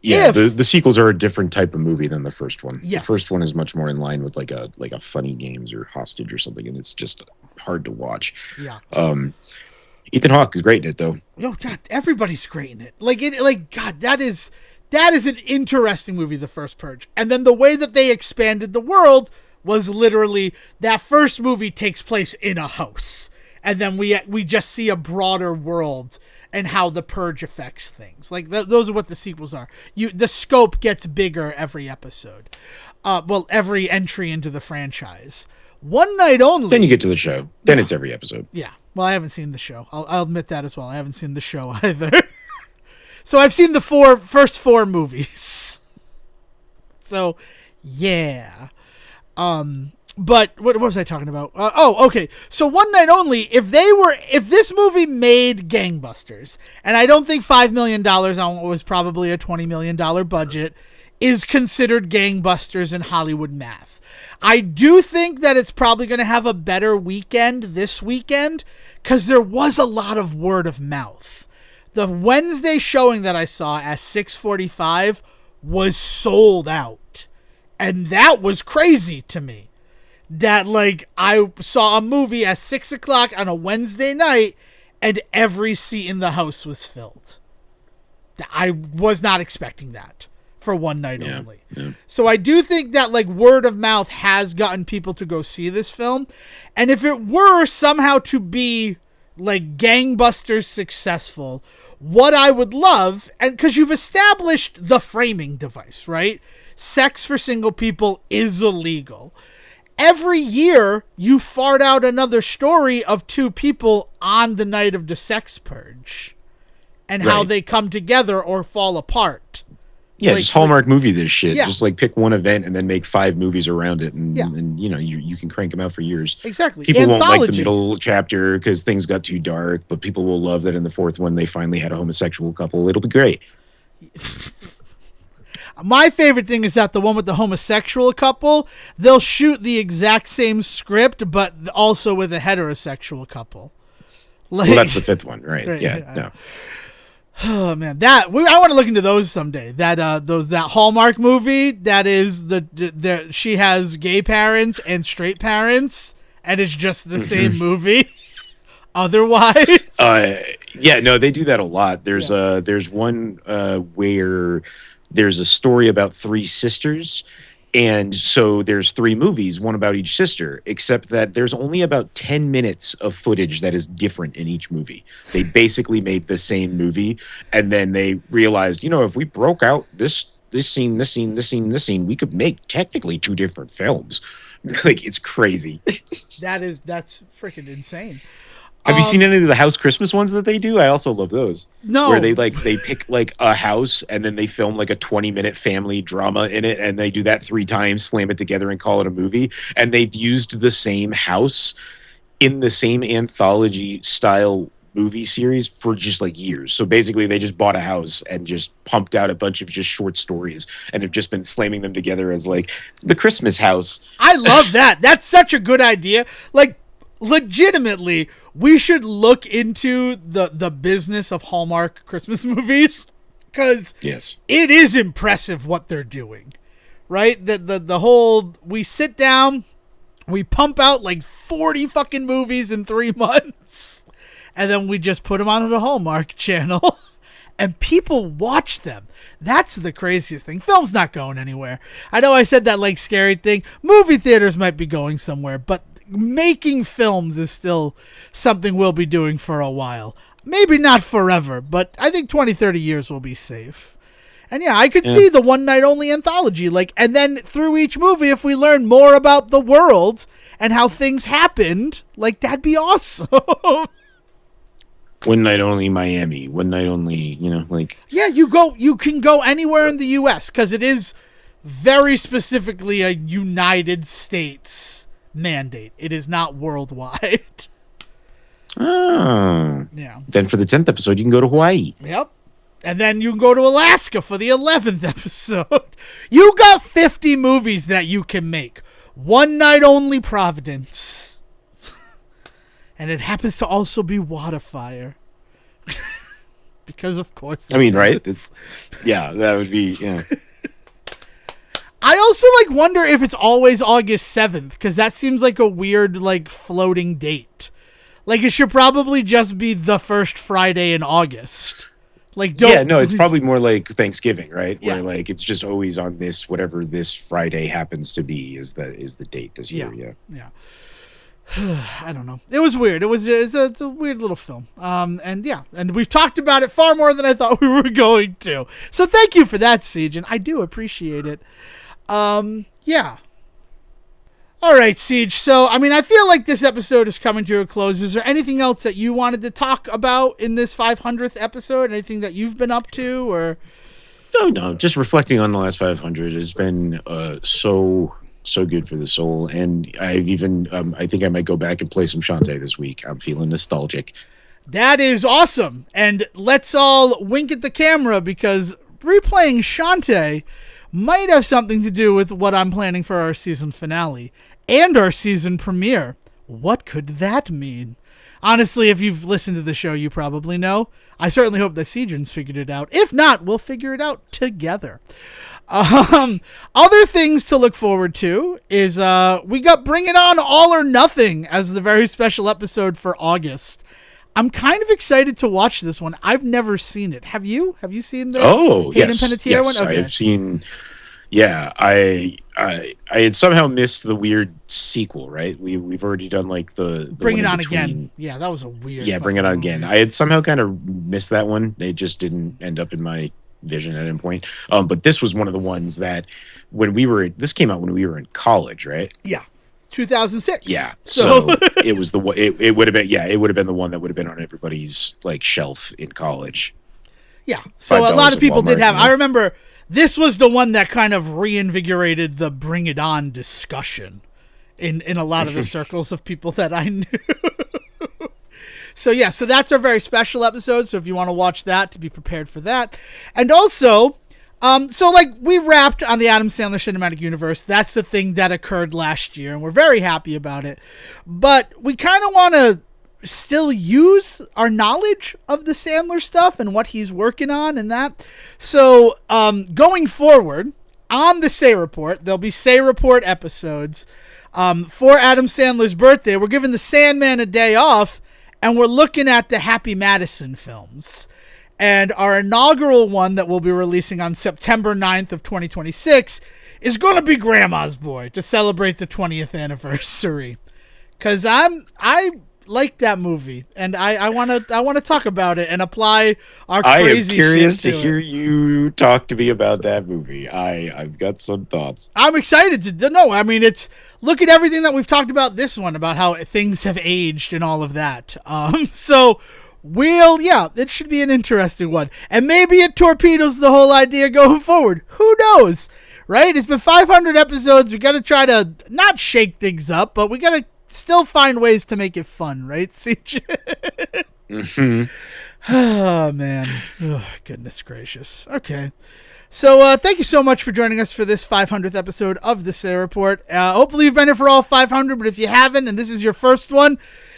Yeah, the sequels are a different type of movie than the first one. Yes. The first one is much more in line with, like a Funny Games or Hostage or something, and it's just hard to watch. Yeah. Ethan Hawke is great in it, though. Oh, God, everybody's great in it. God, that is an interesting movie, the first Purge. And then the way that they expanded the world was literally that first movie takes place in a house, and then we just see a broader world and how the Purge affects things. Like, those are what the sequels are. The scope gets bigger every episode. Every entry into the franchise. One Night Only. Then you get to the show. Then it's every episode. Yeah. Well, I haven't seen the show. I'll admit that as well. I haven't seen the show either. So I've seen the first four movies. So, yeah. But what was I talking about? Okay. So One Night Only, if this movie made gangbusters, and I don't think $5 million on what was probably a $20 million budget is considered gangbusters in Hollywood math. I do think that it's probably going to have a better weekend this weekend because there was a lot of word of mouth. The Wednesday showing that I saw at 6:45 was sold out. And that was crazy to me. That, like, I saw a movie at 6 o'clock on a Wednesday night and every seat in the house was filled. I was not expecting that for One Night Only. Yeah. So I do think that, like, word of mouth has gotten people to go see this film. And if it were somehow to be like gangbusters successful, what I would love, and because you've established the framing device, right? Sex for single people is illegal. Every year, you fart out another story of two people on the night of the sex purge and how they come together or fall apart. Yeah, just Hallmark movie this shit. Yeah. Just like pick one event and then make 5 movies around it, and you know you can crank them out for years. Exactly. People won't like the Anthology. middle chapter because things got too dark, but people will love that in the 4th one they finally had a homosexual couple. It'll be great. My favorite thing is that the one with the homosexual couple, they'll shoot the exact same script, but also with a heterosexual couple. Like, Well, that's the 5th one, right? Right, Yeah, no. Oh man, I want to look into those someday. That Hallmark movie that is the she has gay parents and straight parents, and it's just the same movie. Otherwise, yeah, no, they do that a lot. There's one where there's a story about 3 sisters. And so there's 3 movies, one about each sister, except that there's only about 10 minutes of footage that is different in each movie. They basically made the same movie, and then they realized, you know, if we broke out this scene, this scene, this scene, this scene, we could make technically 2 different films. Like, it's crazy. that's freaking insane. Have you seen any of the house Christmas ones that they do? I also love those. No. Where they pick like a house and then they film like a 20-minute family drama in it, and they do that 3 times, slam it together and call it a movie. And they've used the same house in the same anthology style movie series for just like years. So basically they just bought a house and just pumped out a bunch of just short stories and have just been slamming them together as like the Christmas house. I love that. That's such a good idea. Like, legitimately, we should look into the business of Hallmark Christmas movies, because it is impressive what they're doing, right? The whole, we sit down, we pump out like 40 fucking movies in 3 months, and then we just put them on the Hallmark channel, and people watch them. That's the craziest thing. Film's not going anywhere. I know I said that like scary thing. Movie theaters might be going somewhere, but making films is still something we'll be doing for a while. Maybe not forever, but I think 20, 30 years will be safe. And yeah, I could see the one night only anthology. Like, and then through each movie, if we learn more about the world and how things happened, like, that'd be awesome. One night only Miami. One night only, you know, like. Yeah, you can go anywhere in the U.S. because it is very specifically a United States mandate. It is not worldwide. Oh. Yeah. Then for the 10th episode, you can go to Hawaii. Yep. And then you can go to Alaska for the 11th episode. You got 50 movies that you can make. One night only Providence. And it happens to also be Waterfire. Because of course. I mean, right? Yeah, that would be, yeah. I also like wonder if it's always August 7th, because that seems like a weird like floating date. Like, it should probably just be the first Friday in August. Like, it's probably more like Thanksgiving, right? Yeah. Where like it's just always on this, whatever this Friday happens to be is the date this year. Yeah. I don't know. It was weird. It's a weird little film. And we've talked about it far more than I thought we were going to. So thank you for that, Siege, and I do appreciate it. Yeah. All right, Siege. So, I mean, I feel like this episode is coming to a close. Is there anything else that you wanted to talk about in this 500th episode? Anything that you've been up to, or? No. Just reflecting on the last 500 has been so good for the soul. And I've even, I think I might go back and play some Shantae this week. I'm feeling nostalgic. That is awesome. And let's all wink at the camera, because replaying Shantae might have something to do with what I'm planning for our season finale and our season premiere. What could that mean? Honestly, if you've listened to the show, you probably know. I certainly hope that Sejan's figured it out. If not, we'll figure it out together. Other things to look forward to is we got Bring It On All or Nothing as the very special episode for August. I'm kind of excited to watch this one. I've never seen it. Have you? Have you seen the Hayden Panettiere one? Okay. I've seen. Yeah, I I had somehow missed the weird sequel, right? We've already done like the Bring one It in On between. Again. Yeah, that was a weird. Yeah, Bring It On movie. Again. I had somehow kind of missed that one. It just didn't end up in my vision at any point. But this was one of the ones that this came out when we were in college, right? Yeah. 2006. Yeah. So it was it would have been the one that would have been on everybody's like shelf in college. Yeah. So a $5 lot of at people Walmart, did have. you know? I remember this was the one that kind of reinvigorated the Bring It On discussion in a lot of the circles of people that I knew. So yeah, so that's our very special episode. So if you want to watch that, to be prepared for that. And also, so like we wrapped on the Adam Sandler Cinematic Universe. That's the thing that occurred last year, and we're very happy about it. But we kind of want to still use our knowledge of the Sandler stuff and what he's working on and that. So going forward on the Say Report, there'll be Say Report episodes. For Adam Sandler's birthday, we're giving the Sandman a day off, and we're looking at the Happy Madison films. And our inaugural one that we'll be releasing on September 9th of 2026 is going to be Grandma's Boy to celebrate the 20th anniversary. Because I like that movie, and I want to talk about it and apply our crazy shit. I am curious to it. hear you talk to me about that movie. I've got some thoughts. I'm excited to know. I mean, look at everything that we've talked about this one, about how things have aged and all of that. So it should be an interesting one. And maybe it torpedoes the whole idea going forward. Who knows, right? It's been 500 episodes. We got to try to not shake things up, but we got to still find ways to make it fun, right, CJ? Mm-hmm. Oh, man. Oh, goodness gracious. Okay. So thank you so much for joining us for this 500th episode of the Say Report. Hopefully you've been here for all 500, but if you haven't and this is your first one,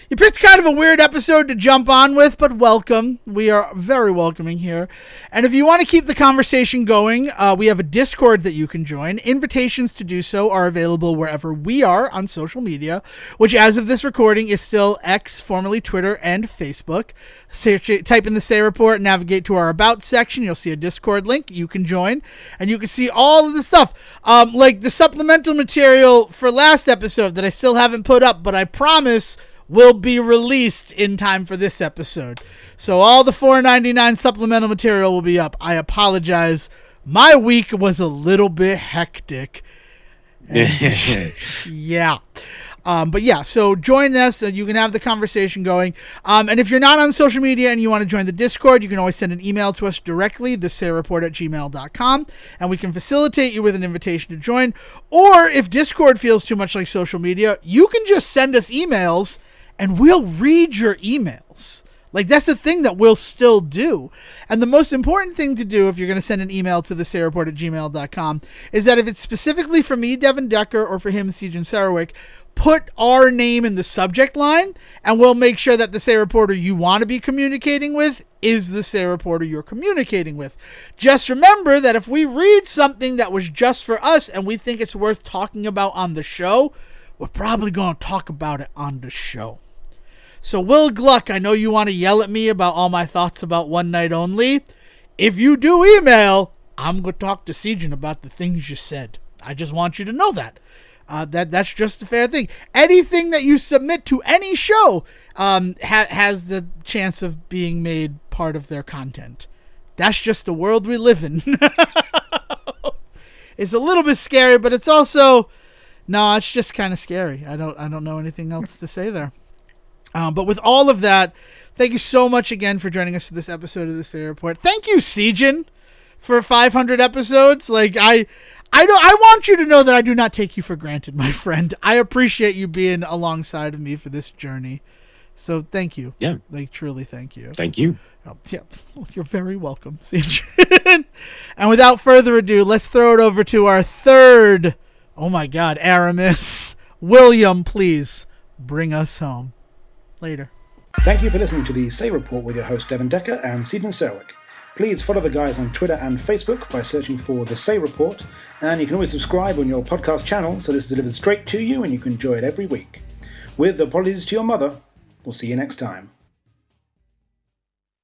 you picked kind of a weird episode to jump on with, but welcome. We are very welcoming here. And if you want to keep the conversation going, we have a Discord that you can join. Invitations to do so are available wherever we are on social media, which as of this recording is still X, formerly Twitter, and Facebook. Type in the Say Report, navigate to our About section. You'll see a Discord link. You can join, and you can see all of the stuff. Like the supplemental material for last episode that I still haven't put up, but I promise will be released in time for this episode. So all the $4.99 supplemental material will be up. I apologize. My week was a little bit hectic. Yeah. But yeah, so join us and you can have the conversation going. And if you're not on social media and you want to join the Discord, you can always send an email to us directly, thesayreport@gmail.com, and we can facilitate you with an invitation to join. Or if Discord feels too much like social media, you can just send us emails and we'll read your emails. Like, that's the thing that we'll still do. And the most important thing to do if you're going to send an email to thesayreport@gmail.com is that if it's specifically for me, Devon Decker, or for him, Sejan Sarowick, put our name in the subject line, and we'll make sure that the Say Reporter you want to be communicating with is the Say Reporter you're communicating with. Just remember that if we read something that was just for us and we think it's worth talking about on the show, we're probably going to talk about it on the show. So Will Gluck, I know you want to yell at me about all my thoughts about One Night Only. If you do email, I'm going to talk to Sejan about the things you said. I just want you to know that. That's just a fair thing. Anything that you submit to any show has the chance of being made part of their content. That's just the world we live in. It's a little bit scary, but it's also... No, it's just kind of scary. I don't know anything else to say there. But with all of that, thank you so much again for joining us for this episode of the Say Report. Thank you, Sejan, for 500 episodes. Like, I want you to know that I do not take you for granted, my friend. I appreciate you being alongside of me for this journey. So thank you. Yeah. Like, truly thank you. Thank you. Oh, yeah, you're very welcome, Sejan. And without further ado, let's throw it over to our third, oh my God, Aramis. William, please bring us home. Later. Thank you for listening to the Say Report with your host Devon Decker and Sejan Sarowick. Please follow the guys on Twitter and Facebook by searching for The Say Report, and you can always subscribe on your podcast channel so this is delivered straight to you and you can enjoy it every week. With apologies to your mother, we'll see you next time.